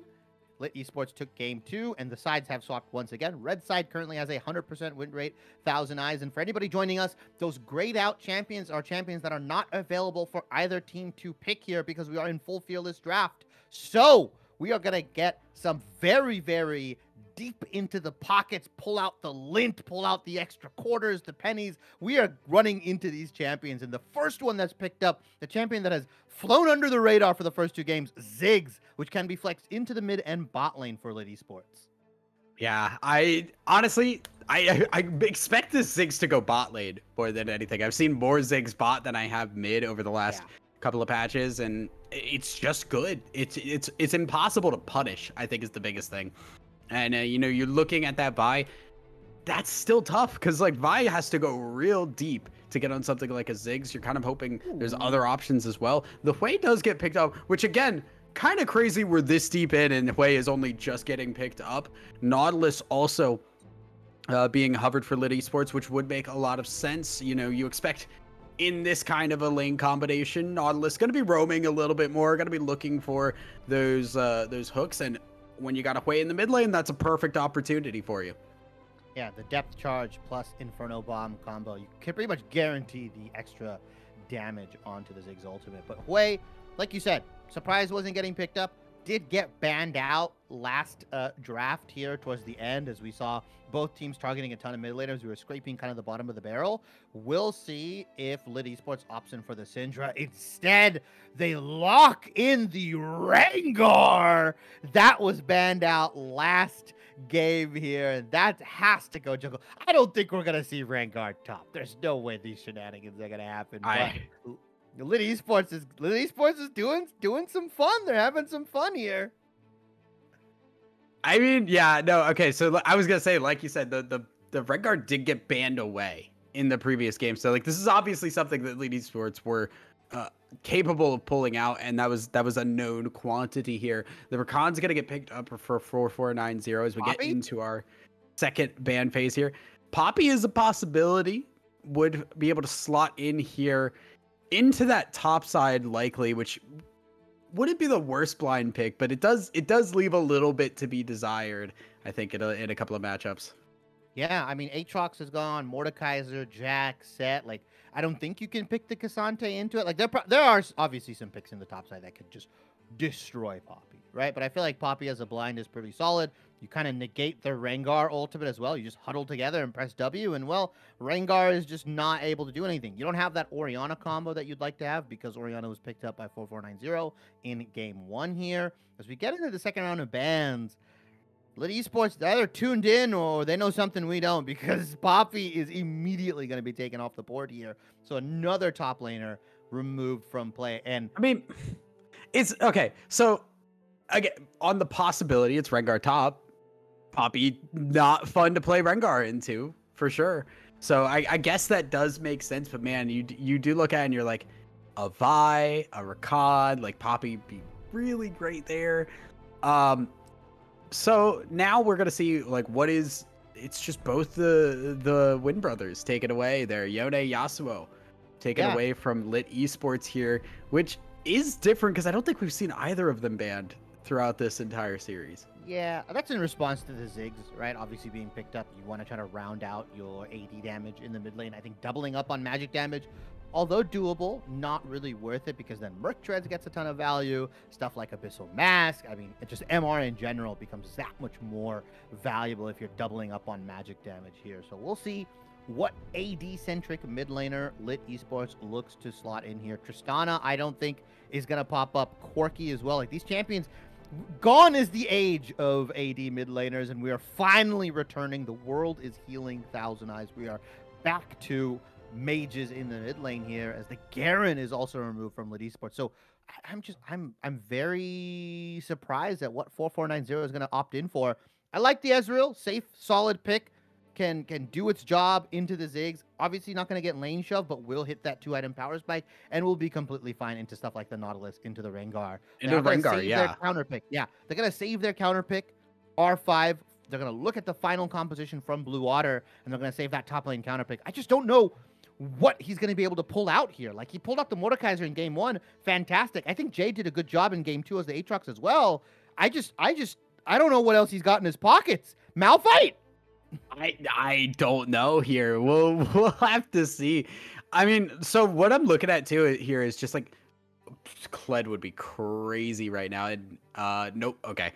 Lit Esports took Game 2, and the sides have swapped once again. Red side currently has a 100% win rate, 1,000 eyes. And for anybody joining us, those grayed out champions are champions that are not available for either team to pick here because we are in full fearless draft. So we are going to get some very, very deep into the pockets, pull out the lint, pull out the extra quarters, the pennies. We are running into these champions. And the first one that's picked up, the champion that has flown under the radar for the first 2 games, Ziggs, which can be flexed into the mid and bot lane for Lit Esports. Yeah, I honestly, I expect this Ziggs to go bot lane more than anything. I've seen more Ziggs bot than I have mid over the last couple of patches, and it's just good. It's impossible to punish, I think, is the biggest thing. And, you know, you're looking at that Vi, that's still tough because, like, Vi has to go real deep to get on something like a Ziggs. You're kind of hoping there's other options as well. The Hui does get picked up, which, again, kind of crazy we're this deep in and Hui is only just getting picked up. Nautilus also being hovered for Lit Esports, which would make a lot of sense. You know, you expect in this kind of a lane combination, Nautilus going to be roaming a little bit more, going to be looking for those hooks, and when you got a Hui in the mid lane, that's a perfect opportunity for you. Yeah, the depth charge plus Inferno Bomb combo, you can pretty much guarantee the extra damage onto the Ziggs ultimate. But Hui, like you said, surprise wasn't getting picked up. Did get banned out last draft here towards the end, as we saw both teams targeting a ton of mid laners. We were scraping kind of the bottom of the barrel. We'll see if Lit Esports opts in for the Syndra. Instead, they lock in the Rengar. That was banned out last game here, and that has to go jungle. I don't think we're gonna see Rengar top. There's no way these shenanigans are gonna happen. But Lit Esports is doing some fun. They're having some fun here. I mean, yeah, no, okay. So I was gonna say, like you said, the Rengar did get banned away in the previous game. So like, this is obviously something that Lit Esports were capable of pulling out, and that was a known quantity here. The Rakan's gonna get picked up for 4490 as we get into our second ban phase here. Poppy is a possibility, would be able to slot in here into that top side likely, which wouldn't be the worst blind pick, but it does leave a little bit to be desired, I think, in a couple of matchups. Yeah, I mean, Aatrox is gone, Mordekaiser, Jack, Set. Like, I don't think you can pick the Cassante into it. Like, there are obviously some picks in the top side that could just destroy Poppy, right? But I feel like Poppy as a blind is pretty solid. You kind of negate the Rengar ultimate as well. You just huddle together and press W, and, well, Rengar is just not able to do anything. You don't have that Orianna combo that you'd like to have because Orianna was picked up by 4490 in Game 1 here. As we get into the second round of bans, Lit Esports, they're either tuned in or they know something we don't, because Poppy is immediately going to be taken off the board here. So another top laner removed from play. And I mean, it's okay. So again, on the possibility, it's Rengar top. Poppy, not fun to play Rengar into, for sure. So I guess that does make sense. But man, you do look at it and you're like, a Vi, a Rakan, like Poppy be really great there. So now we're gonna see like it's just both the Win brothers taken away there. Yone, Yasuo taken away from Lit Esports here, which is different because I don't think we've seen either of them banned throughout this entire series. Yeah, that's in response to the Ziggs, right? Obviously being picked up, you want to try to round out your AD damage in the mid lane. I think doubling up on magic damage, although doable, not really worth it, because then Merc Treads gets a ton of value. Stuff like Abyssal Mask, I mean, it just MR in general becomes that much more valuable if you're doubling up on magic damage here. So we'll see what AD-centric mid laner Lit Esports looks to slot in here. Tristana, I don't think, is going to pop up. Corki as well. Like, these champions, gone is the age of AD mid laners, and we are finally returning. The world is healing, Thousand Eyes. We are back to mages in the mid lane here, as the Garen is also removed from Lit Esports. So I'm very surprised at what 4490 is going to opt in for. I like the Ezreal, safe, solid pick. can do its job into the Ziggs. Obviously not going to get lane shove, but will hit that 2-item power spike and will be completely fine into stuff like the Nautilus, into the Rengar. Into Rengar, yeah. Their counter pick. Yeah, they're going to save their counter pick, R5. They're going to look at the final composition from Blue Water, and they're going to save that top lane counter pick. I just don't know what he's going to be able to pull out here. Like, he pulled out the Mordekaiser in game 1. Fantastic. I think Jay did a good job in game 2 as the Aatrox as well. I don't know what else he's got in his pockets. Malphite! I don't know here. We'll have to see. I mean, so what I'm looking at too here is just like Kled would be crazy right now. And nope. Okay.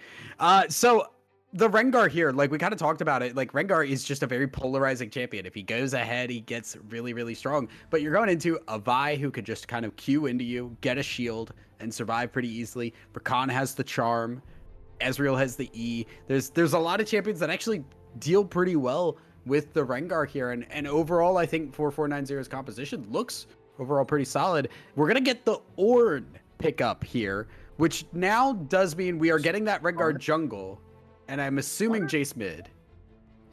So the Rengar here, like we kind of talked about it, like Rengar is just a very polarizing champion. If he goes ahead, he gets really, really strong. But you're going into a Vi who could just kind of queue into you, get a shield, and survive pretty easily. Rakan has the charm. Ezreal has the E. There's a lot of champions that actually deal pretty well with the Rengar here. And overall, I think 4490's composition looks overall pretty solid. We're going to get the Ornn pickup here, which now does mean we are getting that Rengar jungle. And I'm assuming Jace mid.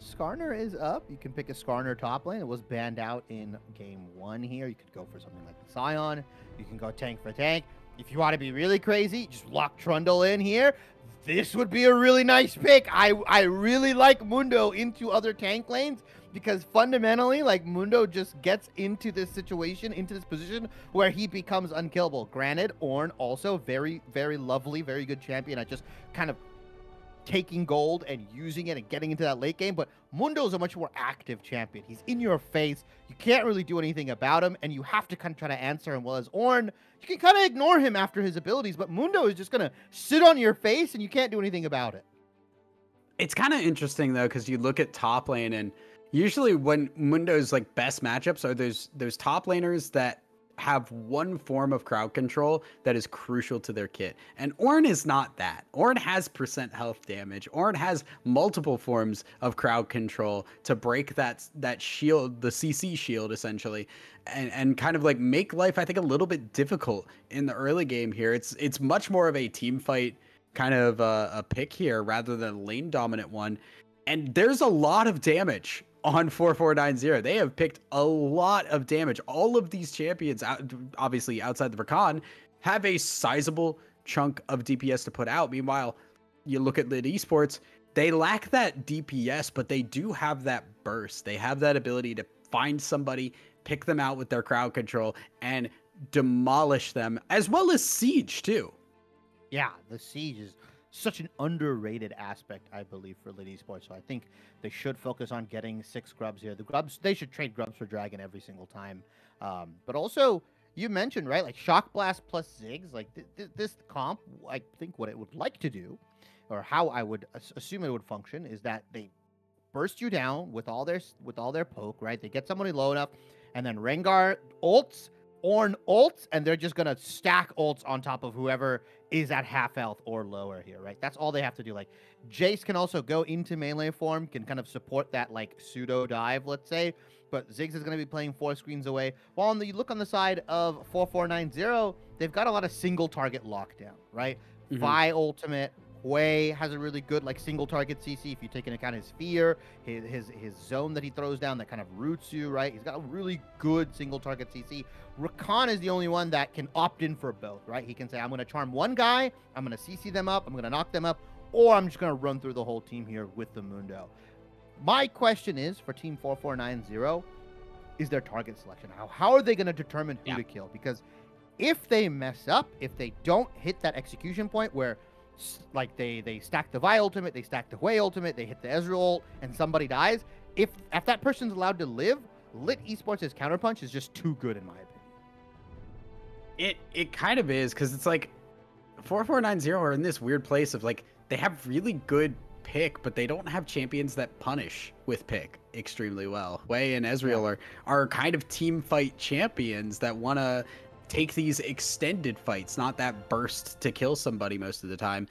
Skarner is up. You can pick a Skarner top lane. It was banned out in game 1 here. You could go for something like the Scion. You can go tank for tank. If you want to be really crazy, just lock Trundle in here. This would be a really nice pick. I really like Mundo into other tank lanes because fundamentally, like, Mundo just gets into this situation, into this position where he becomes unkillable. Granted, Ornn also very, very lovely, very good champion at just kind of taking gold and using it and getting into that late game, but Mundo's a much more active champion. He's in your face. You can't really do anything about him, and you have to kind of try to answer him. Well, as Ornn, you can kind of ignore him after his abilities, but Mundo is just going to sit on your face, and you can't do anything about it. It's kind of interesting, though, because you look at top lane, and usually when Mundo's like best matchups are those top laners that have one form of crowd control that is crucial to their kit. And Ornn is not that. Ornn has % health damage. Ornn has multiple forms of crowd control to break that shield, the CC shield essentially, and kind of like make life, I think, a little bit difficult in the early game here. It's much more of a team fight kind of a pick here rather than a lane dominant one. And there's a lot of damage on 4490. They have picked a lot of damage. All of these champions, obviously outside the Rakan, have a sizable chunk of DPS to put out. Meanwhile, you look at Lit Esports, they lack that DPS, but they do have that burst. They have that ability to find somebody, pick them out with their crowd control, and demolish them, as well as Siege too. Yeah, the Siege is such an underrated aspect, I believe, for Lit Esports. So I think they should focus on getting 6 Grubs here. The Grubs, they should trade Grubs for Dragon every single time. But also, you mentioned, right, like Shock Blast plus Ziggs, like this comp, I think what it would like to do, or how I would assume it would function, is that they burst you down with all their poke, right? They get somebody low enough, and then Rengar ults, Ornn ults, and they're just gonna stack ults on top of whoever is at half health or lower here, right? That's all they have to do. Like, Jace can also go into melee form, can kind of support that like pseudo dive, let's say, but Ziggs is going to be playing 4 screens away. While you look on the side of 4490, they've got a lot of single target lockdown, right? Vi ultimate, Hui has a really good like single target CC if you take into account his fear, his zone that he throws down that kind of roots you, right? He's got a really good single target CC. Rakan is the only one that can opt in for both, right? He can say, I'm going to charm one guy, I'm going to CC them up, I'm going to knock them up, or I'm just going to run through the whole team here with the Mundo. My question is, for Team 4490, is their target selection. How are they going to determine who to kill? Because if they mess up, if they don't hit that execution point where like they stack the Vi ultimate, they stack the Hui ultimate, they hit the Ezreal ult, and somebody dies, if that person's allowed to live, Lit Esports' counterpunch is just too good in my opinion. It kind of is, because it's like 4490 are in this weird place of like they have really good pick, but they don't have champions that punish with pick extremely well. Hui and Ezreal are kind of team fight champions that want to take these extended fights, not that burst to kill somebody most of the time.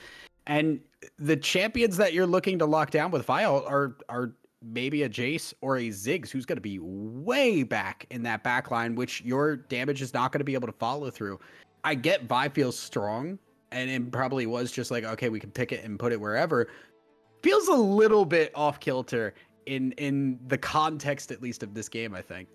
And the champions that you're looking to lock down with Vial are maybe a Jace or a Ziggs, who's going to be way back in that back line, which your damage is not going to be able to follow through. I get Vi feels strong, and it probably was just like, okay, we can pick it and put it wherever. Feels a little bit off kilter in the context at least of this game, I think.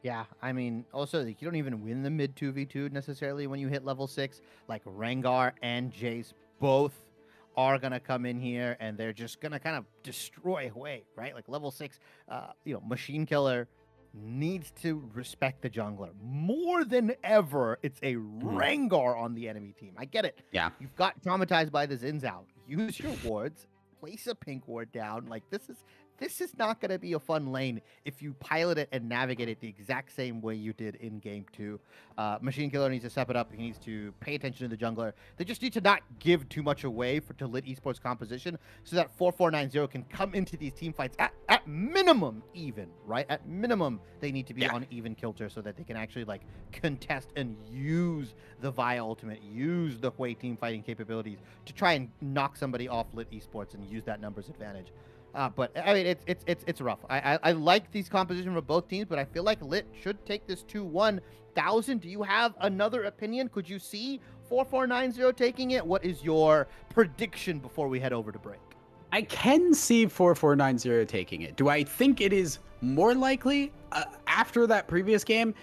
Yeah, I mean, also, like, you don't even win the mid 2v2 necessarily when you hit level 6. Like, Rengar and Jace both are going to come in here, and they're just going to kind of destroy away, right? Like, level 6, Machine Killer needs to respect the jungler. More than ever, it's a Rengar on the enemy team. I get it. Yeah. You've got traumatized by the Xin Zhao. Use your wards, place a pink ward down. Like, this is not going to be a fun lane if you pilot it and navigate it the exact same way you did in Game 2. Machine Killer needs to step it up. He needs to pay attention to the jungler. They just need to not give too much away to Lit Esports composition so that 4490 can come into these team fights at minimum even, right? At minimum, they need to be on even kilter so that they can actually, like, contest and use the Vi ultimate, use the Hui team fighting capabilities to try and knock somebody off Lit Esports and use that numbers advantage. But I mean, it's rough. I like these composition for both teams, but I feel like Lit should take this 2-1. 1,000, do you have another opinion? Could you see 4490 taking it? What is your prediction before we head over to break? I can see 4490 taking it. Do I think it is more likely after that previous game?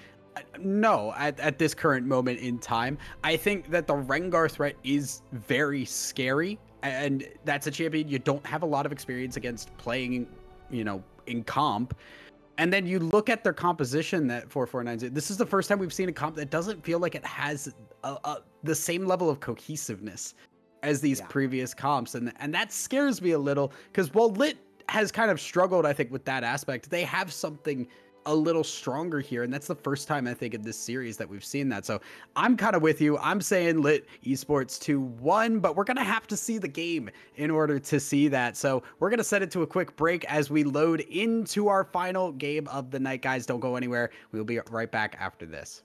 No, at this current moment in time. I think that the Rengar threat is very scary. And that's a champion you don't have a lot of experience against playing, in comp. And then you look at their composition, that 4490. This is the first time we've seen a comp that doesn't feel like it has the same level of cohesiveness as these previous comps. And that scares me a little because while Lit has kind of struggled, I think, with that aspect, they have something a little stronger here, and that's the first time I think in this series that we've seen that. So I'm kind of with you. I'm saying Lit Esports 2-1, but we're gonna have to see the game in order to see that. So we're gonna set it to a quick break as we load into our final game of the night. Guys, don't go anywhere. We'll be right back after this.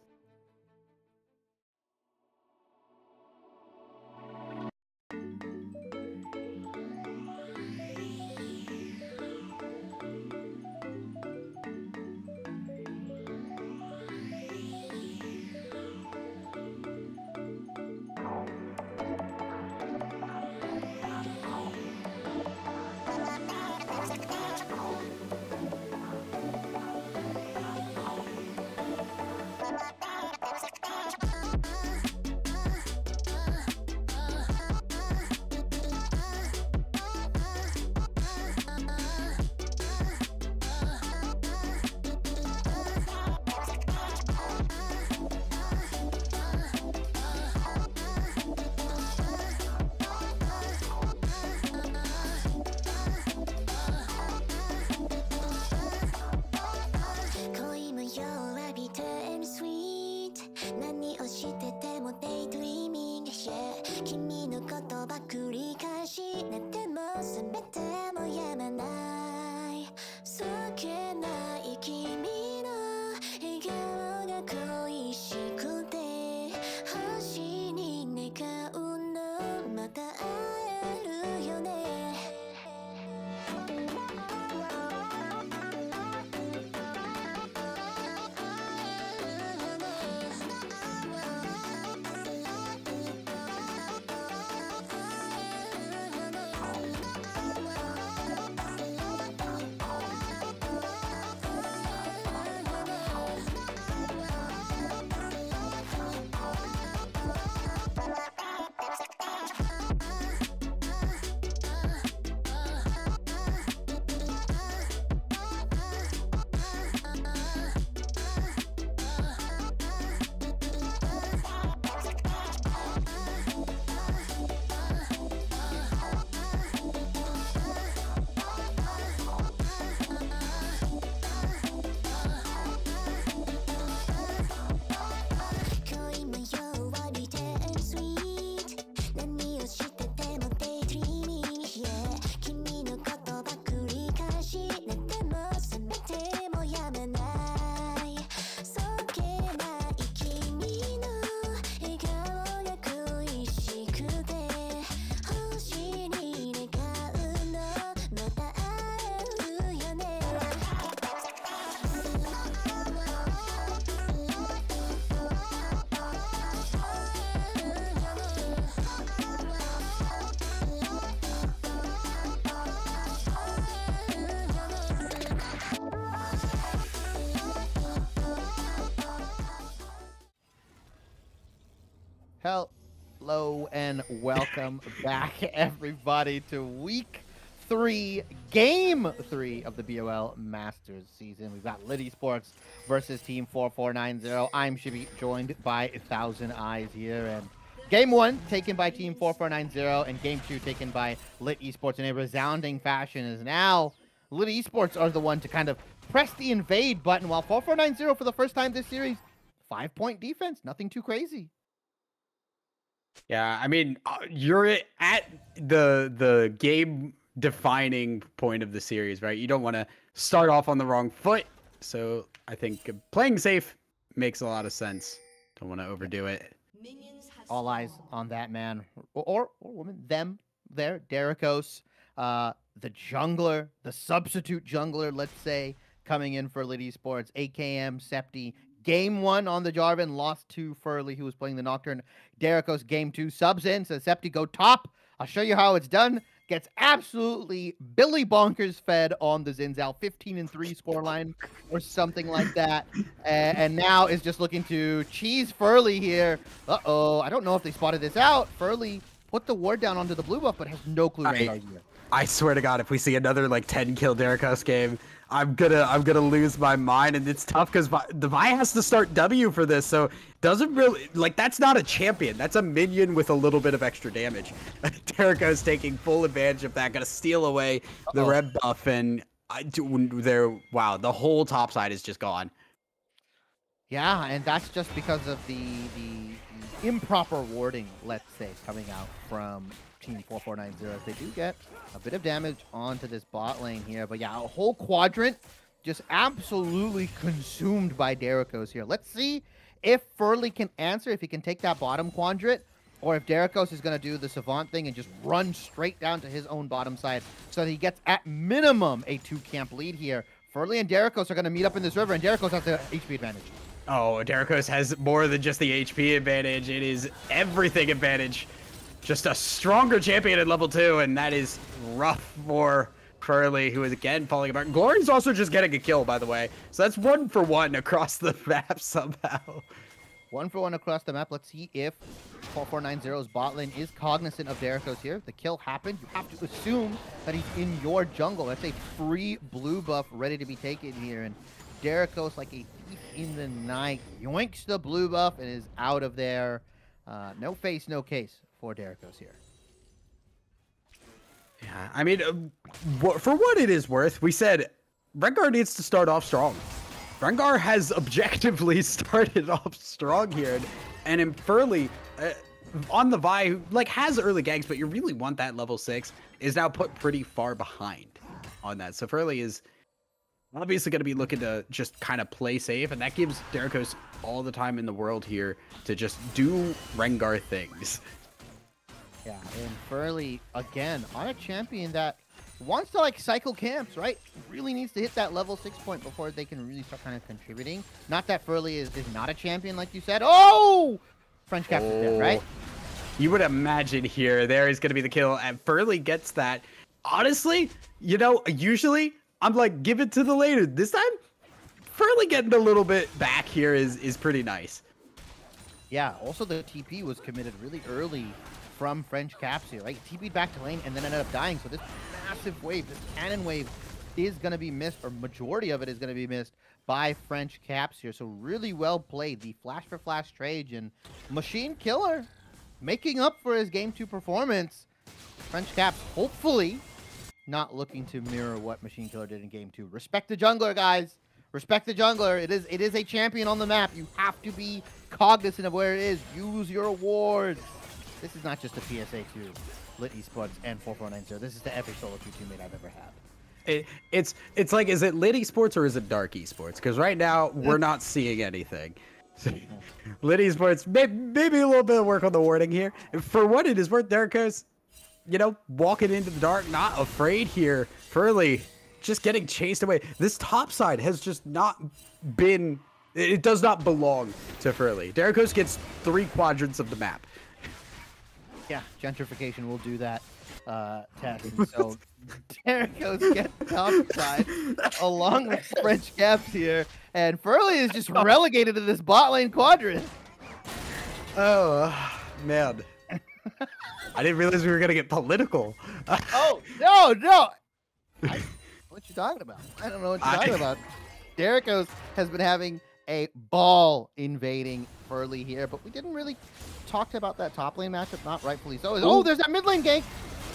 Hello and welcome back, everybody, to week 3, game 3 of the BOL Masters season. We've lit Esports versus Team 4490. I'm Shibi, joined by 1,000 Eyes here, and game 1 taken by Team 4490, and game 2 taken by Lit Esports in a resounding fashion. Is now Lit Esports are the one to kind of press the invade button, while 4490 for the first time this series, 5-point defense, nothing too crazy. Yeah, I mean, you're at the game defining point of the series, right? You don't want to start off on the wrong foot. So I think playing safe makes a lot of sense. Don't want to overdo it. All eyes on that man or woman, them there, Derricos, the jungler, the substitute jungler, let's say, coming in for Lit Esports, AKM, Septi. Game 1 on the Jarvan, lost to Furley, who was playing the Nocturne. Derricos, game 2, subs in, so Septi go top. I'll show you how it's done. Gets absolutely Billy Bonkers fed on the Zinzal, 15-3 scoreline or something like that. And now is just looking to cheese Furley here. Uh-oh, I don't know if they spotted this out. Furley put the ward down onto the blue buff, but has no clue here. I swear to God, if we see another like 10-kill Derricos game, I'm gonna lose my mind, and it's tough because the Vi has to start W for this, so doesn't really like that's not a champion. That's a minion with a little bit of extra damage. Derricos taking full advantage of that, gonna steal away the red buff, and wow, the whole top side is just gone. Yeah, and that's just because of the improper warding, let's say, coming out from Team 4490. They do get a bit of damage onto this bot lane here, but yeah, a whole quadrant just absolutely consumed by Derricos here. Let's see if Furley can answer, if he can take that bottom quadrant, or if Derricos is going to do the Savant thing and just run straight down to his own bottom side so that he gets at minimum a 2-camp lead here. Furley and Derricos are going to meet up in this river, and Derricos has the HP advantage. Oh, Derricos has more than just the HP advantage. It is everything advantage. Just a stronger champion at level 2, and that is rough for Furley, who is again falling apart. Glory's also just getting a kill, by the way. So that's 1 for 1 across the map somehow. 1 for 1 across the map. Let's see if 4490's bot lane is cognizant of Derricos here. The kill happened. You have to assume that he's in your jungle. That's a free blue buff ready to be taken here. And Derricos, like a thief in the night, yoinks the blue buff and is out of there. No face, no case for Derricos here. Yeah, I mean, for what it is worth, we said Rengar needs to start off strong. Rengar has objectively started off strong here, and in Furley, on the Vi, who like has early ganks, but you really want that level 6, is now put pretty far behind on that. So Furley is obviously going to be looking to just kind of play safe, and that gives Derricos all the time in the world here to just do Rengar things. Yeah, and Furley, again, on a champion that wants to, like, cycle camps, right? Really needs to hit that level 6 point before they can really start kind of contributing. Not that Furley is not a champion, like you said. Oh! French cap is dead, right? You would imagine here, there is going to be the kill, and Furley gets that. Honestly, you know, usually I'm like, give it to the later. This time, Furley getting a little bit back here is pretty nice. Yeah, also the TP was committed really early from French Caps here, right? TP'd back to lane and then ended up dying. So this massive wave, this cannon wave is going to be missed, or majority of it is going to be missed by French Caps here. So really well played. The flash for flash trade, and Machine Killer making up for his game 2 performance. French Caps hopefully not looking to mirror what Machine Killer did in game 2. Respect the jungler, guys. Respect the jungler. It is a champion on the map. You have to be cognizant of where it is. Use your awards. This is not just a PSA to Lit Esports and 4490. This is the epic solo queue teammate I've ever had. It's like, is it Lit Esports or is it Dark Esports? Because right now we're not seeing anything. Lit Esports, maybe a little bit of work on the warding here. For what it is worth, Derricos, you know, walking into the dark, not afraid here. Furley just getting chased away. This top side has just not been, it does not belong to Furley. Derricos gets 3 quadrants of the map. Yeah, gentrification will do that, Tess. So Derricos gets top side along with French Caps here, and Furley is just relegated to this bot lane quadrant. Oh, Man. I didn't realize we were gonna get political. Oh, no! What you talking about? I don't know what you're talking about. Derrickos has been having a ball invading Furley here, but we didn't really talk about that top lane matchup, not rightfully so. Oh, there's that mid lane gank!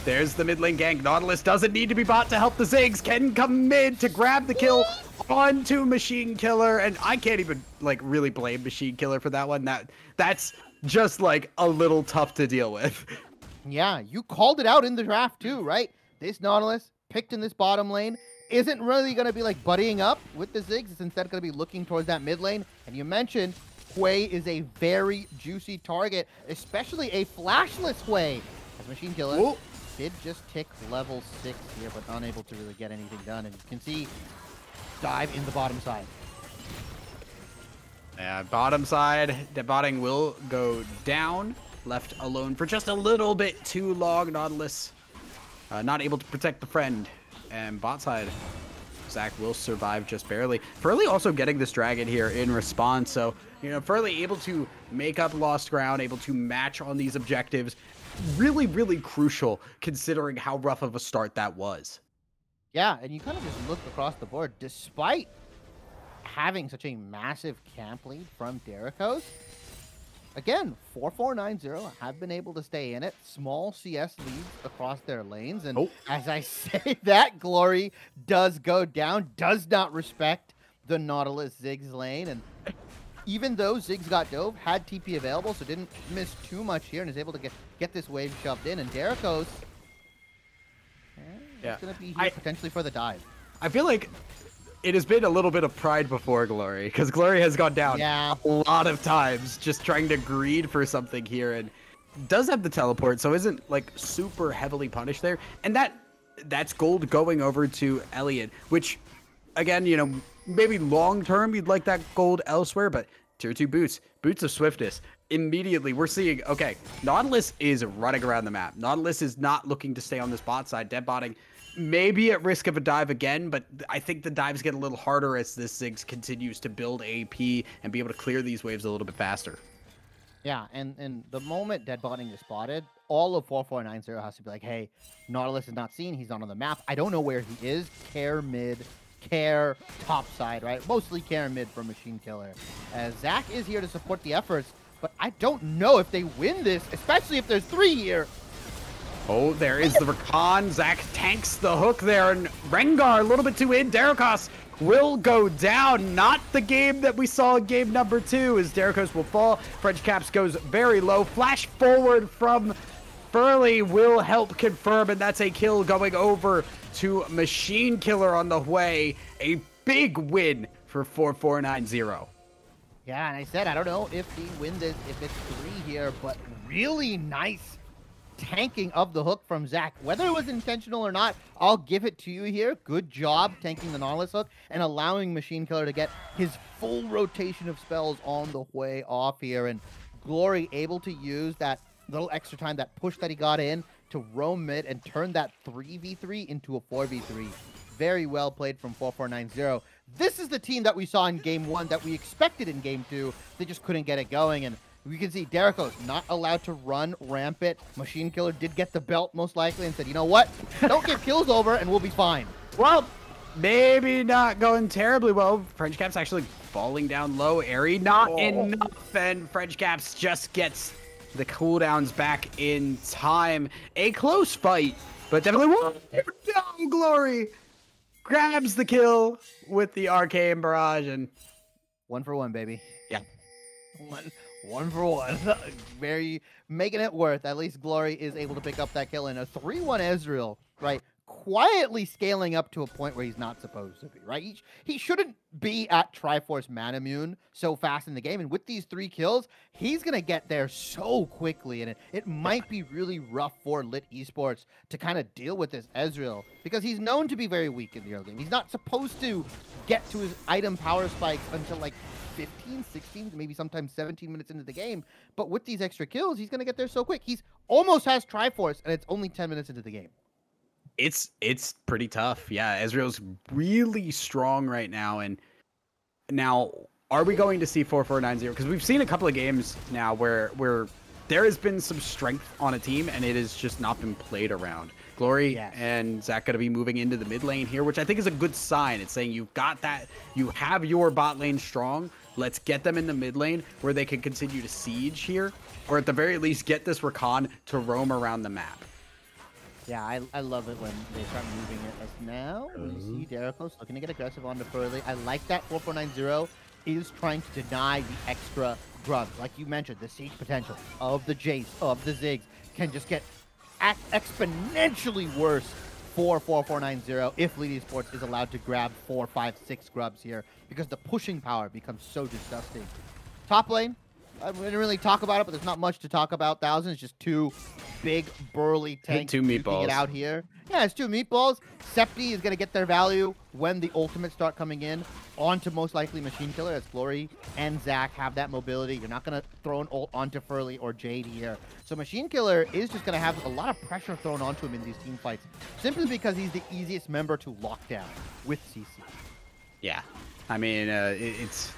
There's the mid lane gank. Nautilus doesn't need to be bought to help the Ziggs. Can come mid to grab the kill onto Machine Killer, and I can't even like really blame Machine Killer for that one. That's just like a little tough to deal with. Yeah, you called it out in the draft too, right? This Nautilus picked in this bottom lane isn't really going to be like buddying up with the Ziggs. It's instead going to be looking towards that mid lane. And you mentioned Hwei is a very juicy target, especially a flashless Hwei. As Machine Killer did just tick level 6 here, but unable to really get anything done. And you can see dive in the bottom side. Yeah, bottom side, Deadbotting will go down. Left alone for just a little bit too long. Nautilus not able to protect the friend. And bot side, Zach will survive just barely. Furley also getting this dragon here in response. So, you know, Furley able to make up lost ground, able to match on these objectives. Really, really crucial considering how rough of a start that was. Yeah, and you kind of just look across the board. Despite having such a massive camp lead from Derrickos, again, 4490 have been able to stay in it. Small CS leads across their lanes. And as I say that, Glory does go down, does not respect the Nautilus Ziggs lane. And even though Ziggs got dove, had TP available, so didn't miss too much here and is able to get this wave shoved in. And Derrickos is going to be here potentially for the dive. I feel like it has been a little bit of pride before Glory, because Glory has gone down a lot of times just trying to greed for something here, and does have the teleport, so isn't like super heavily punished there. And that's gold going over to Elliot, which again, you know, maybe long term you'd like that gold elsewhere, but tier 2 boots of swiftness. Immediately we're seeing, okay, Nautilus is running around the map. Nautilus is not looking to stay on this bot side. Deadbotting maybe at risk of a dive again, but I think the dives get a little harder as this Ziggs continues to build AP and be able to clear these waves a little bit faster. Yeah, and the moment Deadbotting is spotted, all of 4490 has to be like, hey, Nautilus is not seen, he's not on the map, I don't know where he is, care mid, care top side, right? Mostly care mid for Machine Killer. As Zach is here to support the efforts, but I don't know if they win this, especially if there's 3 here. Oh, there is the Rakan. Zach tanks the hook there, and Rengar a little bit too in. Derrickos will go down. Not the game that we saw in game number 2, as Derrickos will fall. French Caps goes very low. Flash forward from Furley will help confirm, and that's a kill going over to Machine Killer on the way. A big win for 4490. Yeah, and I said, I don't know if they win this, if it's 3 here, but really nice tanking of the hook from Zach. Whether it was intentional or not, I'll give it to you here. Good job tanking the Nautilus hook and allowing Machine Killer to get his full rotation of spells on the way off here. And Glory able to use that little extra time, that push that he got in to roam mid and turn that 3v3 into a 4v3. Very well played from 4490. This is the team that we saw in game 1 that we expected in game 2. They just couldn't get it going. And we can see Derrickos not allowed to run rampant. Machine Killer did get the belt most likely and said, you know what? Don't get kills over and we'll be fine. Well, maybe not going terribly well. French Caps actually falling down low. Airy not enough, and French Caps just gets the cooldowns back in time. A close fight, but definitely down. Glory grabs the kill with the Arcane Barrage, and 1 for 1, baby. Yeah. 1 for 1. Very making it worth. At least Glory is able to pick up that kill in a 3-1 Ezreal, right? Quietly scaling up to a point where he's not supposed to be, right? He shouldn't be at Triforce Manamune so fast in the game. And with these 3 kills, he's going to get there so quickly. And it might be really rough for Lit Esports to kind of deal with this Ezreal, because he's known to be very weak in the early game. He's not supposed to get to his item power spikes until like 15, 16, maybe sometimes 17 minutes into the game. But with these extra kills, he's going to get there so quick. He's almost has Triforce, and it's only 10 minutes into the game. It's pretty tough. Yeah, Ezreal's really strong right now. And now, are we going to see 4490? Because we've seen a couple of games now where there has been some strength on a team, and it has just not been played around. Glory Yes. and Zach going to be moving into the mid lane here, which I think is a good sign. It's saying you've got that, you have your bot lane strong. Let's get them in the mid lane where they can continue to siege here, or at the very least get this Rakan to roam around the map. Yeah, I love it when they start moving it. As now, we see Derrickos looking to get aggressive onto Furley. I like that 4490 is trying to deny the extra grubs. Like you mentioned, the siege potential of the Jace, of the Ziggs, can just get exponentially worse for 4490 if Lead Esports is allowed to grab 4, 5, 6 grubs here, because the pushing power becomes so disgusting. Top lane, I didn't really talk about it, but there's not much to talk about. Thousand is just two big, burly tanks. Two meatballs. It out here. Yeah, it's two meatballs. Septi is going to get their value when the ultimates start coming in onto most likely Machine Killer, as Glory and Zach have that mobility. You're not going to throw an ult onto Furley or Jade here. So Machine Killer is just going to have a lot of pressure thrown onto him in these team fights, simply because he's the easiest member to lock down with CC. Yeah. I mean, it's...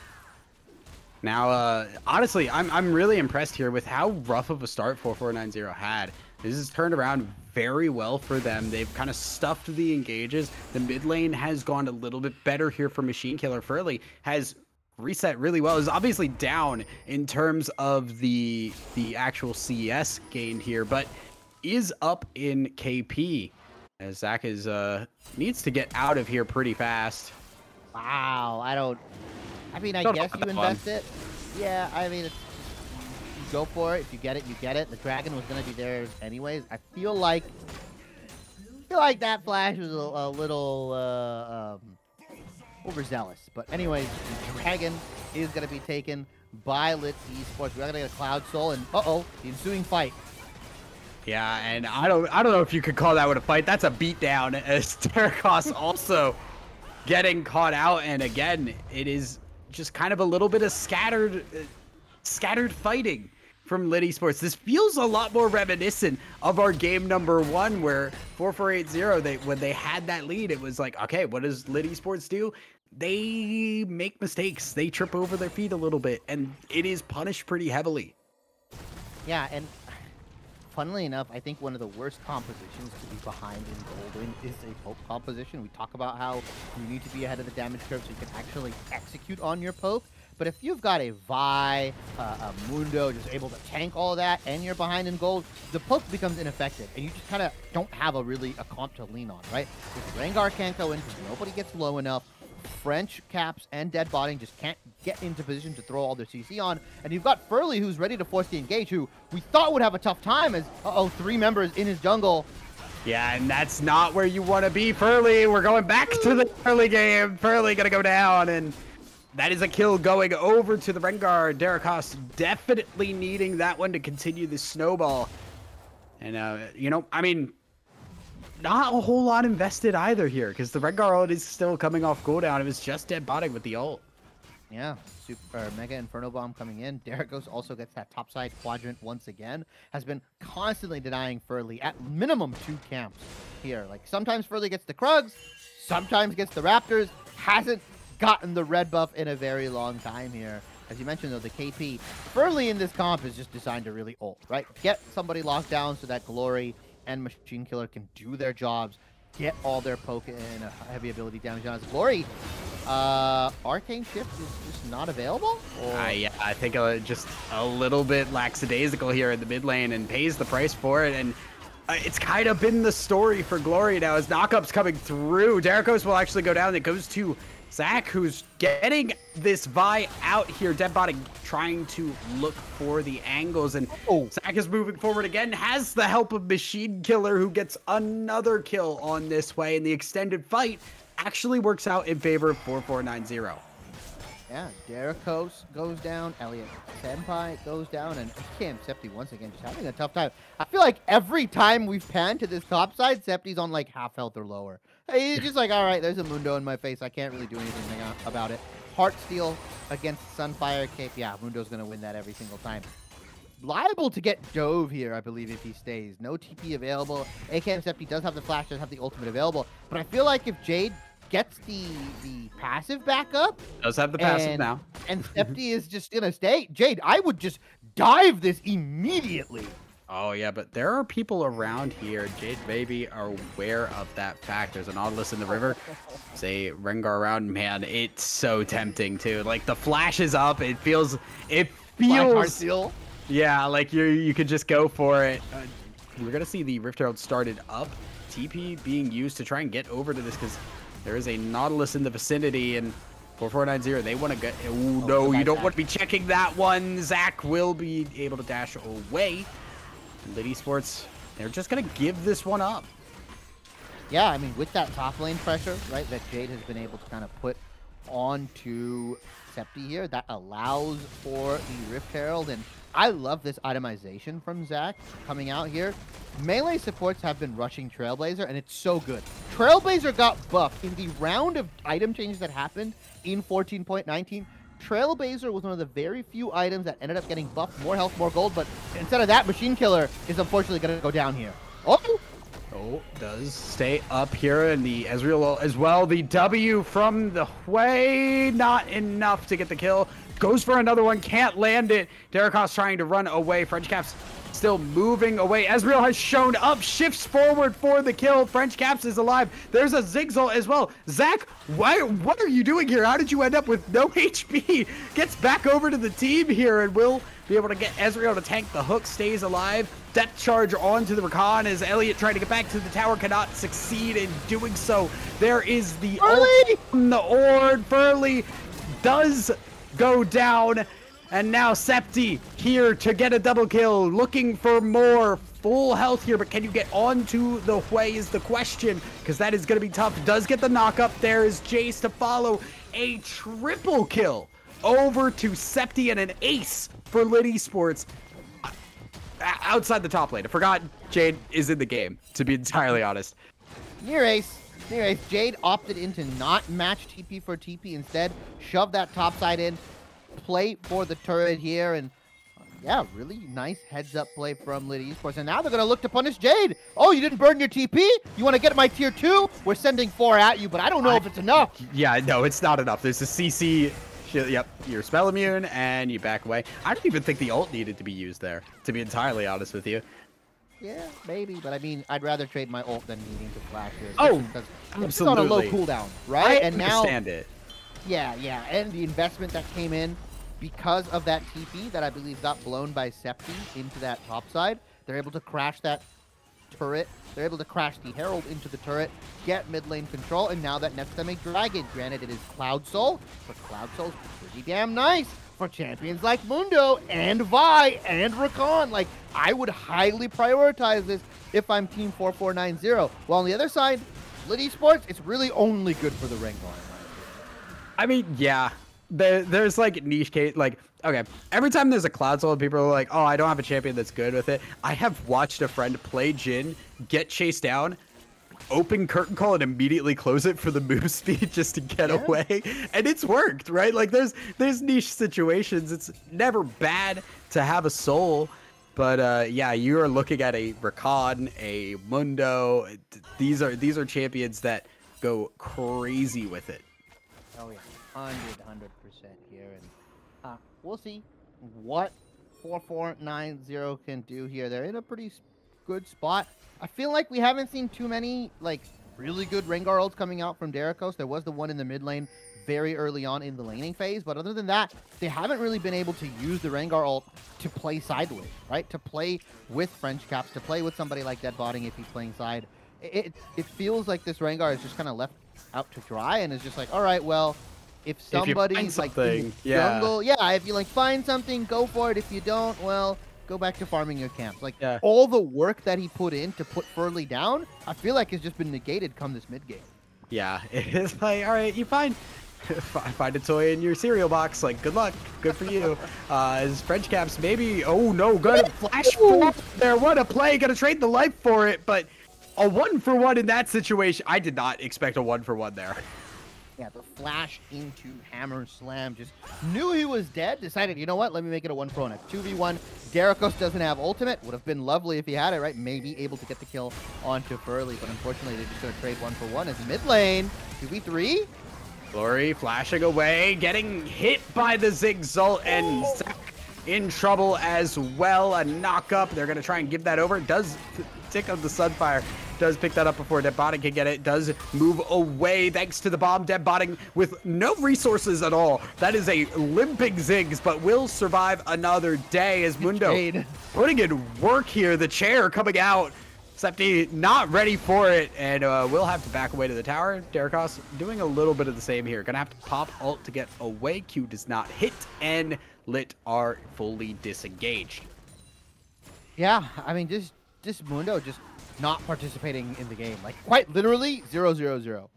Now, honestly, I'm really impressed here with how rough of a start 4490 had. This has turned around very well for them. They've kind of stuffed the engages. The mid lane has gone a little bit better here for Machine Killer. Furley has reset really well. Is obviously down in terms of the actual CS gained here, but is up in KP. As Zach is needs to get out of here pretty fast. Wow, I mean, I guess you invest it. Yeah, I mean, it's you go for it. If you get it, you get it. The dragon was gonna be there anyways. I feel like that flash was a little overzealous. But anyways, the dragon is gonna be taken by Lit Esports. We're gonna get a Cloud Soul, and the ensuing fight. Yeah, and I don't know if you could call that one a fight. That's a beatdown, as Derrickos also getting caught out, and again, it is just kind of a little bit of scattered fighting from Lit Esports. This feels a lot more reminiscent of our game number 1, where 4480, when they had that lead, it was like, okay, what does Lit Esports do? They make mistakes. They trip over their feet a little bit, and it is punished pretty heavily. Yeah, and funnily enough, I think one of the worst compositions to be behind in Golden is a poke composition. We talk about how you need to be ahead of the damage curve so you can actually execute on your poke. But if you've got a Vi, a Mundo, just able to tank all that, and you're behind in gold, the poke becomes ineffective, and you just kind of don't have a comp to lean on, right? If Rengar can't go in because nobody gets low enough, French, Caps, and Dead Botting just can't get into position to throw all their CC on. And you've got Furley, who's ready to force the engage, who we thought would have a tough time as, 3 members in his jungle. Yeah, and that's not where you want to be, Furley. We're going back to the early game. Furley gonna go down, and that is a kill going over to the Rengar. Derrickos definitely needing that one to continue the snowball. And, you know, I mean, not a whole lot invested either here, because the Rengar ult is still coming off cooldown. It was just Dead Botting with the ult. Yeah, Mega Inferno Bomb coming in. Derrickos also gets that topside quadrant once again. Has been constantly denying Furley at minimum 2 camps here. Like, sometimes Furley gets the Krugs, sometimes gets the Raptors. Hasn't gotten the red buff in a very long time here. As you mentioned, though, the KP. Furley in this comp is just designed to really ult, right? Get somebody locked down so that Glory and Machine Killer can do their jobs, get all their poke and heavy ability damage on his Glory. Arcane Shift is just not available? Yeah, I think just a little bit lackadaisical here in the mid lane, and pays the price for it. And it's kind of been the story for Glory now as knockup's coming through. Derrickos will actually go down. It goes to Zach, who's getting this Vi out here. Dead Botting trying to look for the angles, and Zach is moving forward again. Has the help of Machine Killer, who gets another kill on this way, and the extended fight actually works out in favor of 4490. Yeah, Derrickos goes down, Elliot Senpai goes down, and Cam Septi once again just having a tough time. I feel like every time we've panned to this top side, Septi's on like half health or lower. He's just like, all right, there's a Mundo in my face. I can't really do anything about it. Heartsteel against Sunfire Cape. Yeah, Mundo's going to win that every single time. Liable to get dove here, I believe, if he stays. No TP available. AKM Septi does have the flash, does have the ultimate available. But I feel like if Jade gets the passive back up. Does have the passive now. And Septi is just going to stay. Jade, I would just dive this immediately. Oh yeah, but there are people around here. Jade maybe are aware of that fact. There's an Nautilus in the river. Say Rengar around, man, it's so tempting too. Like the flash is up. It feels yeah, like you could just go for it. We're gonna see the Rift Herald started up. TP being used to try and get over to this because there is a Nautilus in the vicinity and 4490, they want to get... Oh, no, you don't want to be checking that one. Zach will be able to dash away. And Lit Esports, they're just going to give this one up. Yeah, I mean, with that top lane pressure, right, that Jade has been able to kind of put onto Septi here, that allows for the Rift Herald. And I love this itemization from Zach coming out here. Melee supports have been rushing Trailblazer, and it's so good. Trailblazer got buffed in the round of item changes that happened in 14.19. Trailblazer was one of the very few items that ended up getting buffed, more health, more gold, but instead of that, Machine Killer is unfortunately going to go down here. Oh, does stay up here in the Ezreal as well. The W from the Hui, not enough to get the kill. Goes for another one, can't land it. Derekos trying to run away. French Caps still moving away. Ezreal has shown up, shifts forward for the kill. French Caps is alive. There's a Zigzal as well. Zach, what are you doing here? How did you end up with no HP? Gets back over to the team here and will be able to get Ezreal to tank. The hook stays alive. Death charge onto the Rakan as Elliot trying to get back to the tower cannot succeed in doing so. There is the ult from the Ord. Furley does go down. And now Septi here to get a double kill, looking for more full health here, but can you get onto the Hui is the question, because that is going to be tough. Does get the knock up. There is Jace to follow. A triple kill over to Septi and an ace for Lit Esports outside the top lane. I forgot Jade is in the game, to be entirely honest. Near ace. Jade opted in to not match TP for TP, instead shove that top side in. Play for the turret here, and yeah, really nice heads up play from Lit Esports. And now they're going to look to punish Jade. Oh, you didn't burn your TP? You want to get my tier 2? We're sending 4 at you, but I don't know if it's enough. Yeah, no, it's not enough. There's a CC. Yep, you're spell immune and you back away. I don't even think the ult needed to be used there, to be entirely honest with you. Yeah, maybe, but I mean, I'd rather trade my ult than needing to flash here. Oh, because absolutely. It's on a low cooldown, right? I and understand now, it. Yeah, and the investment that came in because of that TP that I believe got blown by Septi into that top side, they're able to crash that turret. They're able to crash the Herald into the turret, get mid lane control, and now that nets them a dragon. Granted, it is Cloud Soul, but Cloud Soul's pretty damn nice for champions like Mundo and Vi and Rakan. Like, I would highly prioritize this if I'm Team 4490. While on the other side, Lit Esports, it's really only good for the Rengar. I mean, yeah. There's like niche case, like, okay, every time there's a Cloud Soul, people are like, oh, I don't have a champion that's good with it. I have watched a friend play Jhin, get chased down, open curtain call, and immediately close it for the move speed just to get away. And it's worked, right? Like, there's niche situations. It's never bad to have a soul. But yeah, you are looking at a Rakan, a Mundo. These are champions that go crazy with it. Oh yeah. 100% here, and we'll see what 4490 can do here. They're in a pretty good spot. I feel like we haven't seen too many like really good Rengar ults coming out from Derekos. There was the one in the mid lane very early on in the laning phase, but other than that, they haven't really been able to use the Rengar ult to play sideways, right? To play with French Caps, to play with somebody like Deadbotting if he's playing side. It feels like this Rengar is just kind of left out to dry and is just like, all right, well, if somebody's like in the jungle, if you like find something, go for it. If you don't, well, go back to farming your camps. Like all the work that he put in to put Furley down, I feel like has just been negated come this mid game. Yeah, it is like, all right, you find a toy in your cereal box. Like, good luck, good for you. As French Caps, maybe. Oh no, good flash forward there. What a play! Gonna trade the life for it, but a 1-for-1 in that situation. I did not expect a 1-for-1 there. Yeah, the flash into Hammer Slam, just knew he was dead, decided, you know what, let me make it a 1-for-1. A 2v1, Derekos doesn't have ultimate, would have been lovely if he had it, right? Maybe able to get the kill onto Furley, but unfortunately they're just going to trade 1-for-1 as mid lane, 2v3. Glory flashing away, getting hit by the Zigzal, and Zach in trouble as well. A knock up. They're going to try and give that over. Does tick of the Sunfire. Does pick that up before Dead Botting can get it. Does move away thanks to the bomb. Dead Botting with no resources at all. That is a limping Ziggs, but will survive another day as Mundo putting in work here. The chair coming out. Septi not ready for it, and we'll have to back away to the tower. Derikos doing a little bit of the same here. Gonna have to pop ult to get away. Q does not hit, and Lit are fully disengaged. Yeah, I mean, just Mundo just not participating in the game. Like, quite literally, 0-0-0.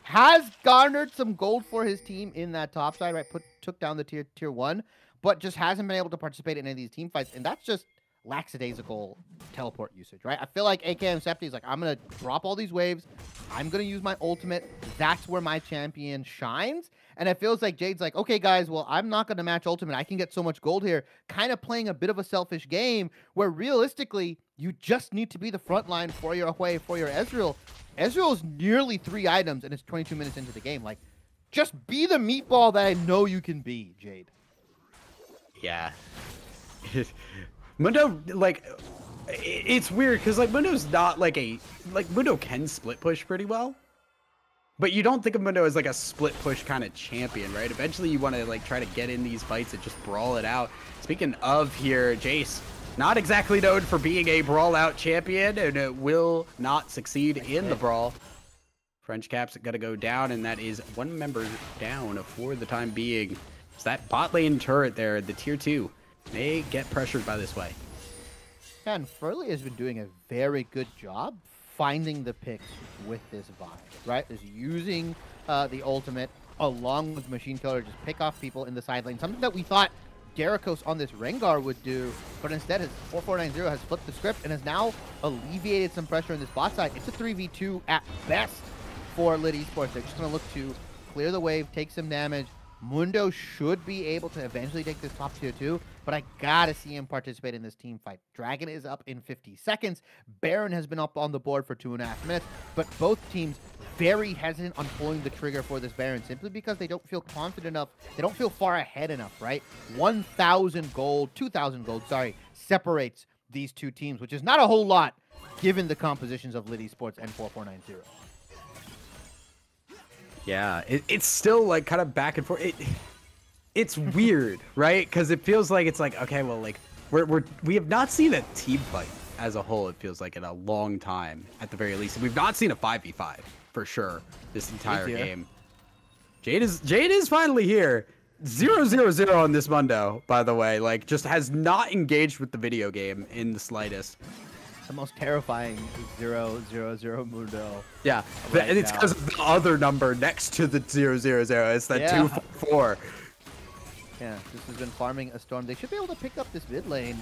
Has garnered some gold for his team in that top side, right? Took down the tier 1, but just hasn't been able to participate in any of these team fights, and that's just lackadaisical teleport usage, right? I feel like AKM Septi is like, I'm going to drop all these waves. I'm going to use my ultimate. That's where my champion shines. And it feels like Jade's like, okay, guys, well, I'm not going to match ultimate. I can get so much gold here. Kind of playing a bit of a selfish game where realistically, you just need to be the front line for your Hwei, for your Ezreal. Ezreal's nearly 3 items and it's 22 minutes into the game. Like, just be the meatball that I know you can be, Jade. Yeah. Mundo, like, it's weird because, like, Mundo's not like Mundo can split push pretty well, but you don't think of Mundo as like a split push kind of champion, right? Eventually you want to like try to get in these fights and just brawl it out. Speaking of here, Jace, not exactly known for being a brawl out champion, and it will not succeed in the brawl. French Cap's gonna go down, and that is 1 member down for the time being. It's that bot lane turret there, the tier 2. They get pressured by this way. Yeah, and Furley has been doing a very good job finding the picks with this vibe, right? Is using the ultimate along with Machine Killer to just pick off people in the side lane. Something that we thought Derikos on this Rengar would do, but instead his 4490 has flipped the script and has now alleviated some pressure in this bot side. It's a 3v2 at best for Lit Esports. They're just going to look to clear the wave, take some damage. Mundo should be able to eventually take this top tier 2, but I gotta see him participate in this team fight. Dragon is up in 50 seconds. Baron has been up on the board for 2.5 minutes, but both teams very hesitant on pulling the trigger for this Baron simply because they don't feel confident enough. They don't feel far ahead enough, right? 1,000 gold, 2,000 gold, sorry, separates these two teams, which is not a whole lot given the compositions of Lit Esports and 4490. Yeah, it's still like kind of back and forth. It's weird, right? Because it feels like it's like, okay, well, like we have not seen a team fight as a whole. It feels like in a long time, at the very least. We've not seen a 5v5 for sure this entire game. Jade is finally here. 0-0-0 on this Mundo, by the way. Like, just has not engaged with the video game in the slightest. The most terrifying 0-0-0 Mundo. Yeah, right, and it's because of the other number next to the 0-0-0. It's that 2-4. Yeah, this has been farming a storm. They should be able to pick up this mid lane.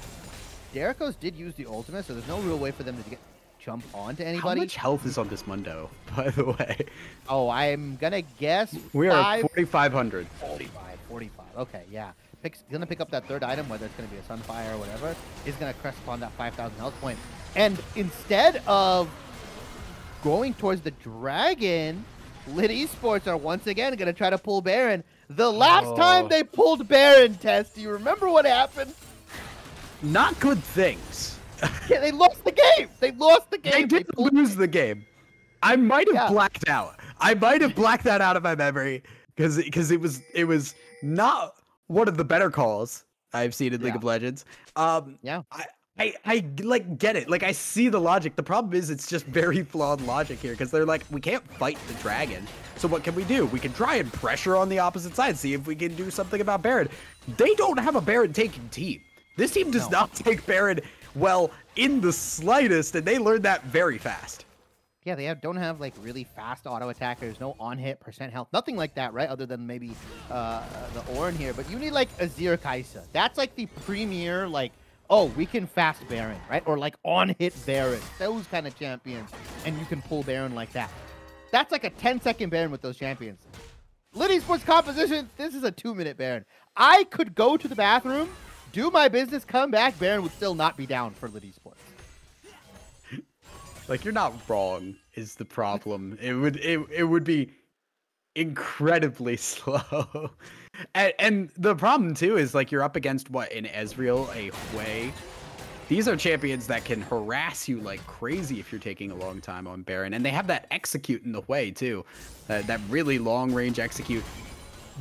Derikos did use the ultimate, so there's no real way for them to jump onto anybody. How much health is on this Mundo, by the way? Oh, I'm gonna guess we are at 4,500. 45. Okay, yeah. Gonna pick up that third item, whether it's gonna be a Sunfire or whatever, is gonna crest upon that 5,000 health point. And instead of going towards the dragon, Lit Esports are once again gonna try to pull Baron. The last time they pulled Baron, Tess, do you remember what happened? Not good things. Yeah, they lost the game. They lost the game. They did lose the game. I might have blacked out. I might have blacked that out of my memory because it was not one of the better calls I've seen in League of Legends. I like get it. Like, I see the logic. The problem is it's just very flawed logic here because they're like, we can't fight the dragon. So what can we do? We can try and pressure on the opposite side, see if we can do something about Baron. They don't have a Baron taking team. This team does not take Baron well in the slightest, and they learned that very fast. Yeah, they don't have like really fast auto attackers, no on-hit, percent health, nothing like that, right? Other than maybe the Ornn here. But you need like Azir Kai'Sa. That's like the premier, like, oh, we can fast Baron, right? Or like on-hit Baron. Those kind of champions. And you can pull Baron like that. That's like a 10-second Baron with those champions. Lit Esports composition, this is a 2-minute Baron. I could go to the bathroom, do my business, come back, Baron would still not be down for Lit Esports. Like, you're not wrong is the problem. It would be incredibly slow. And the problem too is like you're up against what, an Ezreal, a Hui. These are champions that can harass you like crazy if you're taking a long time on Baron, and they have that execute in the Hui too, that really long range execute.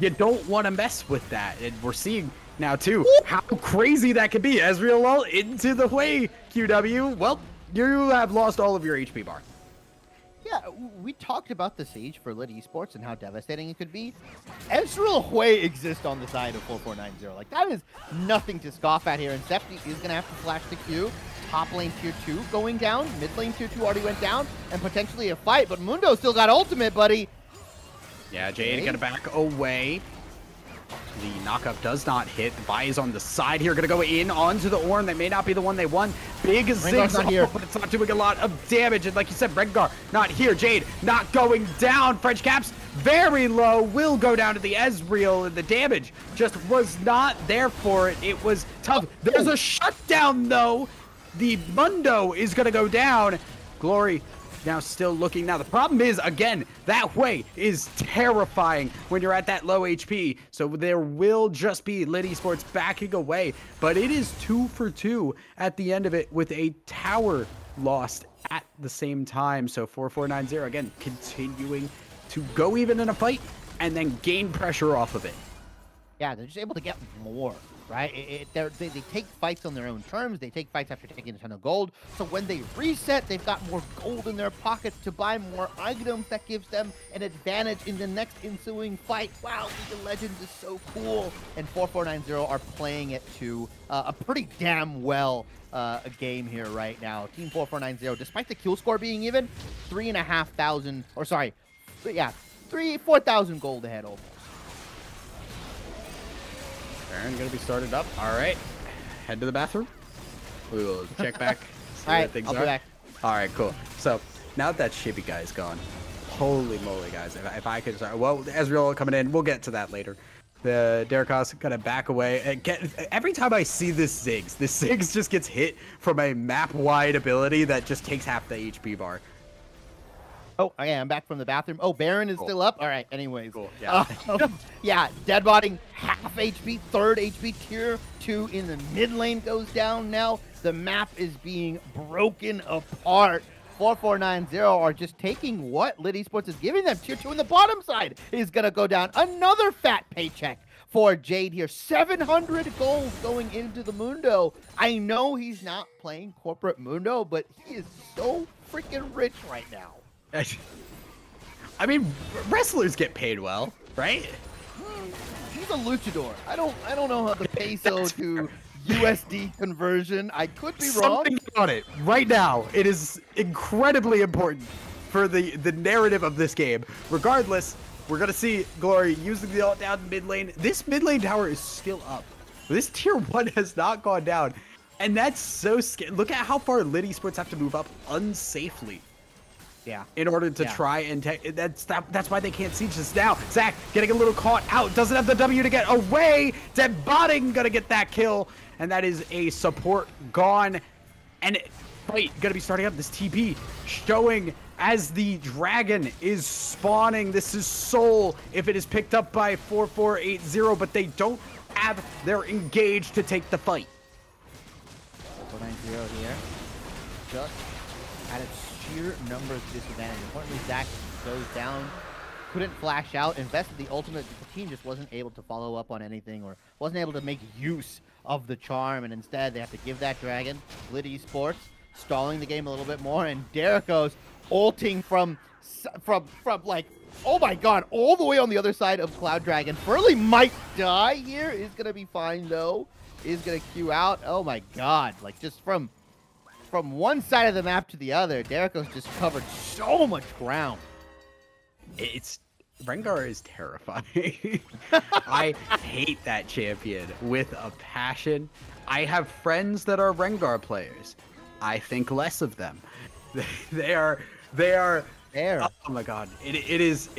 You don't want to mess with that, and we're seeing now too how crazy that could be. Ezreal ult into the Hui QW. Well, you have lost all of your HP bar. Yeah, we talked about the Siege for Lit Esports and how devastating it could be. Ezreal Hui exists on the side of 4490. Like, that is nothing to scoff at here. And Septi is going to have to flash the Q. Top lane tier 2 going down. Mid lane tier 2 already went down. And potentially a fight. But Mundo still got ultimate, buddy. Yeah, Jade gonna back away. The knockup does not hit. The buy is on the side here. Gonna go in onto the Ornn. That may not be the one they won. Big Ziggs not here, but it's not doing a lot of damage. And like you said, Rengar not here. Jade not going down. French caps very low. Will go down to the Ezreal, and the damage just was not there for it. It was tough. There's a shutdown though. The Mundo is gonna go down. Glory now still looking. Now the problem is, again, that way is terrifying when you're at that low HP. So there will just be Lit Esports backing away, but it is 2 for 2 at the end of it with a tower lost at the same time. So 4490 again continuing to go even in a fight and then gain pressure off of it. Yeah, they're just able to get more, right? They take fights on their own terms. They take fights after taking a ton of gold. So when they reset, they've got more gold in their pockets to buy more items. That gives them an advantage in the next ensuing fight. Wow, League of Legends is so cool. And 4490 are playing it to a pretty damn well a game here right now. Team 4490, despite the kill score being even, 3,500, or sorry, yeah, 4,000 gold ahead almost. Baron gonna be started up. All right, head to the bathroom. We will check back. All right, I'll be back. All right, cool. So now that Chibi guy is gone, holy moly, guys! If I could start, well, Ezreal coming in. We'll get to that later. The Derrickos gonna back away and get. Every time I see this Ziggs just gets hit from a map-wide ability that just takes half the HP bar. Oh, okay, I'm back from the bathroom. Oh, Baron is still up? All right, anyways. Cool, yeah. Yeah, deadbotting half HP, third HP, tier 2 in the mid lane goes down now. The map is being broken apart. 4490 are just taking what Lit Esports is giving them. Tier 2 in the bottom side is going to go down. Another fat paycheck for Jade here. 700 gold going into the Mundo. I know he's not playing corporate Mundo, but he is so freaking rich right now. I mean, wrestlers get paid well, right? He's a luchador. I don't know how the peso to USD conversion. I could be wrong. Something about it right now. It is incredibly important for the narrative of this game. Regardless, we're gonna see Glory using the ult down mid lane. This mid lane tower is still up. This tier 1 has not gone down, and that's so scary. Look at how far Lit Esports have to move up unsafely. Yeah. In order to try and that's why they can't siege this now. Zach getting a little caught out, doesn't have the W to get away. Dead botting gonna get that kill, and that is a support gone. And fight gonna be starting up. This TP showing as the dragon is spawning. This is Soul if it is picked up by 4480, but they don't have their engage to take the fight. 490 here. Just at its sheer numbers disadvantage. Importantly, Zach goes down, couldn't flash out, invested the ultimate. The team just wasn't able to follow up on anything or wasn't able to make use of the charm, and instead they have to give that dragon. Lit Esports stalling the game a little bit more, and Derrickos ulting from like, oh my god, all the way on the other side of Cloud Dragon. Furley might die here. Is gonna be fine though. Is gonna queue out. Oh my god, like just from one side of the map to the other, Derrickos just covered so much ground. Rengar is terrifying. I hate that champion with a passion. I have friends that are Rengar players. I think less of them. They are there. Oh my god. It is.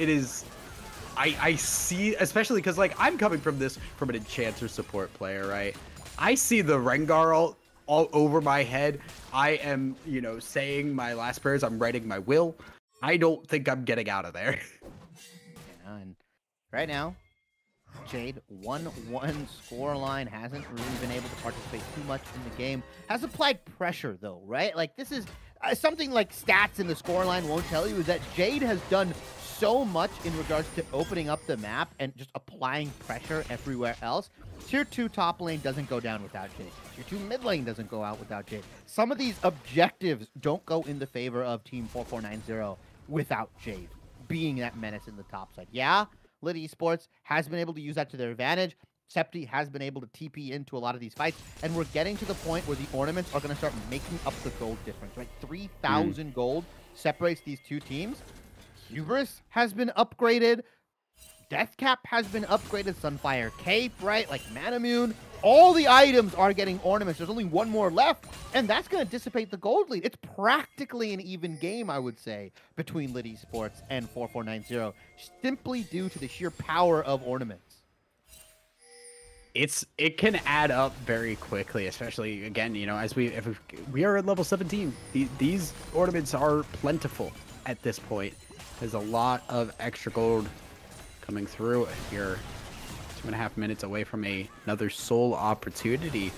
I see, especially because like I'm coming from an enchanter support player, right? I see the Rengar all over my head. I am, saying my last prayers. I'm writing my will. I don't think I'm getting out of there. And right now, Jade, 1-1 scoreline, hasn't really been able to participate too much in the game. Has applied pressure, though, right? Like, this is something like stats in the scoreline won't tell you, is that Jade has done so much in regards to opening up the map and just applying pressure everywhere else. Tier 2 top lane doesn't go down without Jade. Tier 2 mid lane doesn't go out without Jade. Some of these objectives don't go in the favor of Team 4490 without Jade being that menace in the top side. Yeah, Lit Esports has been able to use that to their advantage. Septi has been able to TP into a lot of these fights, and we're getting to the point where the ornaments are going to start making up the gold difference, right? 3,000 gold separates these two teams. Hubris has been upgraded. Deathcap has been upgraded. Sunfire Cape, right? Like Manamune. All the items are getting ornaments. There's only one more left, and that's going to dissipate the gold lead. It's practically an even game, I would say, between Lit Esports and 4490, simply due to the sheer power of ornaments. It can add up very quickly, especially again, you know, as we are at level 17. These ornaments are plentiful at this point. There's a lot of extra gold coming through here. 2.5 minutes away from another soul opportunity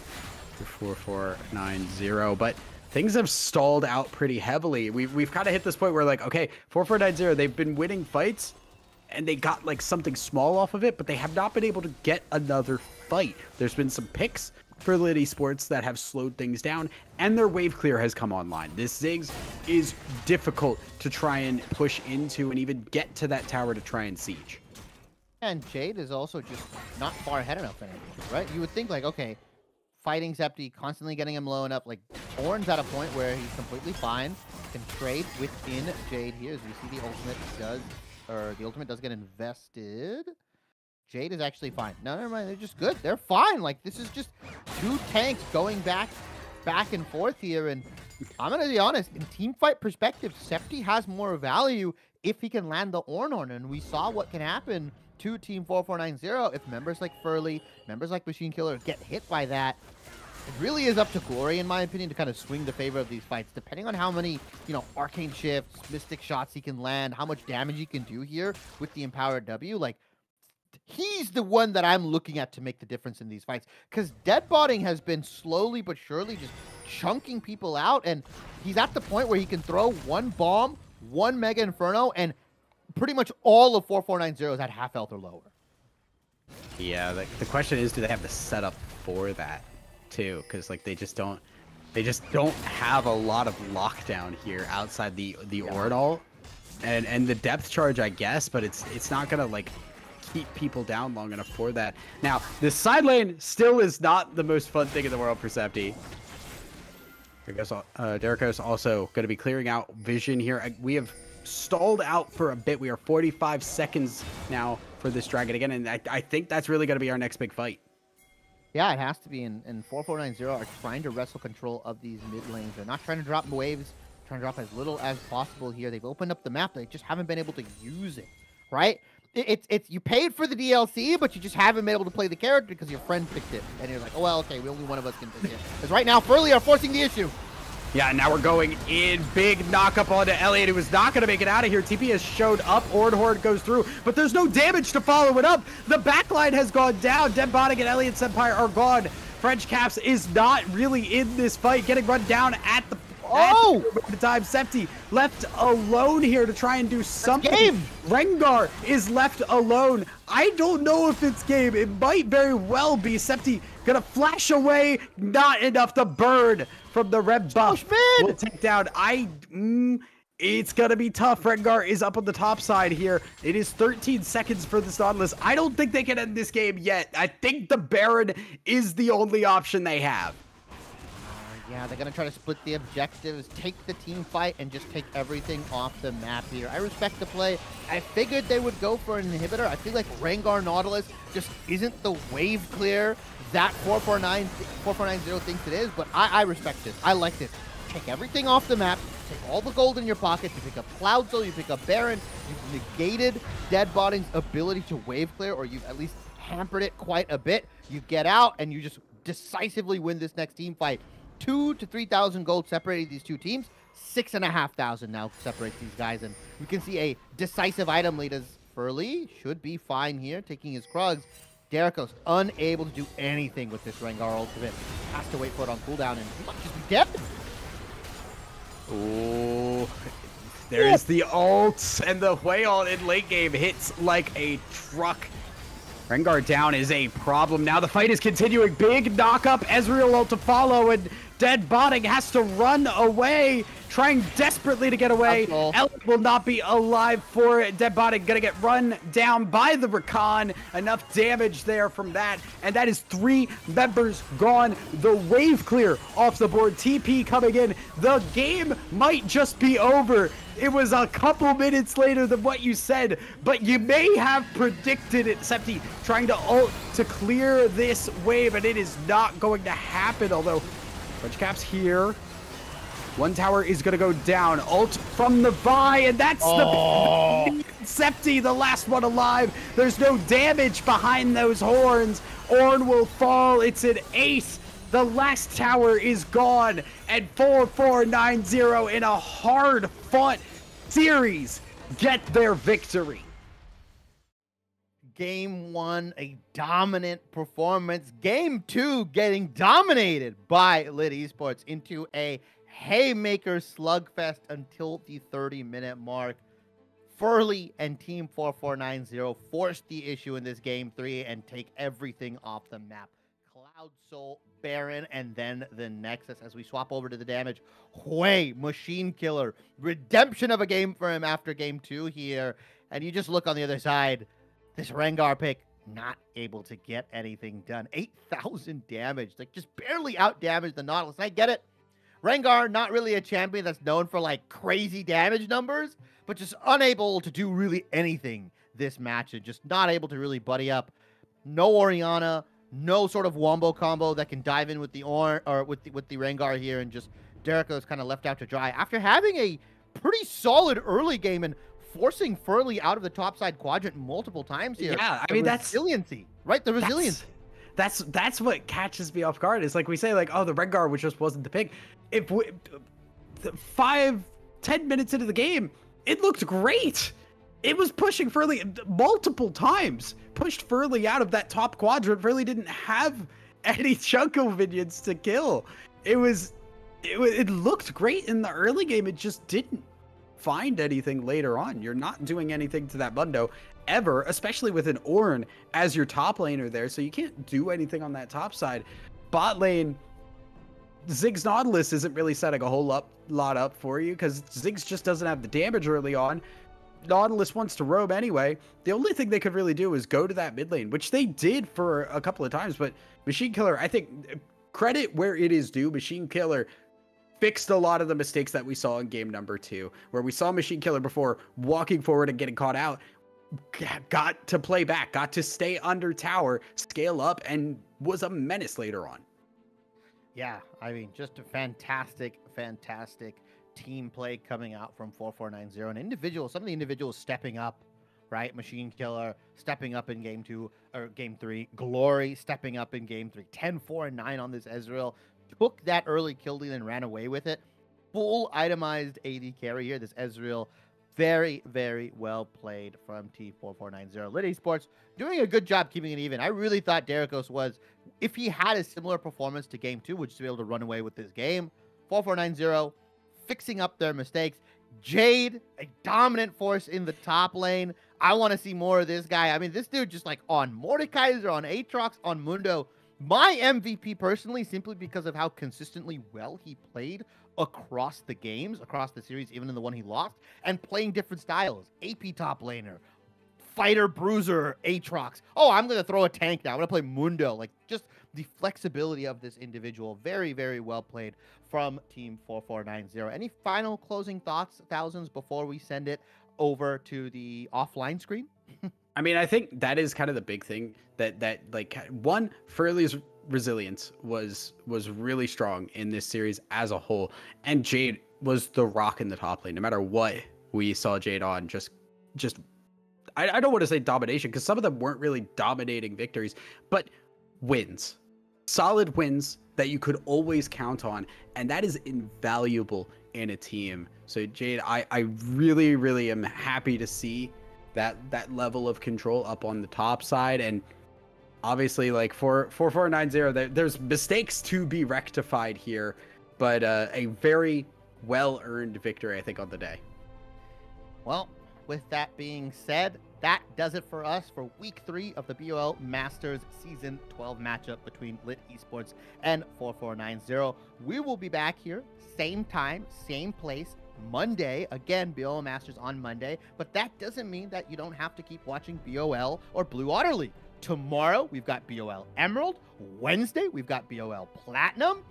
for 4490, but things have stalled out pretty heavily. We've kind of hit this point where, like, okay, 4490, they've been winning fights and they got like something small off of it, but they have not been able to get another fight. There's been some picks for Lit Esports that have slowed things down, and their wave clear has come online. This Ziggs is difficult to try and push into and even get to that tower to try and siege. And Jade is also just not far ahead enough anymore, right? You would think, like, okay, fighting Zepti, constantly getting him low enough. Like, Ornn's at a point where he's completely fine, can trade within Jade here, as we see the ultimate does, or the ultimate does get invested. Jade is actually fine. No, never mind. They're just good. They're fine. Like, this is just two tanks going back and forth here. And I'm going to be honest, in team fight perspective, Septi has more value if he can land the Ornn. And we saw what can happen to Team 4490 if members like Furley, members like Machine Killer get hit by that. It really is up to Glory, in my opinion, to kind of swing the favor of these fights, depending on how many, you know, arcane shifts, mystic shots he can land, how much damage he can do here with the empowered W. Like, he's the one that I'm looking at to make the difference in these fights, because Deadbotting has been slowly but surely just chunking people out, and he's at the point where he can throw one bomb, one Mega Inferno, and pretty much all of 4490 is at half health or lower. Yeah, the question is, do they have the setup for that too? Because like they just don't have a lot of lockdown here outside the Ordal and the depth charge, I guess, but it's not gonna like keep people down long enough for that. Now, this side lane still is not the most fun thing in the world for Septi. I guess Derrico's also going to be clearing out vision here. We have stalled out for a bit. We are 45 seconds now for this dragon again, and I think that's really going to be our next big fight. Yeah, it has to be, and 4490 are trying to wrestle control of these mid lanes. They're not trying to drop waves, trying to drop as little as possible here. They've opened up the map, they just haven't been able to use it, right? It's you paid for the DLC, but you just haven't been able to play the character because your friend picked it. And you're like, oh, well, okay, only one of us can pick it. Because right now, Furley are forcing the issue. Yeah, now we're going in. Big knock-up onto Elliott, who is not going to make it out of here. TP has showed up. Horde goes through, but there's no damage to follow it up. The backline has gone down. Deadbotting and Elliott Senpai are gone. French Caps is not really in this fight, getting run down at the time. Septi left alone here to try and do something. Game. Rengar is left alone. I don't know if it's game. It might very well be. Septi gonna flash away. Not enough to burn from the red buff. Will take down. It's gonna be tough. Rengar is up on the top side here. It is 13 seconds for the Nautilus. I don't think they can end this game yet. I think the Baron is the only option they have. Yeah, they're going to try to split the objectives, take the team fight, and just take everything off the map here. I respect the play. I figured they would go for an inhibitor. I feel like Rengar Nautilus just isn't the wave clear that 4490 thinks it is, but I respect this. I like this. Take everything off the map, take all the gold in your pockets, you pick up Cloud Soul, you pick up Baron, you've negated Deadbotting's ability to wave clear, or you've at least hampered it quite a bit. You get out, and you just decisively win this next team fight. 2,000 to 3,000 gold separating these two teams. 6,500 now separates these guys, and we can see a decisive item lead as Furley should be fine here, taking his Krugs. Jericho's unable to do anything with this Rengar ultimate. Has to wait for it on cooldown, and he might just be dead. Ooh, there's the ult, and the whale in late game hits like a truck. Rengar down is a problem. Now the fight is continuing. Big knock up. Ezreal ult to follow, and Dead Botting has to run away, trying desperately to get away. Elliot will not be alive for it. Dead Botting gonna get run down by the Rakan. Enough damage there from that, and that is 3 members gone. The wave clear off the board. TP coming in. The game might just be over. It was a couple minutes later than what you said, but you may have predicted it. Septi trying to ult to clear this wave, and it is not going to happen, although French Cap's here. One tower is going to go down. Ult from the Vi, and that's the Septi, the last one alive. There's no damage behind those horns. Ornn will fall. It's an ace. The last tower is gone, and 4490 in a hard-fought series get their victory. Game 1, a dominant performance. Game 2, getting dominated by Lit Esports into a haymaker slugfest until the 30-minute mark. Furley and Team 4490 forced the issue in this Game 3 and take everything off the map. Cloud Soul, Baron, and then the Nexus. As we swap over to the damage, Hui, Machine Killer, redemption of a game for him after Game 2 here. And you just look on the other side, this Rengar pick, not able to get anything done. 8,000 damage, like just barely out-damaged the Nautilus. I get it. Rengar, not really a champion that's known for like crazy damage numbers, but just unable to do really anything this match, and just not able to really buddy up. No Orianna, no sort of wombo combo that can dive in with the with the Rengar here, and just Jericho's kind of left out to dry after having a pretty solid early game and forcing Furley out of the topside quadrant multiple times here. Yeah, I mean, that's resiliency, right? The resilience. That's what catches me off guard. Is like we say, like, oh, the Rengar which just wasn't the pick. If 5-10 minutes into the game, it looked great. It was pushing Furley multiple times. Pushed Furley out of that top quadrant. Furley didn't have any Chunko minions to kill. It looked great in the early game. It just didn't find anything later on. You're not doing anything to that Mundo ever, especially with an Ornn as your top laner there, so you can't do anything on that top side. Bot lane, Ziggs Nautilus isn't really setting a whole lot up for you, because Ziggs just doesn't have the damage early on. Nautilus wants to roam anyway. The only thing they could really do is go to that mid lane, which they did for a couple of times, but Machine Killer, I think, credit where it is due, Machine Killer fixed a lot of the mistakes that we saw in game number 2, where we saw Machine Killer before walking forward and getting caught out, got to play back, got to stay under tower, scale up, and was a menace later on. Yeah, I mean, just a fantastic team play coming out from 4490. And some of the individuals stepping up, right? Machine Killer stepping up in game 2 or game 3. Glory stepping up in game 3. 10, 4, and 9 on this Ezreal. Took that early kill deal and ran away with it. Full itemized AD carry here. This Ezreal, very, very well played from T4490. Lit Esports doing a good job keeping it even. I really thought Derikos was, if he had a similar performance to game 2, would just be able to run away with this game. 4490 fixing up their mistakes. Jade, a dominant force in the top lane. I want to see more of this guy. I mean, this dude just like on Mordekaiser, on Aatrox, on Mundo. My MVP personally, simply because of how consistently well he played across the games, across the series, even in the one he lost, and playing different styles. AP top laner, fighter, bruiser, Aatrox. Oh, I'm going to throw a tank now. I'm going to play Mundo. Like, just the flexibility of this individual. Very, very well played from Team 4490. Any final closing thoughts, Thousands, before we send it over to the offline screen? I mean, I think that is kind of the big thing that like, one, Furley's resilience was really strong in this series as a whole, and Jade was the rock in the top lane. No matter what we saw Jade on, just I don't want to say domination, because some of them weren't really dominating victories, but wins, solid wins that you could always count on, and that is invaluable in a team. So Jade, I really, really am happy to see that level of control up on the top side. And obviously, like for 4490, there's mistakes to be rectified here, but a very well-earned victory, I think, on the day. Well, with that being said, that does it for us for week 3 of the BOL Masters Season 12 matchup between Lit Esports and 4490. We will be back here, same time, same place, Monday. Again, BOL Masters on Monday, but that doesn't mean that you don't have to keep watching BOL or Blue Water League. Tomorrow, we've got BOL Emerald. Wednesday, we've got BOL Platinum.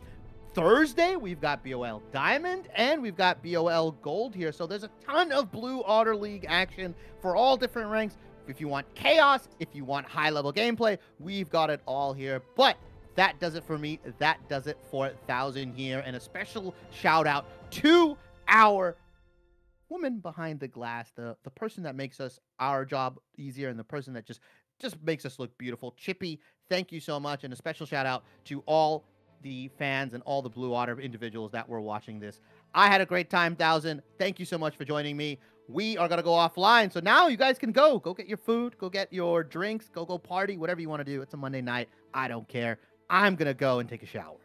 Thursday, we've got BOL Diamond, and we've got BOL Gold here. So there's a ton of Blue Water League action for all different ranks. If you want chaos, if you want high-level gameplay, we've got it all here. But that does it for me. That does it for 1,000 here. And a special shout-out to our woman behind the glass, the person that makes our job easier and the person that just makes us look beautiful. Chippy, thank you so much. And a special shout-out to all the fans and all the Blue Water individuals that were watching this. I had a great time, 1,000. Thank you so much for joining me. We are going to go offline. So now you guys can go get your food, go get your drinks, go party, whatever you want to do. It's a Monday night. I don't care. I'm going to go and take a shower.